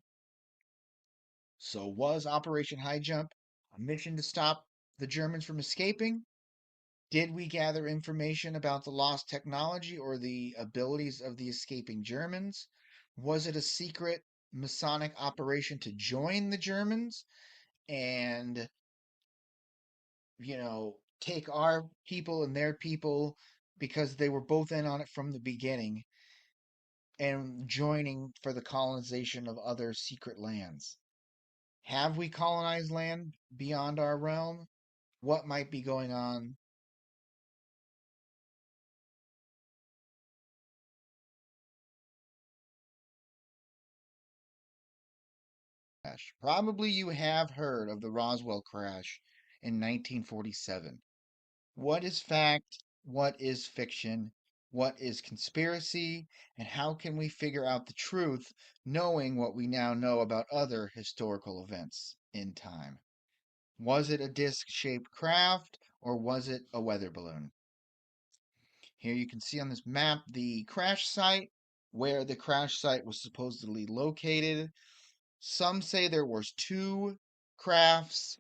So, was Operation High Jump a mission to stop the Germans from escaping? Did we gather information about the lost technology or the abilities of the escaping Germans? Was it a secret Masonic operation to join the Germans and, take our people and their people because they were both in on it from the beginning and joining for the colonization of other secret lands? Have we colonized land beyond our realm? What might be going on? Crash. Probably you have heard of the Roswell crash in 1947. What is fact? What is fiction? What is conspiracy? And how can we figure out the truth knowing what we now know about other historical events in time? Was it a disc shaped craft or was it a weather balloon? Here you can see on this map the crash site, where the crash site was supposedly located. Some say there was two crafts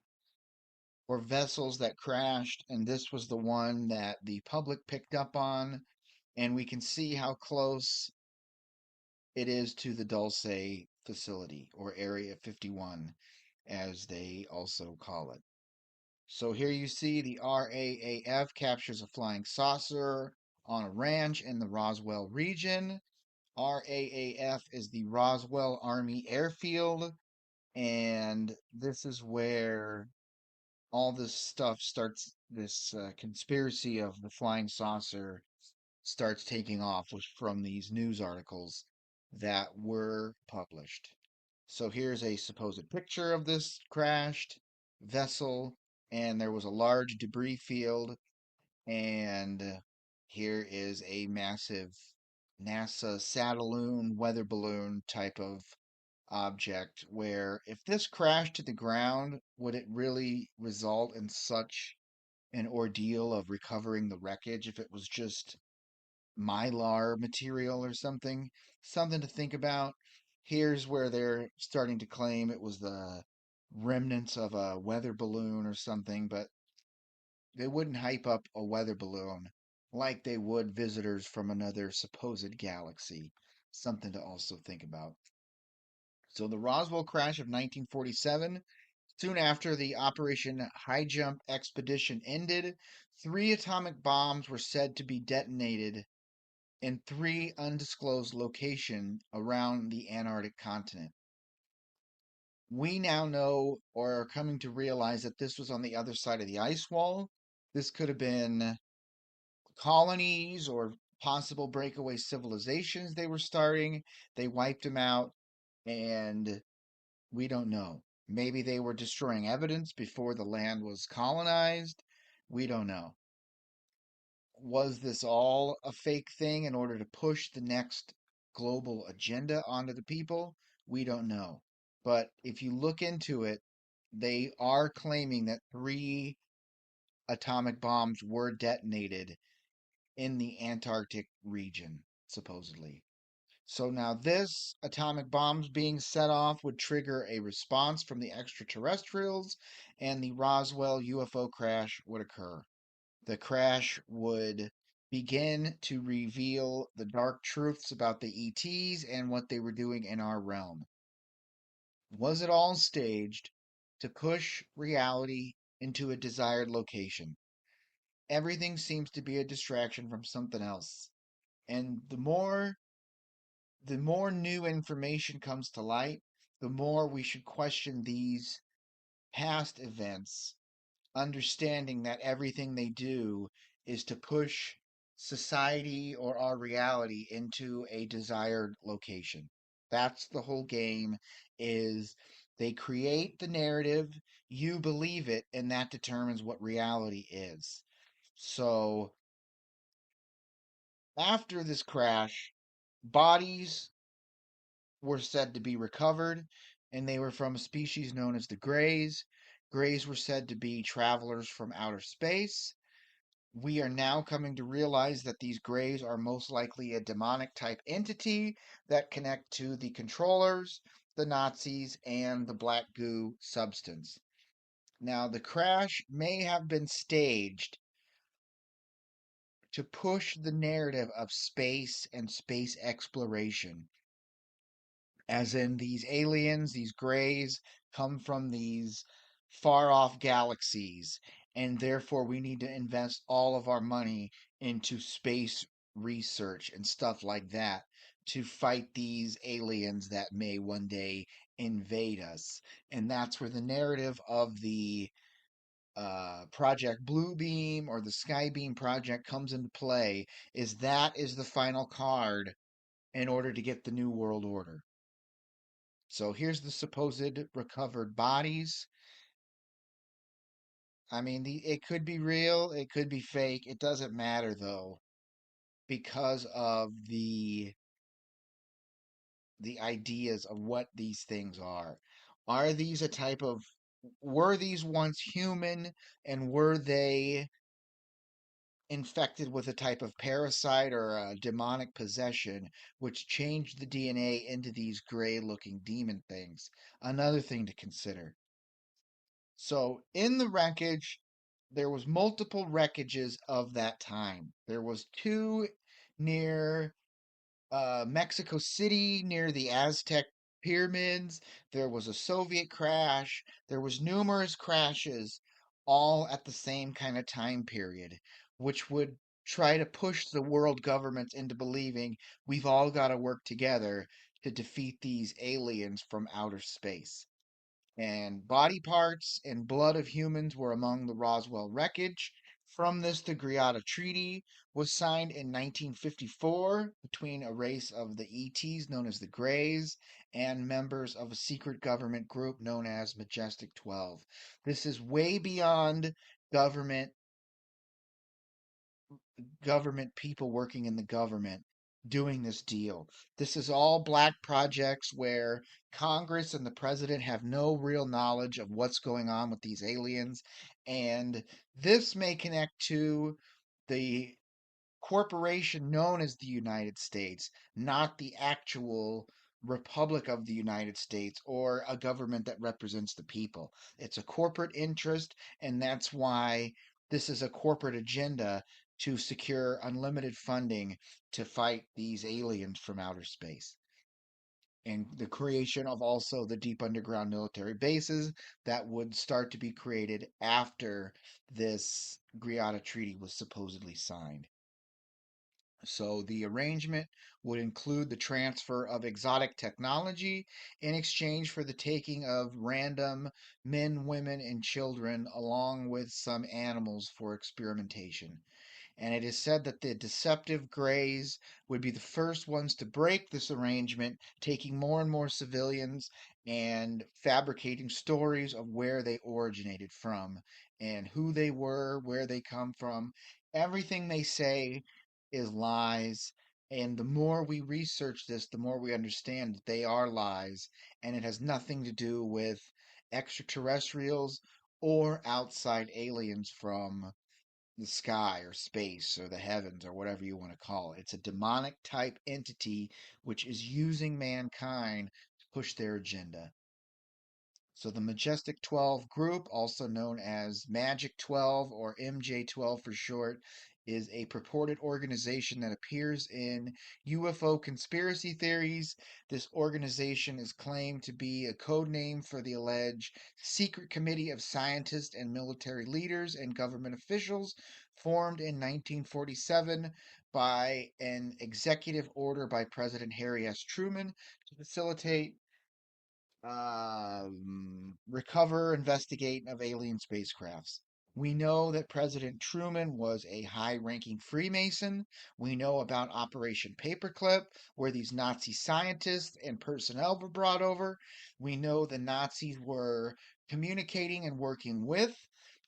or vessels that crashed, and this was the one that the public picked up on. And we can see how close it is to the Dulce facility, or Area 51, as they also call it. So here you see the RAAF captures a flying saucer on a ranch in the Roswell region. RAAF is the Roswell Army Airfield, and this is where all this stuff starts. This conspiracy of the flying saucer starts taking off from these news articles that were published. So here's a supposed picture of this crashed vessel, and there was a large debris field, and here is a massive NASA Satelloon weather balloon type of object where if this crashed to the ground, would it really result in such an ordeal of recovering the wreckage if it was just mylar material or something? Something to think about. Here's where they're starting to claim it was the remnants of a weather balloon or something, but they wouldn't hype up a weather balloon like they would visitors from another supposed galaxy. Something to also think about. So, the Roswell crash of 1947, soon after the Operation High Jump expedition ended, three atomic bombs were said to be detonated in three undisclosed locations around the Antarctic continent. We now know or are coming to realize that this was on the other side of the ice wall. This could have been colonies or possible breakaway civilizations they were starting. They wiped them out, and we don't know. Maybe they were destroying evidence before the land was colonized. We don't know. Was this all a fake thing in order to push the next global agenda onto the people? We don't know. But if you look into it, they are claiming that three atomic bombs were detonated in the Antarctic region, supposedly. So now this atomic bombs being set off would trigger a response from the extraterrestrials, and the Roswell UFO crash would occur. The crash would begin to reveal the dark truths about the ETs and what they were doing in our realm. Was it all staged to push reality into a desired location? Everything seems to be a distraction from something else. And the more new information comes to light, the more we should question these past events, understanding that everything they do is to push society or our reality into a desired location. That's the whole game is they create the narrative, you believe it, and that determines what reality is. So after this crash, bodies were said to be recovered, and they were from a species known as the Greys. Greys were said to be travelers from outer space. We are now coming to realize that these Greys are most likely a demonic type entity that connect to the controllers, the Nazis, and the black goo substance. Now, the crash may have been staged to push the narrative of space and space exploration, as in these aliens, these Greys, come from these far off galaxies, and therefore we need to invest all of our money into space research and stuff like that to fight these aliens that may one day invade us. And that's where the narrative of the Project Bluebeam or the Skybeam project comes into play, is that is the final card in order to get the New World Order. So here's the supposed recovered bodies. I mean, it could be real, it could be fake. It doesn't matter though, because of the ideas of what these things are. Are these a type of were these once human, and were they infected with a type of parasite or a demonic possession which changed the DNA into these gray looking demon things? Another thing to consider. So in the wreckage, there was multiple wreckages of that time. There was two near Mexico City, near the Aztec pyramids. There was a Soviet crash. There was numerous crashes, all at the same kind of time period, which would try to push the world governments into believing we've all got to work together to defeat these aliens from outer space. And body parts and blood of humans were among the Roswell wreckage. From this, the Greada Treaty was signed in 1954 between a race of the ETs known as the Greys and members of a secret government group known as Majestic 12. This is way beyond government government people working in the government doing this deal. This is all black projects where Congress and the president have no real knowledge of what's going on with these aliens. And this may connect to the corporation known as the United States, not the actual Republic of the United States or a government that represents the people. It's a corporate interest, and that's why this is a corporate agenda to secure unlimited funding to fight these aliens from outer space. And the creation of also the deep underground military bases that would start to be created after this Greada Treaty was supposedly signed. So the arrangement would include the transfer of exotic technology in exchange for the taking of random men, women, and children, along with some animals for experimentation. And it is said that the deceptive Greys would be the first ones to break this arrangement, taking more and more civilians and fabricating stories of where they originated from and who they were, where they come from. Everything they say is lies. And the more we research this, the more we understand that they are lies, and it has nothing to do with extraterrestrials or outside aliens from the sky or space or the heavens or whatever you want to call it. It's a demonic type entity which is using mankind to push their agenda. So the Majestic 12 group, also known as Magic 12 or MJ12 for short, is a purported organization that appears in UFO conspiracy theories. This organization is claimed to be a code name for the alleged secret committee of scientists and military leaders and government officials formed in 1947 by an executive order by President Harry S. Truman to facilitate recover, investigate of alien spacecrafts. We know that President Truman was a high ranking Freemason. We know about Operation Paperclip, where these Nazi scientists and personnel were brought over. We know the Nazis were communicating and working with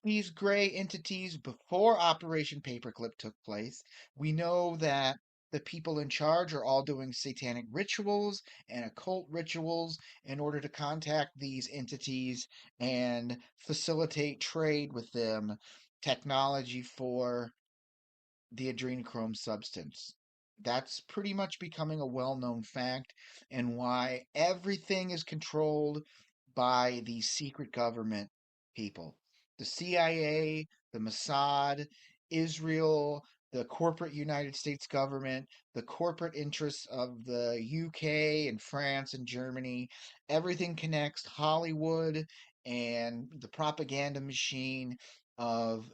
these gray entities before Operation Paperclip took place. We know that the people in charge are all doing satanic rituals and occult rituals in order to contact these entities and facilitate trade with them, technology for the adrenochrome substance. That's pretty much becoming a well known fact, and why everything is controlled by the secret government people. The CIA, the Mossad, Israel, the corporate United States government, the corporate interests of the UK and France and Germany. Everything connects Hollywood and the propaganda machine of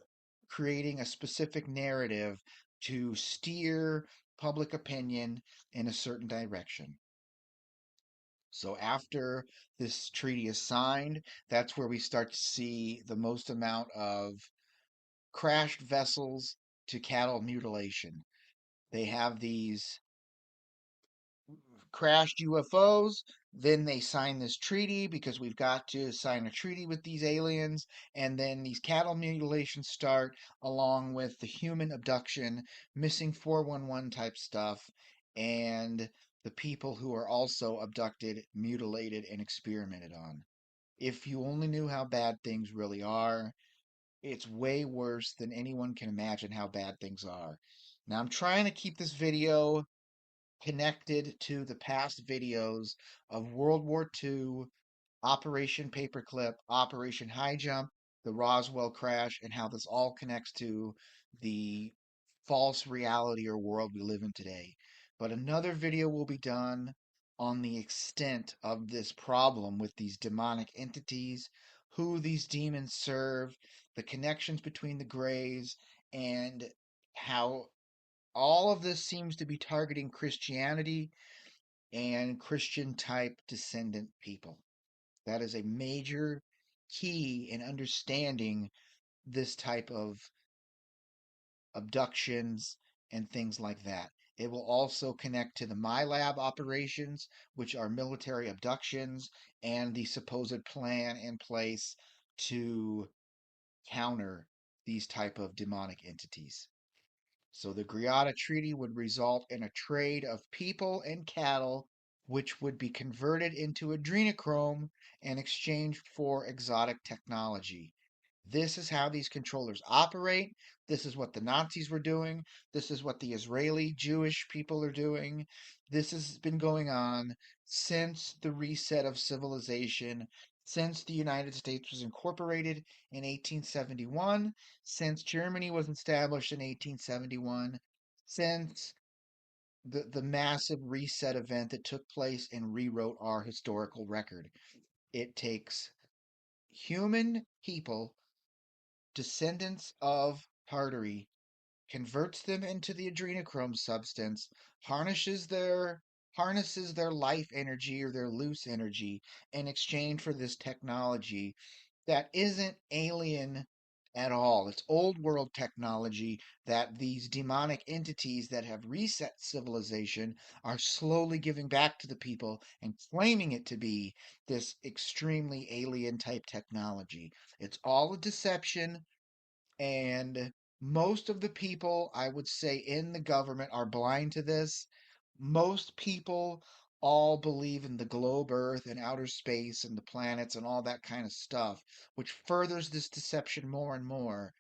creating a specific narrative to steer public opinion in a certain direction. So after this treaty is signed, that's where we start to see the most amount of crashed vessels to cattle mutilation. They have these crashed UFOs. Then they sign this treaty because we've got to sign a treaty with these aliens. And then these cattle mutilations start, along with the human abduction, missing 411 type stuff, and the people who are also abducted, mutilated, and experimented on. If you only knew how bad things really are, it's way worse than anyone can imagine how bad things are. Now, I'm trying to keep this video connected to the past videos of World War II, Operation Paperclip, Operation High Jump, the Roswell Crash, and how this all connects to the false reality or world we live in today. But another video will be done on the extent of this problem with these demonic entities, who these demons serve, the connections between the grays, and how all of this seems to be targeting Christianity and Christian type descendant people. That is a major key in understanding this type of abductions and things like that. It will also connect to the MyLab operations, which are military abductions, and the supposed plan in place to counter these type of demonic entities. So the Greada Treaty would result in a trade of people and cattle, which would be converted into adrenochrome and exchanged for exotic technology. This is how these controllers operate. This is what the Nazis were doing. This is what the Israeli Jewish people are doing. This has been going on since the reset of civilization, since the United States was incorporated in 1871, since Germany was established in 1871, since the massive reset event that took place and rewrote our historical record. It takes human people, descendants of Tartary, converts them into the adrenochrome substance, harnesses their life energy or their loose energy in exchange for this technology that isn't alien at all. It's old world technology that these demonic entities that have reset civilization are slowly giving back to the people and claiming it to be this extremely alien type technology. It's all a deception, and most of the people, I would say, in the government are blind to this. Most people all believe in the globe Earth and outer space and the planets and all that kind of stuff, which furthers this deception more and more,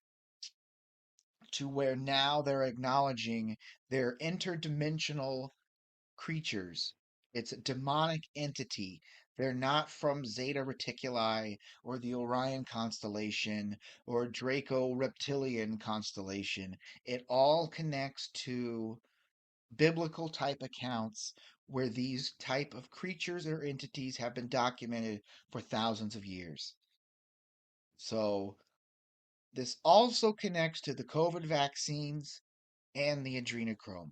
to where now they're acknowledging they're interdimensional creatures. It's a demonic entity. They're not from Zeta Reticuli or the Orion constellation or Draco Reptilian constellation. It all connects to biblical type accounts where these type of creatures or entities have been documented for thousands of years. So this also connects to the COVID vaccines and the adrenochrome.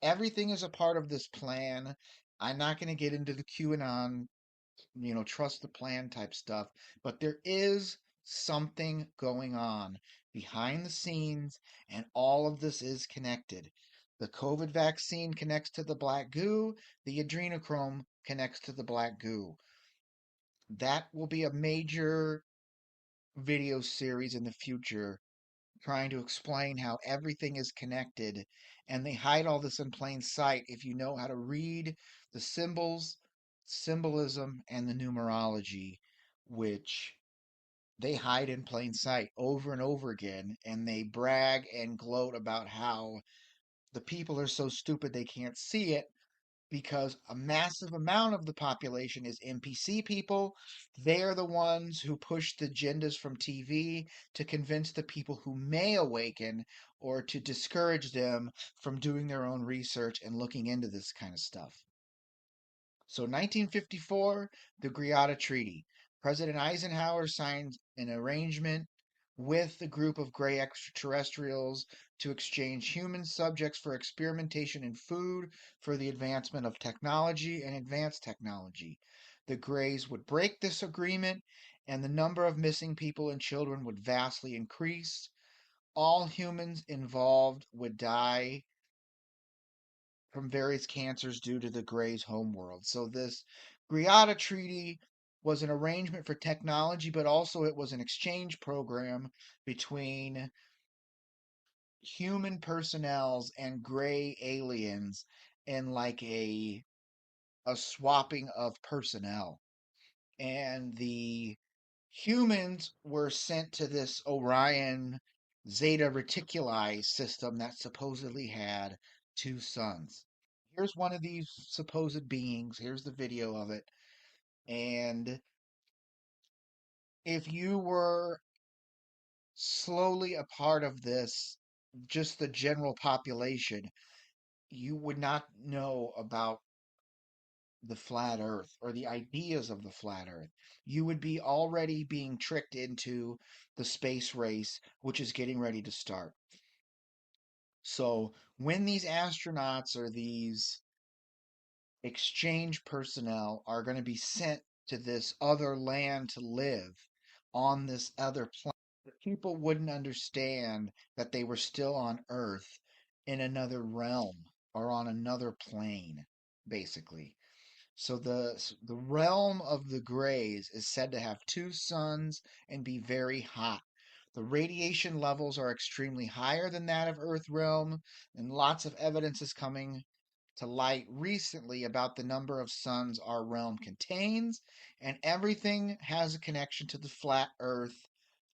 Everything is a part of this plan. I'm not going to get into the QAnon, trust the plan type stuff, but there is something going on behind the scenes, and all of this is connected. The COVID vaccine connects to the black goo, the adrenochrome connects to the black goo. That will be a major video series in the future trying to explain how everything is connected, and they hide all this in plain sight if you know how to read the symbols, symbolism, and the numerology, which they hide in plain sight over and over again, and they brag and gloat about how the people are so stupid they can't see it because a massive amount of the population is NPC people. They're the ones who push the agendas from TV to convince the people who may awaken or to discourage them from doing their own research and looking into this kind of stuff. So, 1954, the Greada Treaty. President Eisenhower signed an arrangement with a group of gray extraterrestrials to exchange human subjects for experimentation in food for the advancement of technology and advanced technology. The Greys would break this agreement, and the number of missing people and children would vastly increase. All humans involved would die from various cancers due to the Greys' homeworld. So this Greada Treaty was an arrangement for technology, but also it was an exchange program between human personnels and gray aliens in like a swapping of personnel. And the humans were sent to this Orion Zeta Reticuli system that supposedly had two suns. Here's one of these supposed beings. Here's the video of it. And if you were slowly a part of this, just the general population, you would not know about the flat earth or the ideas of the flat earth. You would be already being tricked into the space race, which is getting ready to start. So when these astronauts or these exchange personnel are going to be sent to this other land to live on this other planet, people wouldn't understand that they were still on Earth in another realm or on another plane, basically. So the realm of the Greys is said to have two suns and be very hot. The radiation levels are extremely higher than that of Earth realm, and lots of evidence is coming to light recently about the number of suns our realm contains, and everything has a connection to the flat Earth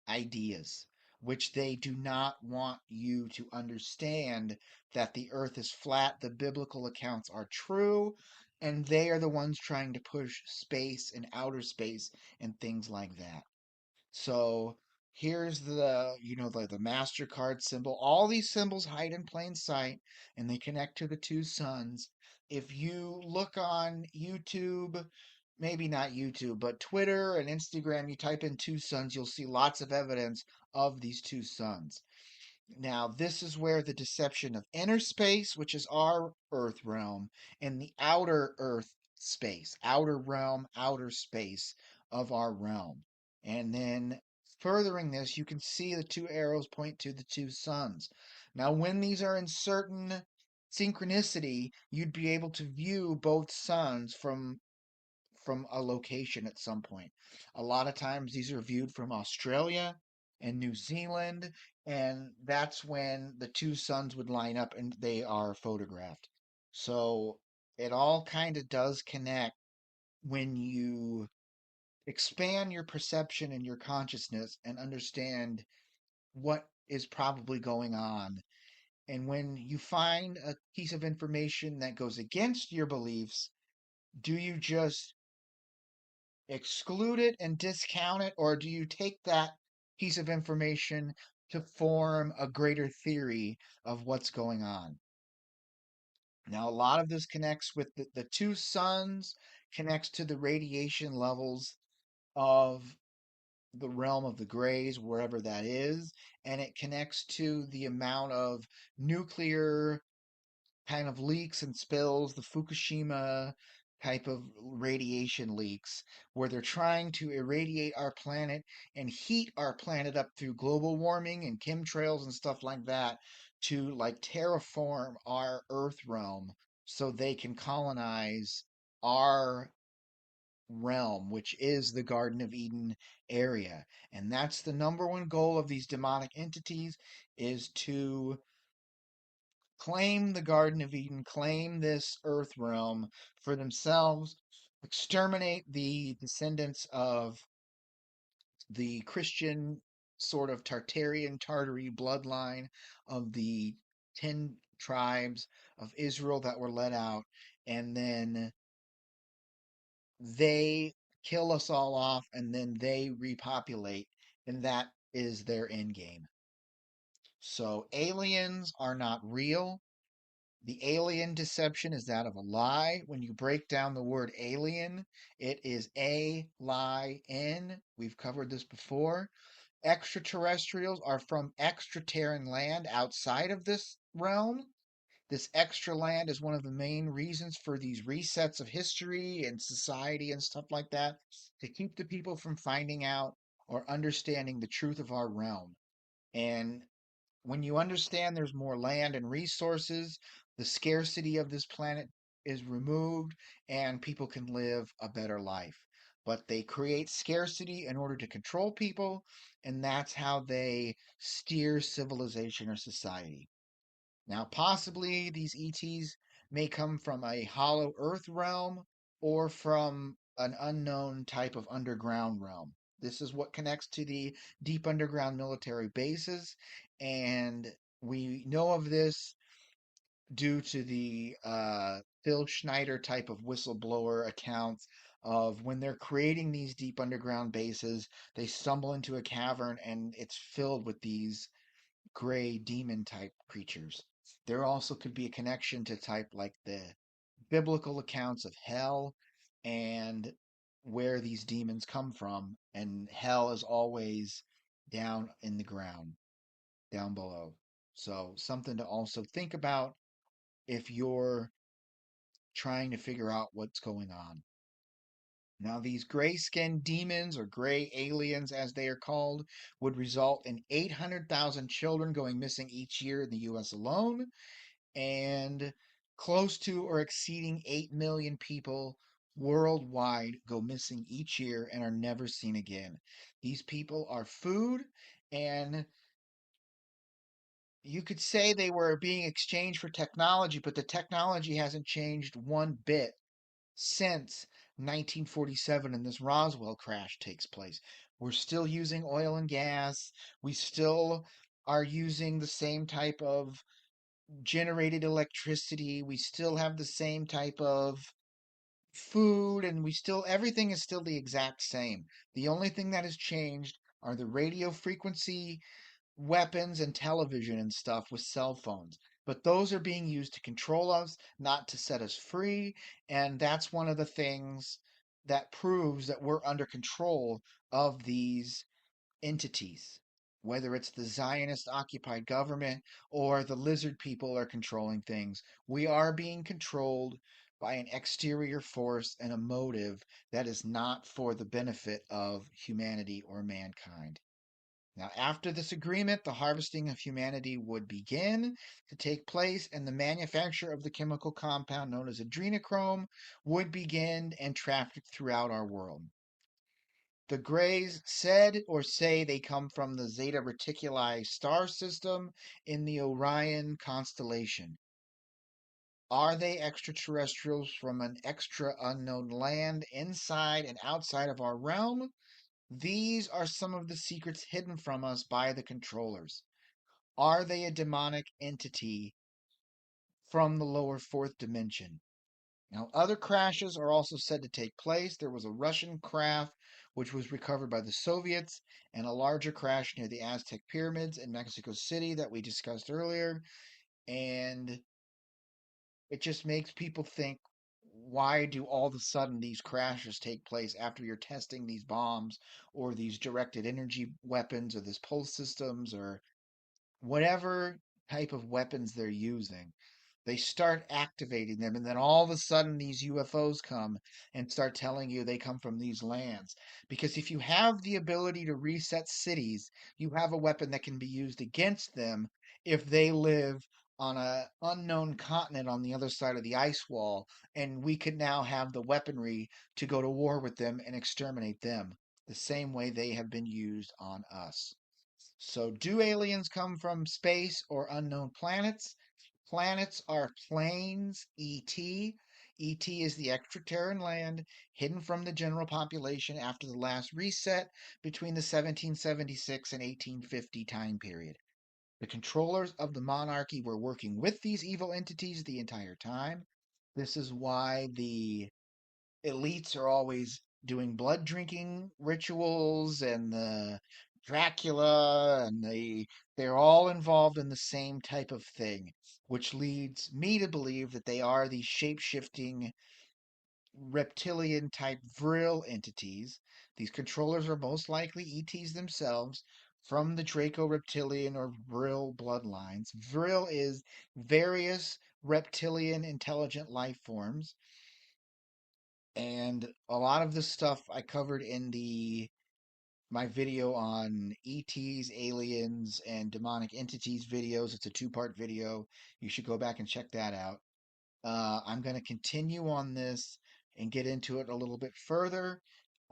ideas, which they do not want you to understand that the earth is flat, the biblical accounts are true, and they are the ones trying to push space and outer space and things like that. So here's the MasterCard symbol. All these symbols hide in plain sight and they connect to the two suns. If you look on YouTube, maybe not YouTube, but Twitter and Instagram, you type in two suns, you'll see lots of evidence of these two suns. Now, this is where the deception of inner space, which is our earth realm, and the outer earth space, outer realm, outer space of our realm. And then furthering this, you can see the two arrows point to the two suns. Now, when these are in certain synchronicity, you'd be able to view both suns from a location at some point. A lot of times these are viewed from Australia and New Zealand, and that's when the two suns would line up and they are photographed. So it all kind of does connect when you expand your perception and your consciousness and understand what is probably going on. And when you find a piece of information that goes against your beliefs, do you just exclude it and discount it, or do you take that piece of information to form a greater theory of what's going on? Now, a lot of this connects with the two suns, connects to the radiation levels of the realm of the Greys, wherever that is, and it connects to the amount of nuclear kind of leaks and spills, the Fukushima type of radiation leaks, where they're trying to irradiate our planet and heat our planet up through global warming and chemtrails and stuff like that to like terraform our Earth realm so they can colonize our realm, which is the Garden of Eden area. And that's the number one goal of these demonic entities, is to claim the Garden of Eden, claim this earth realm for themselves, exterminate the descendants of the Christian sort of Tartary bloodline of the 10 tribes of Israel that were let out, and then they kill us all off, and then they repopulate, and that is their end game. So aliens are not real. The alien deception is that of a lie. When you break down the word alien, it is a lie in. We've covered this before. Extraterrestrials are from extraterran land outside of this realm. This extra land is one of the main reasons for these resets of history and society and stuff like that, to keep the people from finding out or understanding the truth of our realm. And when you understand there's more land and resources, the scarcity of this planet is removed and people can live a better life. But they create scarcity in order to control people, and that's how they steer civilization or society. Now, possibly these ETs may come from a hollow earth realm or from an unknown type of underground realm. This is what connects to the deep underground military bases, and we know of this due to the Phil Schneider type of whistleblower accounts of when they're creating these deep underground bases, they stumble into a cavern and it's filled with these gray demon type creatures. There also could be a connection to type like the biblical accounts of hell and where these demons come from. And hell is always down in the ground, down below. So, something to also think about if you're trying to figure out what's going on. Now, these gray skinned demons, or gray aliens as they are called, would result in 800,000 children going missing each year in the US alone, and close to or exceeding 8 million people worldwide go missing each year and are never seen again. These people are food, and you could say they were being exchanged for technology, but the technology hasn't changed one bit since 1947 and this Roswell crash takes place. We're still using oil and gas. We still are using the same type of generated electricity. We still have the same type of food, and everything is still the exact same. The only thing that has changed are the radio frequency weapons and television and stuff with cell phones. But those are being used to control us, not to set us free. And that's one of the things that proves that we're under control of these entities. Whether it's the Zionist occupied government or the lizard people are controlling things, we are being controlled by an exterior force and a motive that is not for the benefit of humanity or mankind. Now, after this agreement, the harvesting of humanity would begin to take place, and the manufacture of the chemical compound known as adrenochrome would begin and traffic throughout our world. The Greys said or say they come from the Zeta Reticuli star system in the Orion constellation. Are they extraterrestrials from an extra unknown land inside and outside of our realm? These are some of the secrets hidden from us by the controllers. Are they a demonic entity from the lower fourth dimension? Now, other crashes are also said to take place. There was a Russian craft which was recovered by the Soviets, and a larger crash near the Aztec pyramids in Mexico City that we discussed earlier. And it just makes people think, why do all of a sudden these crashes take place after you're testing these bombs or these directed energy weapons or these pulse systems or whatever type of weapons they're using? They start activating them, and then all of a sudden, these UFOs come and start telling you they come from these lands. Because if you have the ability to reset cities, you have a weapon that can be used against them if they live on a unknown continent on the other side of the ice wall, and we could now have the weaponry to go to war with them and exterminate them the same way they have been used on us. So, do aliens come from space or unknown planets? Planets are planes, ET. ET is the extraterran land hidden from the general population after the last reset between the 1776 and 1850 time period. The controllers of the monarchy were working with these evil entities the entire time. This is why the elites are always doing blood drinking rituals, and the Dracula and they're all involved in the same type of thing, which leads me to believe that they are these shape-shifting reptilian type vril entities. These controllers are most likely ETs themselves from the Draco reptilian or vril bloodlines. Vril is various reptilian intelligent life forms, and a lot of this stuff I covered in the my video on ETs, aliens, and demonic entities videos. It's a two-part video. You should go back and check that out. I'm going to continue on this and get into it a little bit further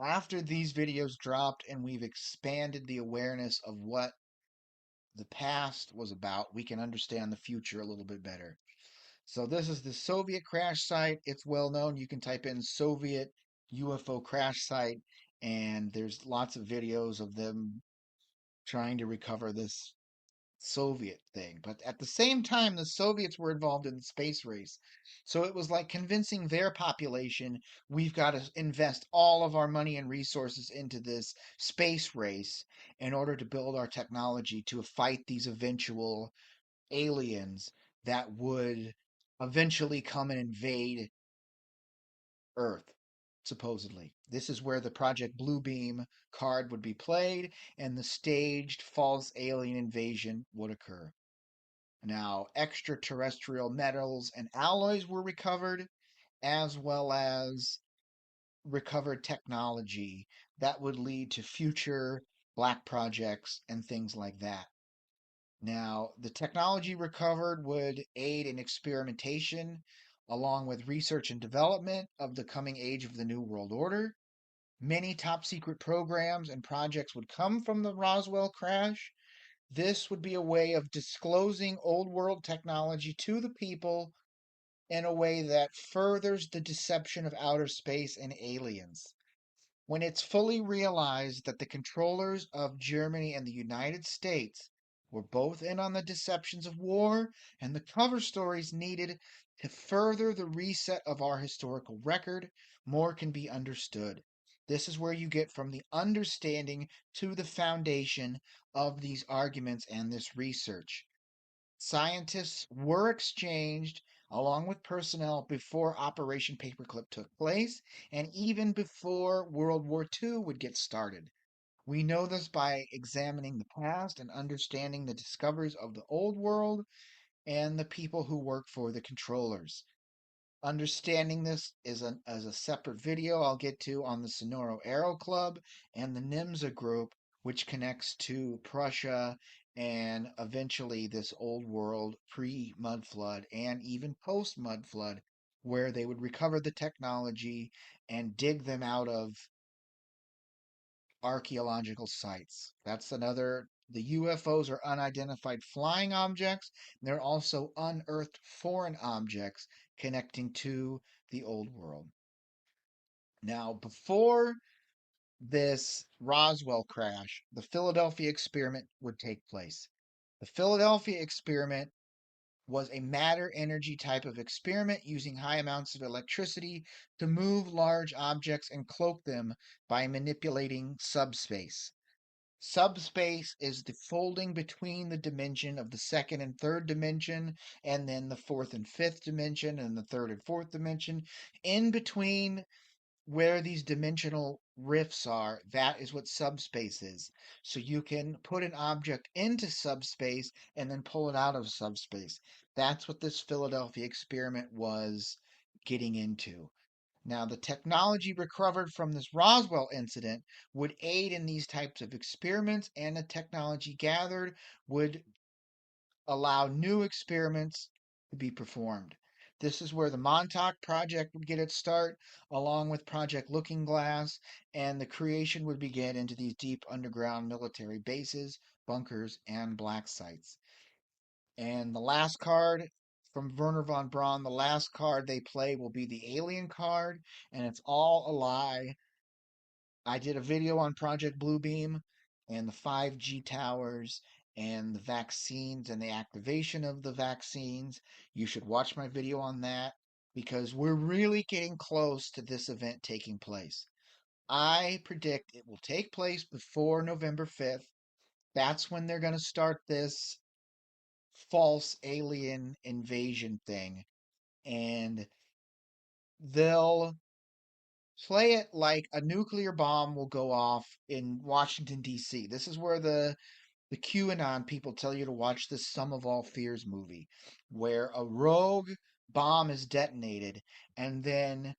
after these videos dropped and we've expanded the awareness of what the past was about. We can understand the future a little bit better. So this is the Soviet crash site. It's well known. You can type in Soviet UFO crash site, and there's lots of videos of them trying to recover this Soviet thing. But at the same time, the Soviets were involved in the space race. So it was like convincing their population we've got to invest all of our money and resources into this space race in order to build our technology to fight these eventual aliens that would eventually come and invade Earth, supposedly. This is where the Project Bluebeam card would be played and the staged false alien invasion would occur. Now, extraterrestrial metals and alloys were recovered, as well as recovered technology that would lead to future black projects and things like that. Now, the technology recovered would aid in experimentation along with research and development of the coming age of the New World Order. Many top secret programs and projects would come from the Roswell crash. This would be a way of disclosing old world technology to the people in a way that furthers the deception of outer space and aliens. When it's fully realized that the controllers of Germany and the United States were both in on the deceptions of war and the cover stories needed to further the reset of our historical record, more can be understood. This is where you get from the understanding to the foundation of these arguments and this research. Scientists were exchanged along with personnel before Operation Paperclip took place and even before World War II would get started. We know this by examining the past and understanding the discoveries of the old world and the people who work for the controllers. Understanding this is as a separate video I'll get to on the Sonoro Aero Club and the NIMSA group, which connects to Prussia and eventually this old world pre mud flood and even post mud flood, where they would recover the technology and dig them out of archaeological sites. That's another. The UFOs are unidentified flying objects. They're also unearthed foreign objects connecting to the old world. Now, before this Roswell crash, the Philadelphia experiment would take place. The Philadelphia experiment was a matter energy type of experiment using high amounts of electricity to move large objects and cloak them by manipulating subspace. Subspace is the folding between the dimension of the second and third dimension, and then the fourth and fifth dimension, and the third and fourth dimension. In between where these dimensional rifts are, that is what subspace is. So you can put an object into subspace and then pull it out of subspace. That's what this Philadelphia experiment was getting into. Now, the technology recovered from this Roswell incident would aid in these types of experiments, and the technology gathered would allow new experiments to be performed. This is where the Montauk Project would get its start, along with Project Looking Glass, and the creation would begin into these deep underground military bases, bunkers, and black sites. And the last card from Werner von Braun, the last card they play will be the alien card, and it's all a lie. I did a video on Project Bluebeam and the 5G towers and the vaccines and the activation of the vaccines. You should watch my video on that because we're really getting close to this event taking place. I predict it will take place before November 5th. That's when they're going to start this false alien invasion thing. And they'll play it like a nuclear bomb will go off in Washington, D.C. This is where the QAnon people tell you to watch this Sum of All Fears movie, where a rogue bomb is detonated, and then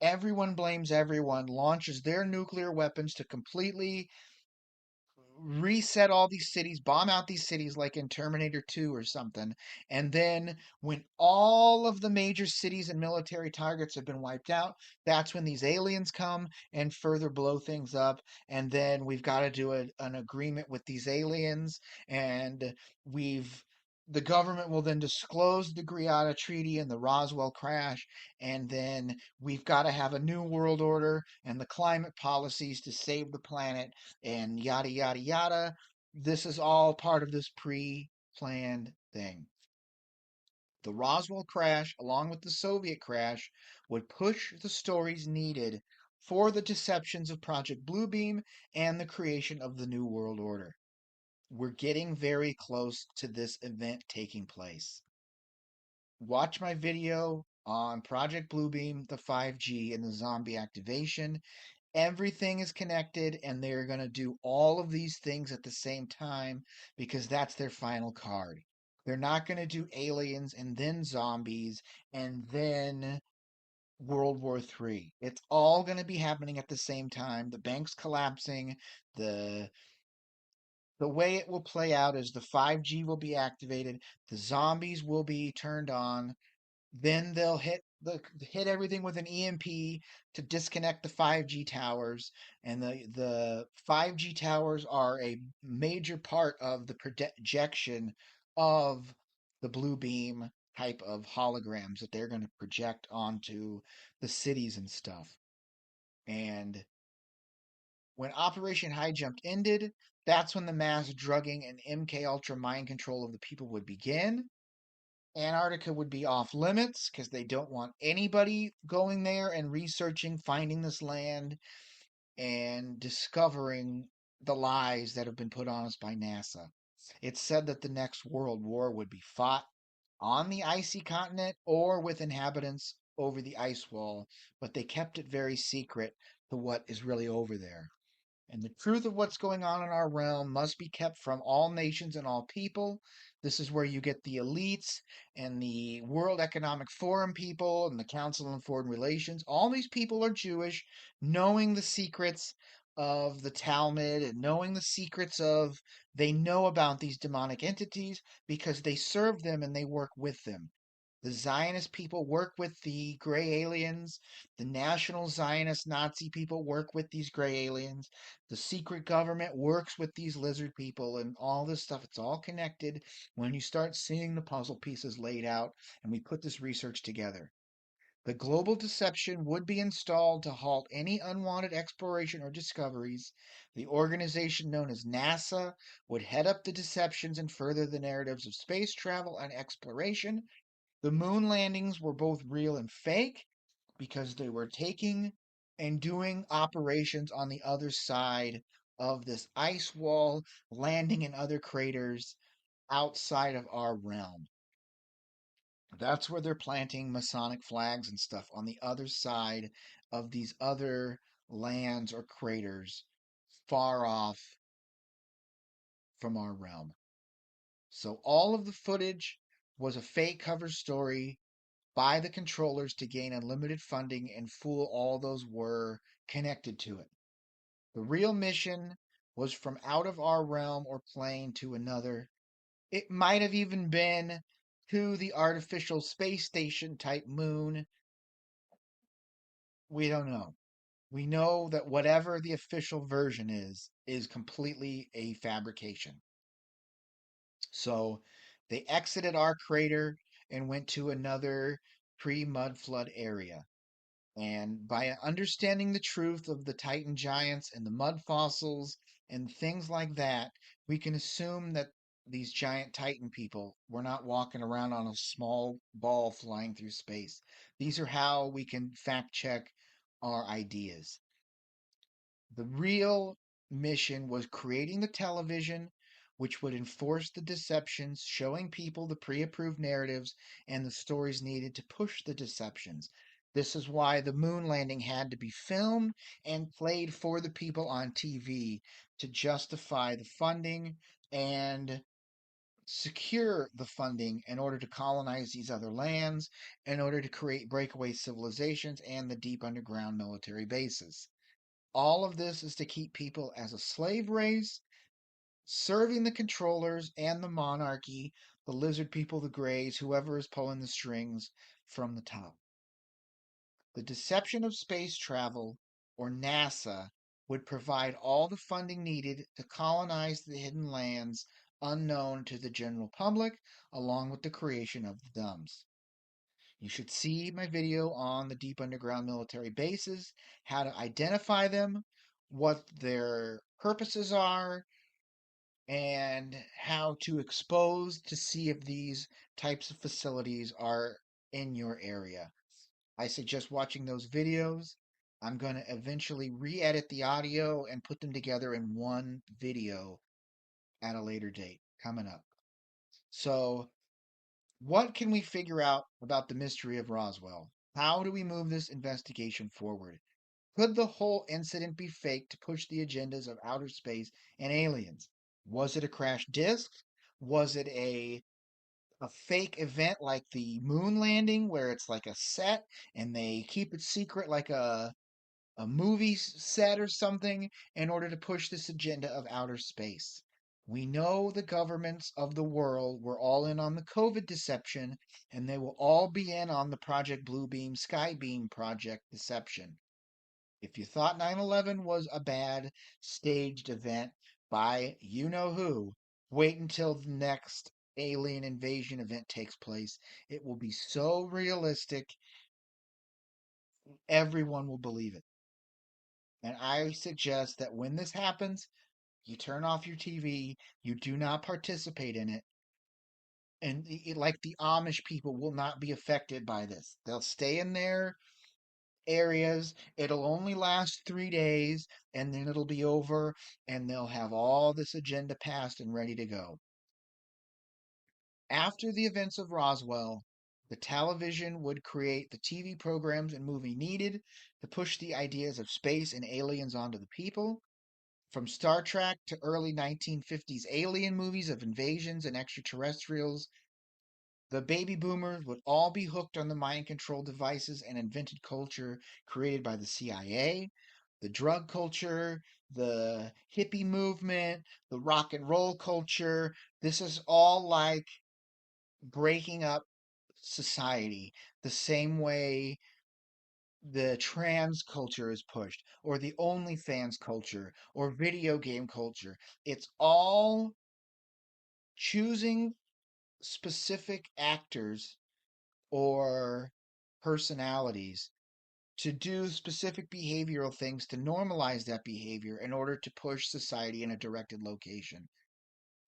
everyone blames everyone, launches their nuclear weapons to completely reset all these cities, bomb out these cities like in Terminator 2 or something. And then when all of the major cities and military targets have been wiped out, that's when these aliens come and further blow things up. And then we've got to do an agreement with these aliens. And we've the government will then disclose the Greada Treaty and the Roswell Crash, and then we've got to have a new world order and the climate policies to save the planet and yada, yada, yada. This is all part of this pre planned thing. The Roswell crash, along with the Soviet crash, would push the stories needed for the deceptions of Project Bluebeam and the creation of the New World Order. We're getting very close to this event taking place. Watch my video on Project Bluebeam, the 5G, and the zombie activation. Everything is connected, and they're going to do all of these things at the same time because that's their final card. They're not going to do aliens and then zombies and then World War III. It's all going to be happening at the same time. The bank's collapsing. The the way it will play out is the 5G will be activated, the zombies will be turned on, then they'll hit everything with an EMP to disconnect the 5G towers, and the 5G towers are a major part of the projection of the blue beam type of holograms that they're going to project onto the cities and stuff. And when Operation High Jump ended, that's when the mass drugging and MK Ultra mind control of the people would begin. Antarctica would be off limits because they don't want anybody going there and researching, finding this land, and discovering the lies that have been put on us by NASA. It's said that the next world war would be fought on the icy continent or with inhabitants over the ice wall, but they kept it very secret to what is really over there. And the truth of what's going on in our realm must be kept from all nations and all people. This is where you get the elites and the World Economic Forum people and the Council on Foreign Relations. All these people are Jewish, knowing the secrets of the Talmud and knowing the secrets of, they know about these demonic entities because they serve them and they work with them. The Zionist people work with the gray aliens. The National Zionist Nazi people work with these gray aliens. The secret government works with these lizard people and all this stuff. It's all connected when you start seeing the puzzle pieces laid out and we put this research together. The global deception would be installed to halt any unwanted exploration or discoveries. The organization known as NASA would head up the deceptions and further the narratives of space travel and exploration. The moon landings were both real and fake because they were taking and doing operations on the other side of this ice wall, landing in other craters outside of our realm. That's where they're planting Masonic flags and stuff on the other side of these other lands or craters far off from our realm. So all of the footage was a fake cover story by the controllers to gain unlimited funding and fool all those were connected to it. The real mission was from out of our realm or plane to another, It might have even been to the artificial space station type moon. We don't know. We know that whatever the official version is completely a fabrication. So they exited our crater and went to another pre mud flood area. And by understanding the truth of the Titan giants and the mud fossils and things like that, we can assume that these giant Titan people were not walking around on a small ball flying through space. These are how we can fact check our ideas. The real mission was creating the television, which would enforce the deceptions, showing people the pre approved narratives and the stories needed to push the deceptions. This is why the moon landing had to be filmed and played for the people on TV to justify the funding and secure the funding in order to colonize these other lands, in order to create breakaway civilizations and the deep underground military bases. All of this is to keep people as a slave race, serving the controllers and the monarchy, the lizard people, the greys, whoever is pulling the strings from the top. The deception of space travel, or NASA, would provide all the funding needed to colonize the hidden lands unknown to the general public, along with the creation of the dumbs. You should see my video on the deep underground military bases, how to identify them, what their purposes are, and how to expose to see if these types of facilities are in your area. I suggest watching those videos. I'm going to eventually re edit the audio and put them together in one video at a later date coming up. So, what can we figure out about the mystery of Roswell? How do we move this investigation forward? Could the whole incident be faked to push the agendas of outer space and aliens? Was it a crash disk? Was it a fake event like the moon landing where it's like a set and they keep it secret like a movie set or something in order to push this agenda of outer space? We know the governments of the world were all in on the COVID deception, and they will all be in on the Project Bluebeam Skybeam project deception. If you thought 9/11 was a bad staged event by you know who, wait until the next alien invasion event takes place. It will be so realistic, everyone will believe it. And I suggest that when this happens, you turn off your TV, you do not participate in it. And like the Amish people will not be affected by this. They'll stay in their areas. It'll only last 3 days and then it'll be over and they'll have all this agenda passed and ready to go. After the events of Roswell, the television would create the TV programs and movie needed to push the ideas of space and aliens onto the people. From Star Trek to early 1950s alien movies of invasions and extraterrestrials, the baby boomers would all be hooked on the mind control devices and invented culture created by the CIA, the drug culture, the hippie movement, the rock and roll culture. This is all like breaking up society the same way the trans culture is pushed, or the OnlyFans culture, or video game culture. It's all choosing specific actors or personalities to do specific behavioral things to normalize that behavior in order to push society in a directed location.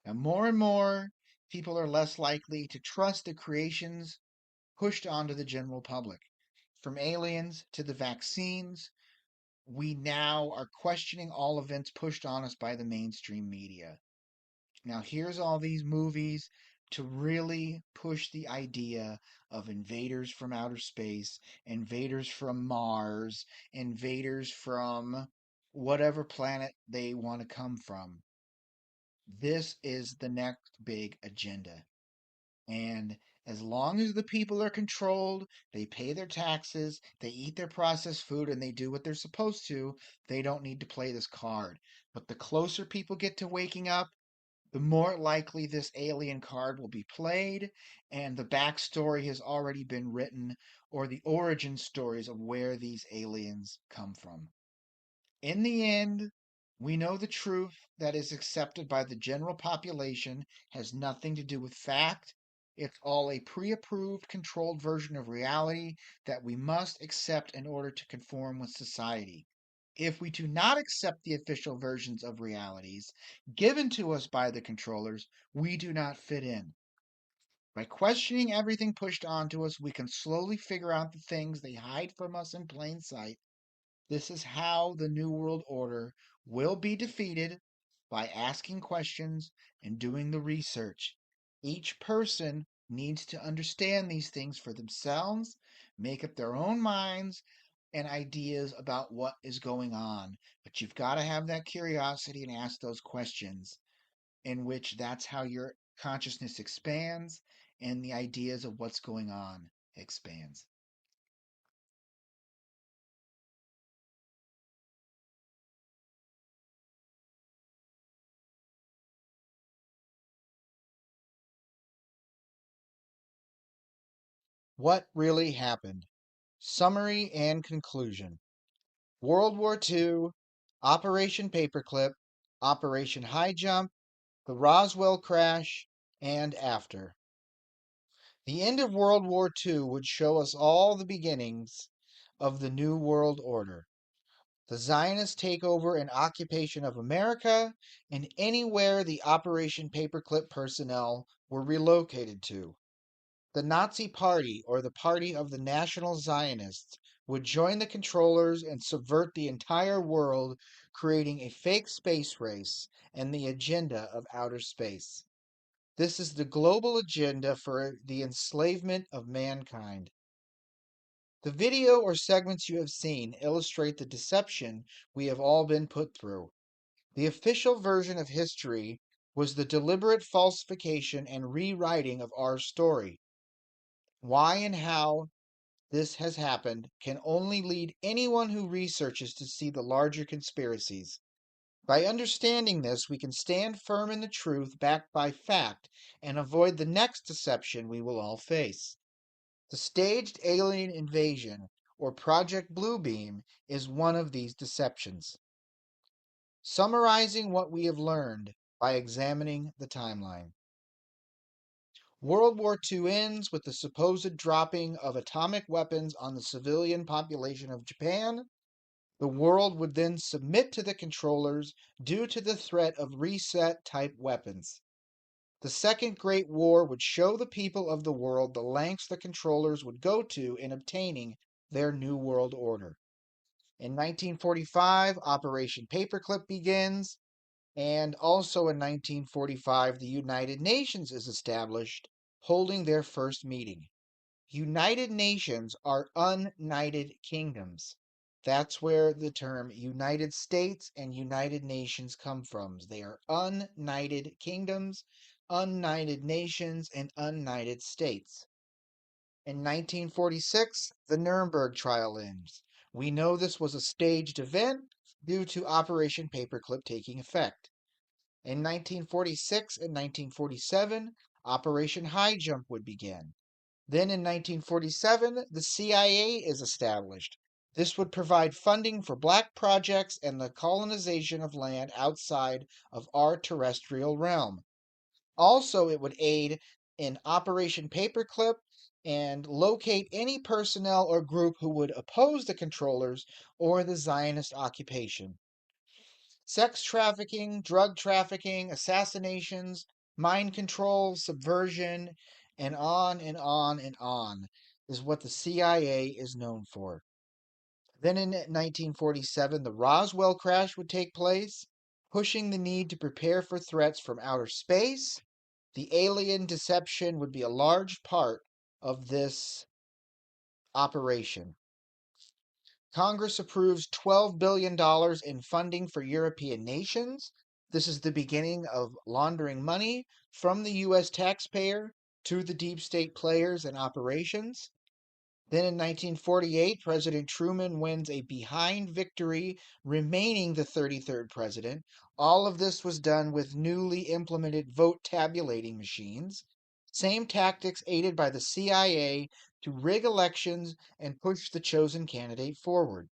And more people are less likely to trust the creations pushed onto the general public. From aliens to the vaccines, we now are questioning all events pushed on us by the mainstream media. Now, here's all these movies to really push the idea of invaders from outer space, invaders from Mars, invaders from whatever planet they want to come from. This is the next big agenda. And as long as the people are controlled, they pay their taxes, they eat their processed food, and they do what they're supposed to, they don't need to play this card. But the closer people get to waking up, the more likely this alien card will be played, and the backstory has already been written, or the origin stories of where these aliens come from. In the end, we know the truth that is accepted by the general population has nothing to do with fact. It's all a pre approved, controlled version of reality that we must accept in order to conform with society. If we do not accept the official versions of realities given to us by the controllers, we do not fit in. By questioning everything pushed onto us, we can slowly figure out the things they hide from us in plain sight. This is how the New World Order will be defeated, by asking questions and doing the research. Each person needs to understand these things for themselves, make up their own minds and ideas about what is going on. But you've got to have that curiosity and ask those questions, in which that's how your consciousness expands and the ideas of what's going on expands. What really happened? Summary and conclusion. World War II, Operation Paperclip, Operation High Jump, the Roswell Crash, and after. The end of World War II would show us all the beginnings of the New World Order. The Zionist takeover and occupation of America, and anywhere the Operation Paperclip personnel were relocated to. The Nazi Party, or the Party of the National Zionists, would join the controllers and subvert the entire world, creating a fake space race and the agenda of outer space. This is the global agenda for the enslavement of mankind. The video or segments you have seen illustrate the deception we have all been put through. The official version of history was the deliberate falsification and rewriting of our story. Why and how this has happened can only lead anyone who researches to see the larger conspiracies. By understanding this, we can stand firm in the truth backed by fact and avoid the next deception we will all face. The staged alien invasion, or Project Bluebeam, is one of these deceptions. Summarizing what we have learned by examining the timeline. World War II ends with the supposed dropping of atomic weapons on the civilian population of Japan. The world would then submit to the controllers due to the threat of reset type weapons. The Second Great War would show the people of the world the lengths the controllers would go to in obtaining their New World Order. In 1945, Operation Paperclip begins, and also in 1945, the United Nations is established, holding their first meeting. United Nations are united kingdoms. That's where the term United States and United Nations come from. They are united kingdoms, united nations, and united states. In 1946, the Nuremberg trial ends. We know this was a staged event due to Operation Paperclip taking effect. In 1946 and 1947, Operation High Jump would begin. Then in 1947, the CIA is established. This would provide funding for black projects and the colonization of land outside of our terrestrial realm. Also, it would aid in Operation Paperclip and locate any personnel or group who would oppose the controllers or the Zionist occupation. Sex trafficking, drug trafficking, assassinations, mind control, subversion, and on and on and on is what the CIA is known for. Then in 1947, the Roswell Crash would take place, pushing the need to prepare for threats from outer space. The alien deception would be a large part of this operation. Congress approves $12 billion in funding for European nations. This is the beginning of laundering money from the U.S. taxpayer to the deep state players and operations. Then in 1948, President Truman wins a behind victory, remaining the 33rd president. All of this was done with newly implemented vote tabulating machines. Same tactics aided by the CIA to rig elections and push the chosen candidate forward.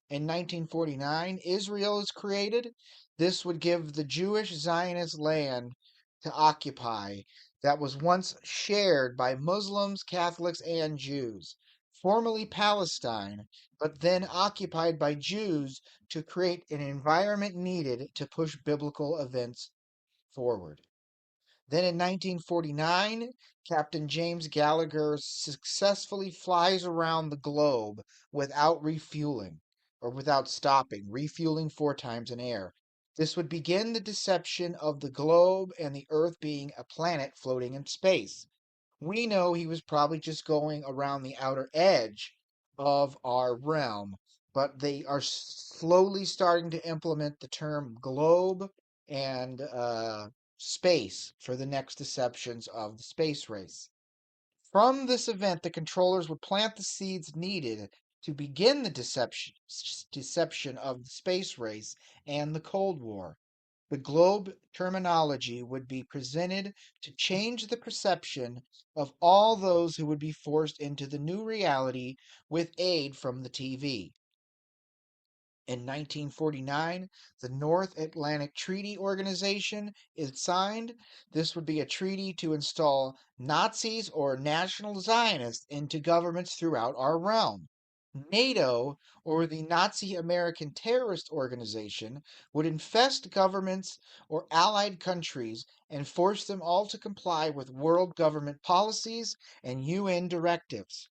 In 1949, Israel is created. This would give the Jewish Zionist land to occupy that was once shared by Muslims, Catholics, and Jews, formerly Palestine, but then occupied by Jews to create an environment needed to push biblical events forward. Then in 1949, Captain James Gallagher successfully flies around the globe without refueling or without stopping, refueling 4 times in air. This would begin the deception of the globe and the Earth being a planet floating in space. We know he was probably just going around the outer edge of our realm, but they are slowly starting to implement the term globe and space for the next deceptions of the space race. From this event, the controllers would plant the seeds needed to begin the deception of the space race and the Cold War. The globe terminology would be presented to change the perception of all those who would be forced into the new reality with aid from the TV. In 1949, the North Atlantic Treaty Organization is signed. This would be a treaty to install Nazis or National Zionists into governments throughout our realm. NATO, or the Nazi American Terrorist Organization, would infest governments or allied countries and force them all to comply with world government policies and UN directives.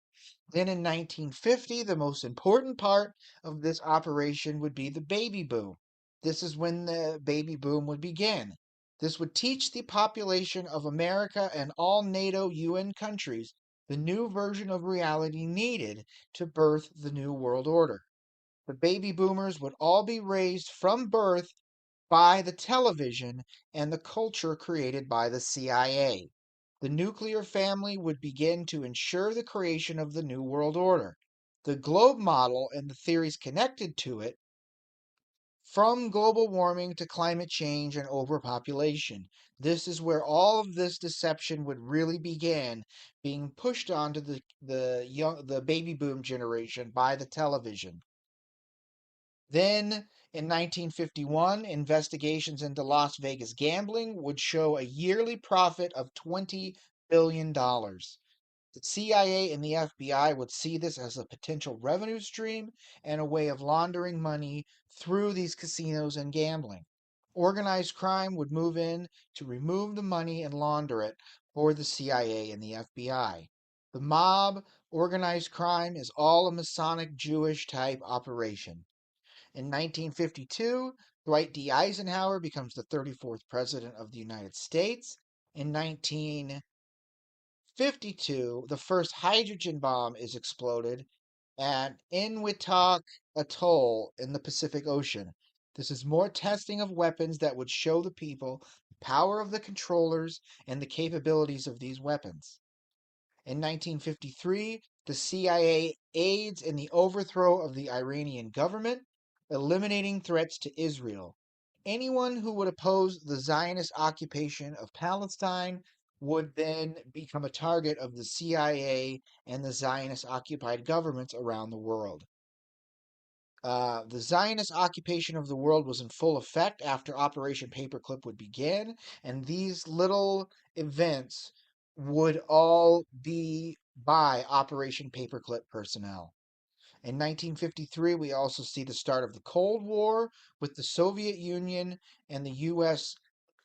Then in 1950, the most important part of this operation would be the baby boom. This is when the baby boom would begin. This would teach the population of America and all NATO UN countries the new version of reality needed to birth the new world order. The baby boomers would all be raised from birth by the television and the culture created by the CIA. The nuclear family would begin to ensure the creation of the New World Order. The globe model and the theories connected to it, from global warming to climate change and overpopulation. This is where all of this deception would really begin, being pushed onto the baby boom generation by the television. Then in 1951, investigations into Las Vegas gambling would show a yearly profit of $20 billion. The CIA and the FBI would see this as a potential revenue stream and a way of laundering money through these casinos and gambling. Organized crime would move in to remove the money and launder it for the CIA and the FBI. The mob, organized crime, is all a Masonic Jewish type operation. In 1952, Dwight D. Eisenhower becomes the 34th President of the United States. In 1952, the first hydrogen bomb is exploded at Inwitawk Atoll in the Pacific Ocean. This is more testing of weapons that would show the people the power of the controllers and the capabilities of these weapons. In 1953, the CIA aids in the overthrow of the Iranian government, eliminating threats to Israel. Anyone who would oppose the Zionist occupation of Palestine would then become a target of the CIA and the Zionist occupied governments around the world. The Zionist occupation of the world was in full effect after Operation Paperclip would begin, and these little events would all be by Operation Paperclip personnel. In 1953, we also see the start of the Cold War with the Soviet Union and the U.S.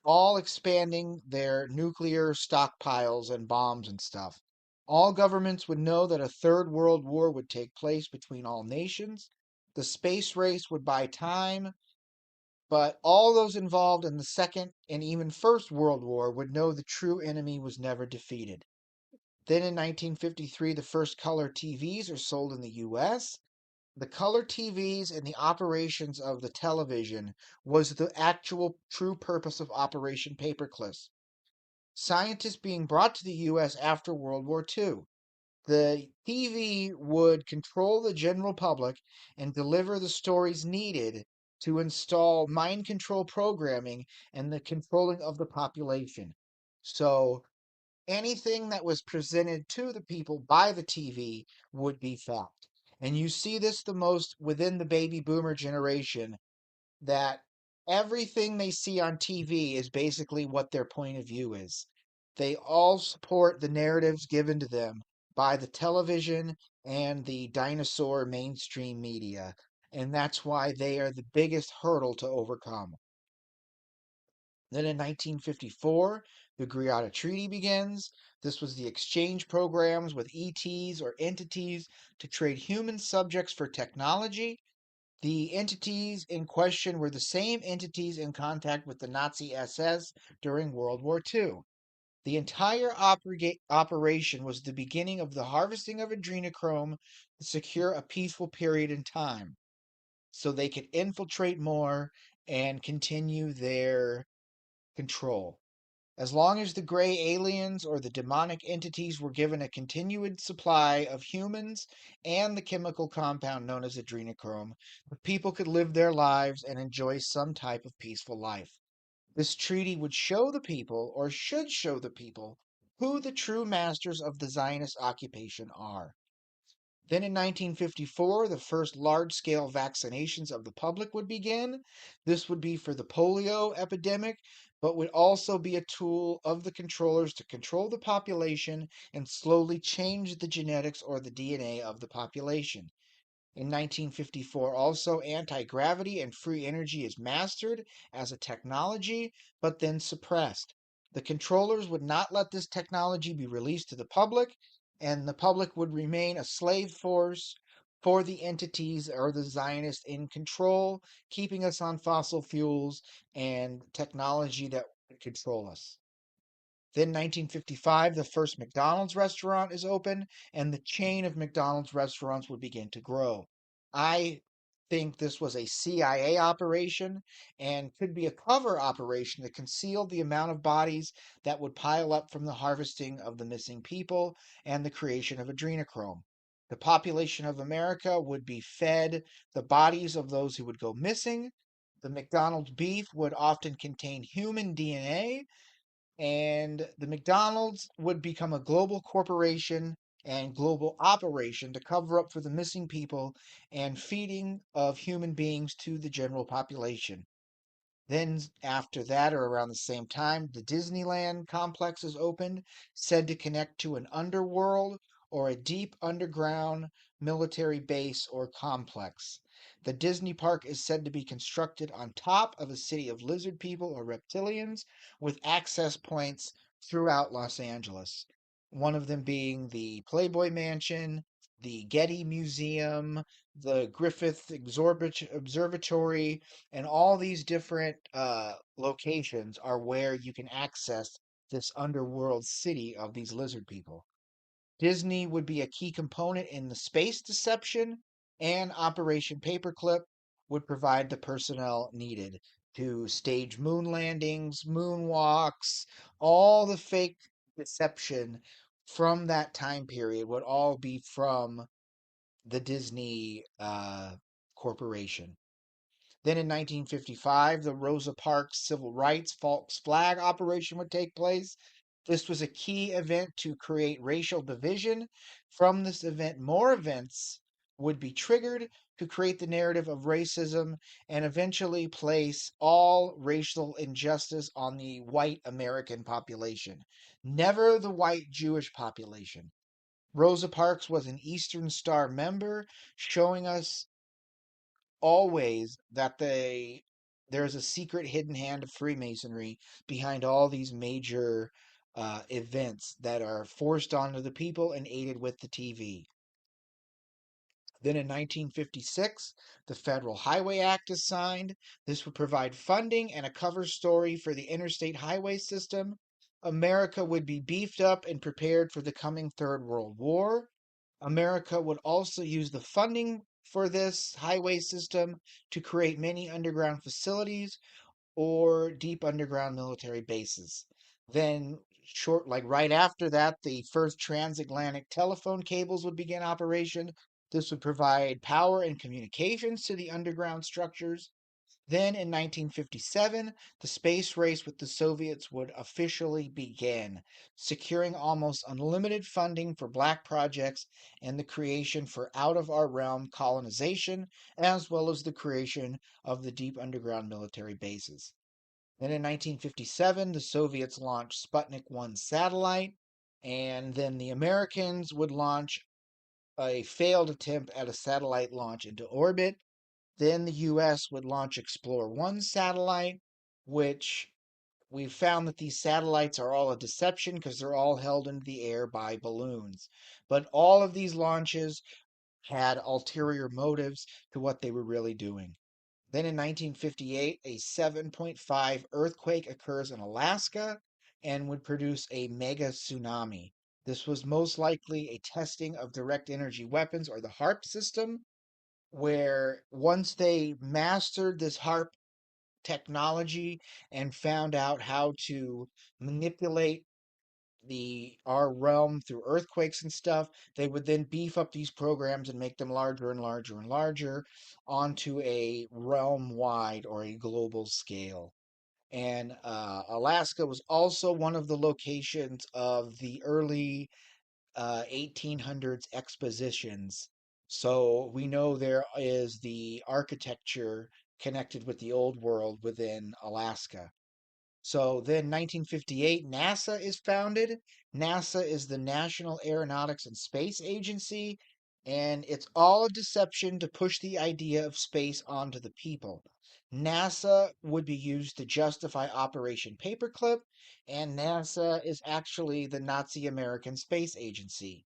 all expanding their nuclear stockpiles and bombs and stuff. All governments would know that a third world war would take place between all nations. The space race would buy time, but all those involved in the Second and even First World War would know the true enemy was never defeated. Then in 1953, the first color TVs are sold in the US. The color TVs and the operations of the television was the actual true purpose of Operation Paperclip. Scientists being brought to the U.S. after World War II. The TV would control the general public and deliver the stories needed to install mind control programming and the controlling of the population. So anything that was presented to the people by the TV would be fact. And you see this the most within the baby boomer generation, that everything they see on TV is basically what their point of view is. They all support the narratives given to them by the television and the dinosaur mainstream media. And that's why they are the biggest hurdle to overcome. Then in 1954, the Greada Treaty begins. This was the exchange programs with ETs or entities to trade human subjects for technology. The entities in question were the same entities in contact with the Nazi SS during World War II. The entire operation was the beginning of the harvesting of adrenochrome to secure a peaceful period in time so they could infiltrate more and continue their control. As long as the gray aliens or the demonic entities were given a continued supply of humans and the chemical compound known as adrenochrome, the people could live their lives and enjoy some type of peaceful life. This treaty would show the people, or should show the people, who the true masters of the Zionist occupation are. Then in 1954, the first large scale vaccinations of the public would begin. This would be for the polio epidemic, but would also be a tool of the controllers to control the population and slowly change the genetics or the DNA of the population. In 1954, also, anti gravity and free energy is mastered as a technology, but then suppressed. The controllers would not let this technology be released to the public, and the public would remain a slave force for the entities or the Zionists in control, keeping us on fossil fuels and technology that would control us. Then 1955, the first McDonald's restaurant is open, and the chain of McDonald's restaurants would begin to grow. I think this was a CIA operation and could be a cover operation to conceal the amount of bodies that would pile up from the harvesting of the missing people and the creation of adrenochrome. The population of America would be fed the bodies of those who would go missing. The McDonald's beef would often contain human DNA, and the McDonald's would become a global corporation and global operation to cover up for the missing people and feeding of human beings to the general population. Then, after that, or around the same time, the Disneyland complex is opened, said to connect to an underworld or a deep underground military base or complex. The Disney park is said to be constructed on top of a city of lizard people or reptilians with access points throughout Los Angeles. One of them being the Playboy Mansion, the Getty Museum, the Griffith Observatory, and all these different locations are where you can access this underworld city of these lizard people. Disney would be a key component in the space deception, and Operation Paperclip would provide the personnel needed to stage moon landings, moonwalks, all the fake deception from that time period would all be from the Disney corporation. Then in 1955, the Rosa Parks Civil Rights False Flag Operation would take place. This was a key event to create racial division. From this event, more events would be triggered to create the narrative of racism and eventually place all racial injustice on the white American population, never the white Jewish population. Rosa Parks was an Eastern Star member, showing us always that there's a secret hidden hand of Freemasonry behind all these major events that are forced onto the people and aided with the TV. Then in 1956, the Federal Highway Act is signed. This would provide funding and a cover story for the interstate highway system. America would be beefed up and prepared for the coming Third World War. America would also use the funding for this highway system to create many underground facilities or deep underground military bases. Then like right after that, the first transatlantic telephone cables would begin operation. This would provide power and communications to the underground structures. Then in 1957, the space race with the Soviets would officially begin, securing almost unlimited funding for black projects and the creation for out of our realm colonization, as well as the creation of the deep underground military bases. Then in 1957, the Soviets launched Sputnik 1 satellite, and then the Americans would launch a failed attempt at a satellite launch into orbit. Then the US would launch Explore 1 satellite, which we found that these satellites are all a deception because they're all held into the air by balloons. But all of these launches had ulterior motives to what they were really doing. Then in 1958, a 7.5 earthquake occurs in Alaska and would produce a mega tsunami. This was most likely a testing of direct energy weapons or the HARP system, where once they mastered this HARP technology and found out how to manipulate our realm through earthquakes and stuff, they would then beef up these programs and make them larger and larger and larger onto a realm wide or a global scale. And Alaska was also one of the locations of the early 1800s expositions. So we know there is the architecture connected with the old world within Alaska. So then 1958, NASA is founded. NASA is the National Aeronautics and Space Agency, and it's all a deception to push the idea of space onto the people. NASA would be used to justify Operation Paperclip, and NASA is actually the Nazi American Space Agency.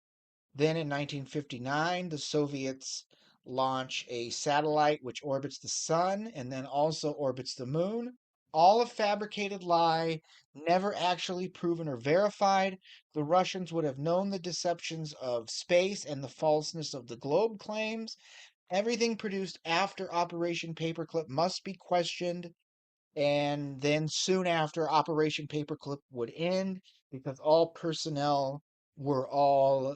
Then in 1959, the Soviets launch a satellite which orbits the sun and then also orbits the moon. All a fabricated lie, never actually proven or verified. The Russians would have known the deceptions of space and the falseness of the globe claims. Everything produced after Operation Paperclip must be questioned, and then soon after, Operation Paperclip would end because all personnel were all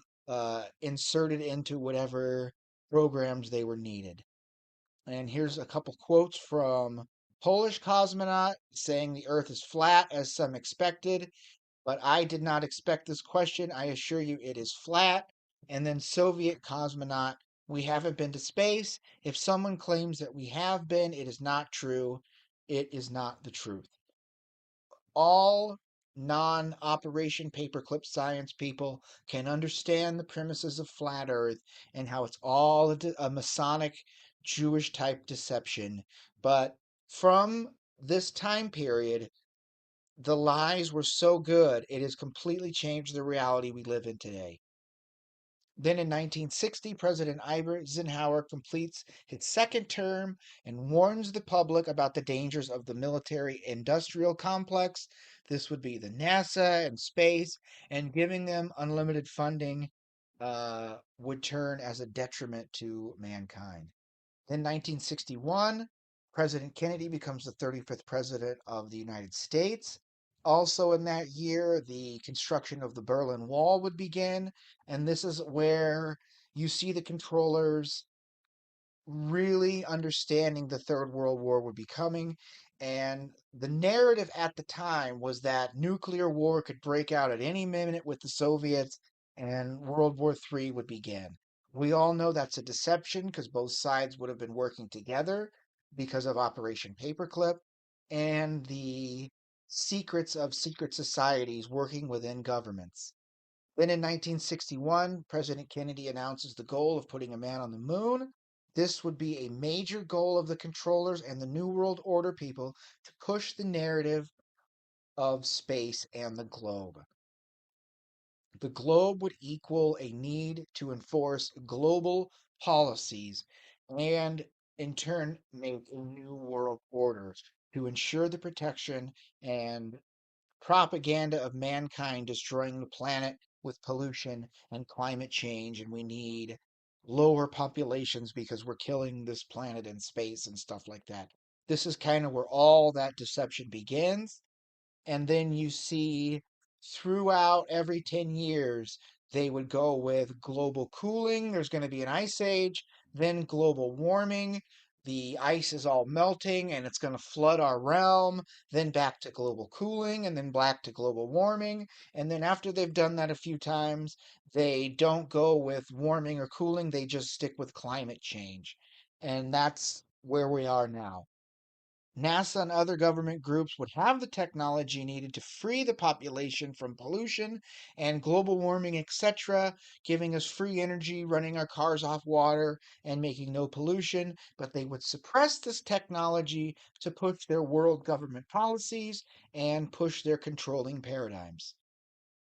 inserted into whatever programs they were needed. And here's a couple quotes from Polish cosmonaut saying the Earth is flat, as some expected, but I did not expect this question. I assure you it is flat. And then Soviet cosmonaut, we haven't been to space. If someone claims that we have been, it is not true. It is not the truth. All non Operation Paperclip science people can understand the premises of flat Earth and how it's all a Masonic Jewish type deception. But from this time period, the lies were so good, it has completely changed the reality we live in today. Then in 1960, President Eisenhower completes his second term and warns the public about the dangers of the military industrial complex. This would be the NASA and space, and giving them unlimited funding would turn as a detriment to mankind. In 1961, President Kennedy becomes the 35th President of the United States. Also, in that year, the construction of the Berlin Wall would begin. And this is where you see the controllers really understanding the Third World War would be coming. And the narrative at the time was that nuclear war could break out at any minute with the Soviets and World War III would begin. We all know that's a deception because both sides would have been working together because of Operation Paperclip and the secrets of secret societies working within governments. Then in 1961, President Kennedy announces the goal of putting a man on the moon. This would be a major goal of the controllers and the New World Order people to push the narrative of space and the globe. The globe would equal a need to enforce global policies and, in turn, make a new world order to ensure the protection and propaganda of mankind destroying the planet with pollution and climate change, and we need lower populations because we're killing this planet and space and stuff like that. This is kind of where all that deception begins. And then you see throughout every 10 years, they would go with global cooling. There's going to be an ice age, then global warming. The ice is all melting and it's going to flood our realm, then back to global cooling, and then back to global warming. And then after they've done that a few times, they don't go with warming or cooling, they just stick with climate change. And that's where we are now. NASA and other government groups would have the technology needed to free the population from pollution and global warming, etc., giving us free energy, running our cars off water, and making no pollution. But they would suppress this technology to push their world government policies and push their controlling paradigms.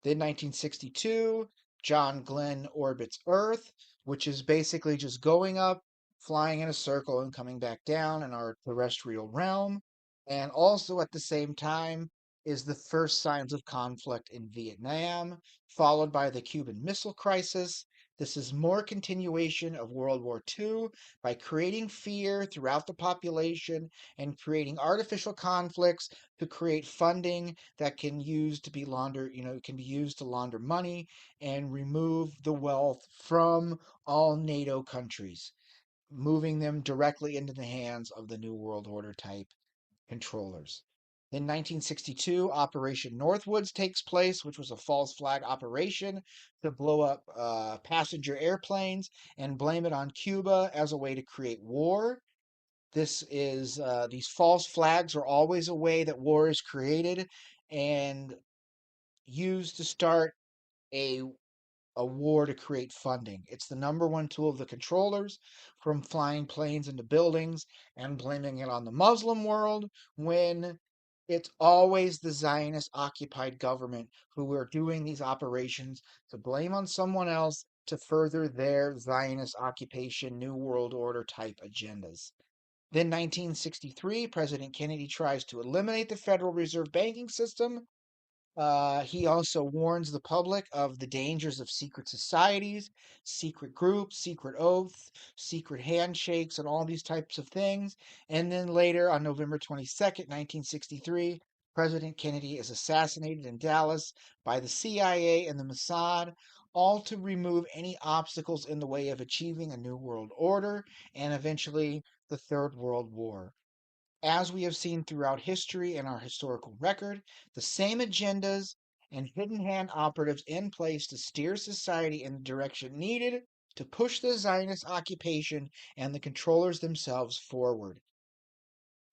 Then 1962, John Glenn orbits Earth, which is basically just going up, flying in a circle, and coming back down in our terrestrial realm. And also at the same time is the first signs of conflict in Vietnam, followed by the Cuban Missile Crisis. This is more continuation of World War II by creating fear throughout the population and creating artificial conflicts to create funding that can use to be laundered, can be used to launder money and remove the wealth from all NATO countries, moving them directly into the hands of the New World Order type controllers. In 1962, Operation Northwoods takes place, which was a false flag operation to blow up passenger airplanes and blame it on Cuba as a way to create war. This is these false flags are always a way that war is created and used to start a a war to create funding. It's the number one tool of the controllers, from flying planes into buildings and blaming it on the Muslim world, when it's always the Zionist occupied government who are doing these operations to blame on someone else to further their Zionist occupation, New World Order type agendas. Then 1963, President Kennedy tries to eliminate the Federal Reserve banking system. He also warns the public of the dangers of secret societies, secret groups, secret oaths, secret handshakes, and all these types of things. And then later, on November 22nd, 1963, President Kennedy is assassinated in Dallas by the CIA and the Mossad, all to remove any obstacles in the way of achieving a new world order and eventually the Third World War. As we have seen throughout history and our historical record, the same agendas and hidden hand operatives in place to steer society in the direction needed to push the Zionist occupation and the controllers themselves forward.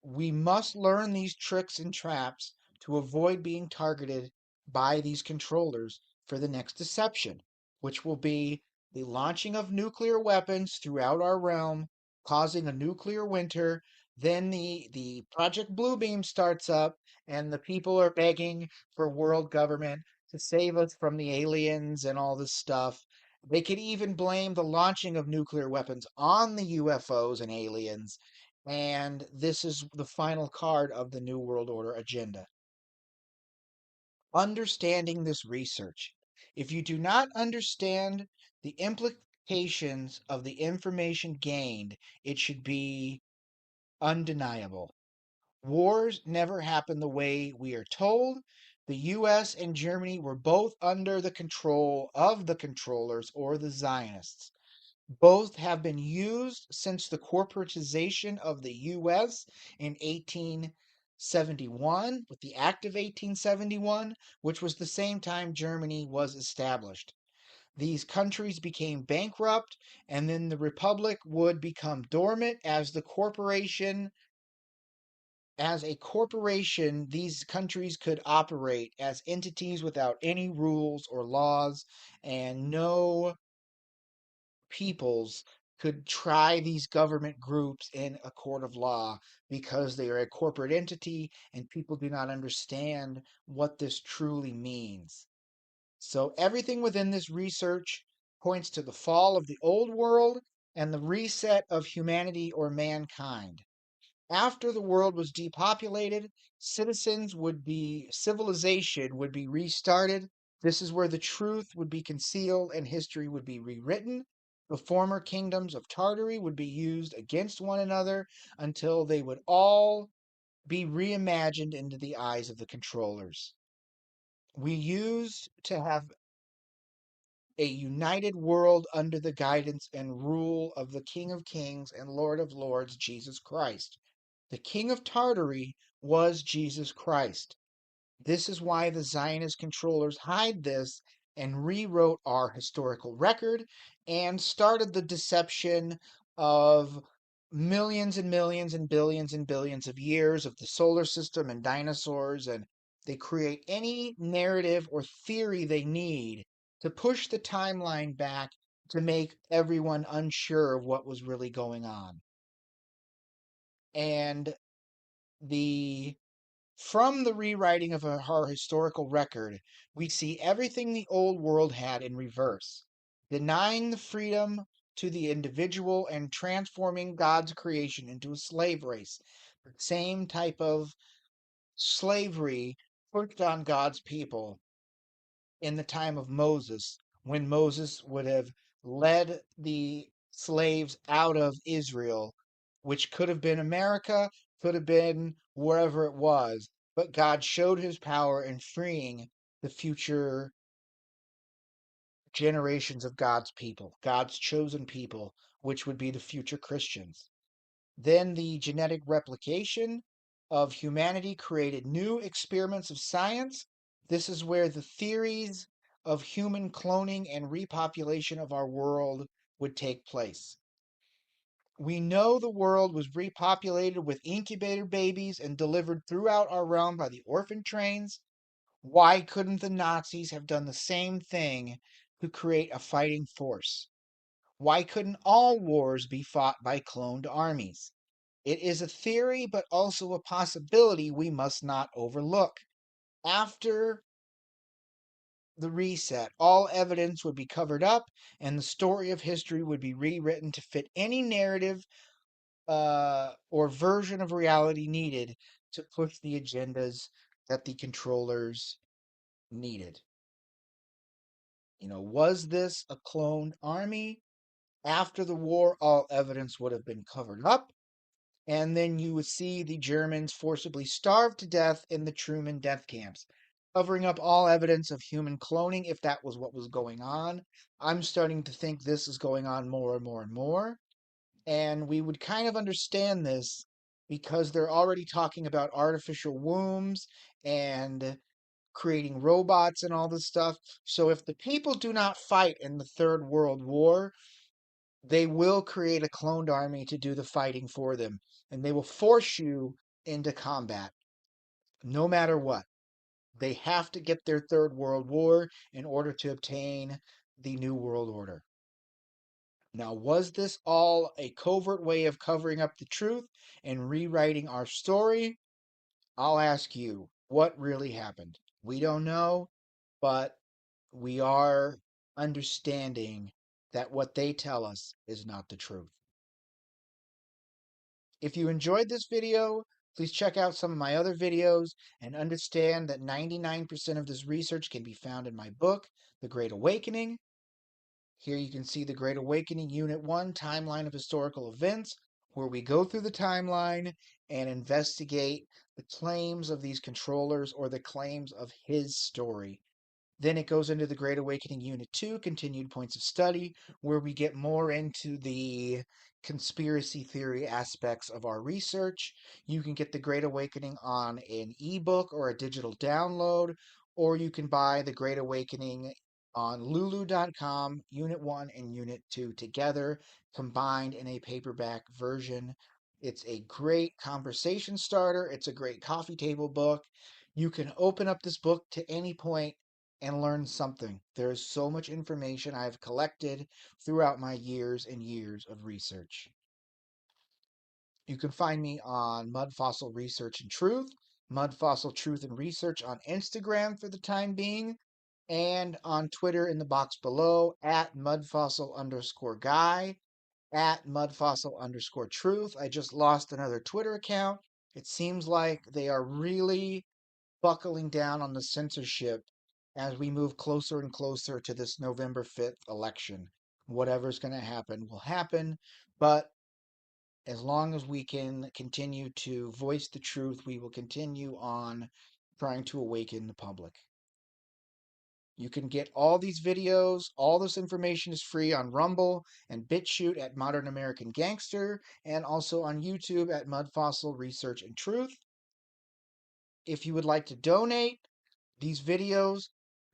We must learn these tricks and traps to avoid being targeted by these controllers for the next deception, which will be the launching of nuclear weapons throughout our realm, causing a nuclear winter. Then the Project Bluebeam starts up, and the people are begging for world government to save us from the aliens and all this stuff. They could even blame the launching of nuclear weapons on the UFOs and aliens, and this is the final card of the New World Order agenda. Understanding this research. If you do not understand the implications of the information gained, it should be undeniable. Wars never happen the way we are told. The US and Germany were both under the control of the controllers or the Zionists. Both have been used since the corporatization of the U.S. in 1871, with the Act of 1871, which was the same time Germany was established. These countries became bankrupt, and then the republic would become dormant as a corporation, these countries could operate as entities without any rules or laws, and no peoples could try these government groups in a court of law because they are a corporate entity and people do not understand what this truly means. So, everything within this research points to the fall of the old world and the reset of humanity or mankind. After the world was depopulated, civilization would be restarted. This is where the truth would be concealed and history would be rewritten. The former kingdoms of Tartary would be used against one another until they would all be reimagined into the eyes of the controllers. We used to have a united world under the guidance and rule of the King of Kings and Lord of Lords, Jesus Christ. The King of Tartary was Jesus Christ. This is why the Zionist controllers hide this and rewrote our historical record and started the deception of millions and millions and billions of years of the solar system and dinosaurs. And they create any narrative or theory they need to push the timeline back to make everyone unsure of what was really going on. And the from the rewriting of our historical record, we see everything the old world had in reverse, denying the freedom to the individual and transforming God's creation into a slave race. The same type of slavery pushed on God's people in the time of Moses, when Moses would have led the slaves out of Israel, which could have been America, could have been wherever it was. But God showed his power in freeing the future generations of God's people, God's chosen people, which would be the future Christians. Then the genetic replication of humanity created new experiments of science. This is where the theories of human cloning and repopulation of our world would take place. We know the world was repopulated with incubator babies and delivered throughout our realm by the orphan trains. Why couldn't the Nazis have done the same thing to create a fighting force? Why couldn't all wars be fought by cloned armies? It is a theory, but also a possibility we must not overlook. After the reset, all evidence would be covered up, and the story of history would be rewritten to fit any narrative or version of reality needed to push the agendas that the controllers needed. Was this a cloned army? After the war, all evidence would have been covered up. And then you would see the Germans forcibly starved to death in the Truman death camps, covering up all evidence of human cloning if that was what was going on. I'm starting to think this is going on more and more and more. And we would kind of understand this because they're already talking about artificial wombs and creating robots and all this stuff. So if the people do not fight in the Third World War, they will create a cloned army to do the fighting for them, and they will force you into combat no matter what. They have to get their Third World War in order to obtain the New World Order. Now, was this all a covert way of covering up the truth and rewriting our story? I'll ask you, what really happened? We don't know, but we are understanding that what they tell us is not the truth. If you enjoyed this video, please check out some of my other videos and understand that 99% of this research can be found in my book, The Great Awakening. Here you can see The Great Awakening Unit 1, Timeline of Historical Events, where we go through the timeline and investigate the claims of these controllers or the claims of his story. Then it goes into the Great Awakening Unit 2, Continued Points of Study, where we get more into the conspiracy theory aspects of our research. You can get the Great Awakening on an ebook or a digital download, or you can buy the Great Awakening on lulu.com, Unit 1 and Unit 2 together, combined in a paperback version. It's a great conversation starter. It's a great coffee table book. You can open up this book to any point and learn something. There is so much information I've collected throughout my years and years of research. You can find me on Mud Fossil Research and Truth, Mud Fossil Truth and Research on Instagram for the time being, and on Twitter in the box below at mudfossil_guy, at mudfossil_truth. I just lost another Twitter account. It seems like they are really buckling down on the censorship as we move closer and closer to this November 5th election. Whatever's going to happen will happen, but as long as we can continue to voice the truth, we will continue on trying to awaken the public. You can get all these videos. All this information is free on Rumble and BitChute at Modern American Gangster, and also on YouTube at Mud Fossil Research and Truth. If you would like to donate, these videos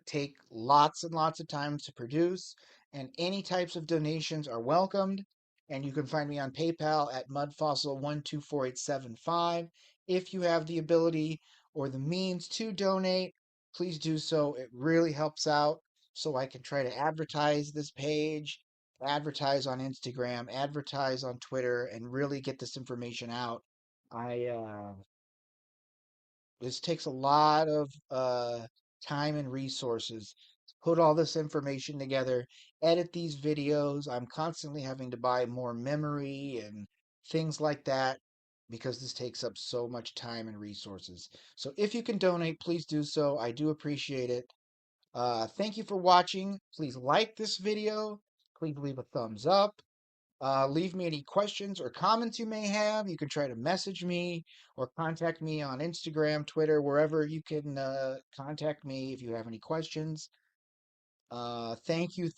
take lots and lots of time to produce, and any types of donations are welcomed. And you can find me on PayPal at mudfossil124875. If you have the ability or the means to donate, please do so. It really helps out so I can try to advertise this page, advertise on Instagram, advertise on Twitter, and really get this information out. I This takes a lot of time and resources to put all this information together, edit these videos. I'm constantly having to buy more memory and things like that because this takes up so much time and resources. So if you can donate, please do so. I do appreciate it. Thank you for watching. Please like this video. Please leave a thumbs up. Leave me any questions or comments you may have. You can try to message me or contact me on Instagram, Twitter, wherever you can contact me if you have any questions. Thank you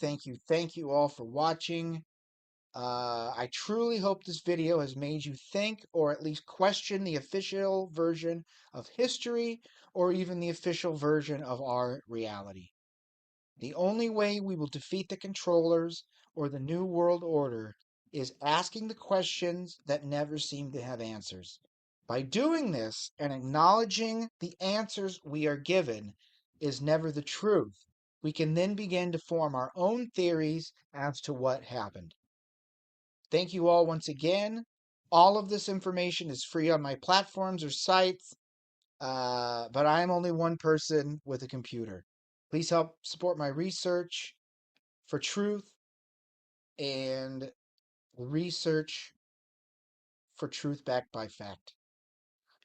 all for watching. I truly hope this video has made you think or at least question the official version of history or even the official version of our reality. The only way we will defeat the controllers or the New World Order is asking the questions that never seem to have answers. By doing this and acknowledging the answers we are given is never the truth, we can then begin to form our own theories as to what happened. Thank you all once again. All of this information is free on my platforms or sites, but I am only one person with a computer. Please help support my research for truth and research for truth backed by fact.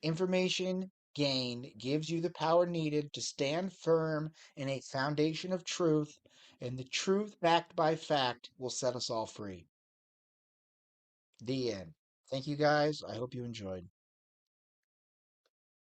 Information gained gives you the power needed to stand firm in a foundation of truth, and the truth backed by fact will set us all free. The end. Thank you guys. I hope you enjoyed.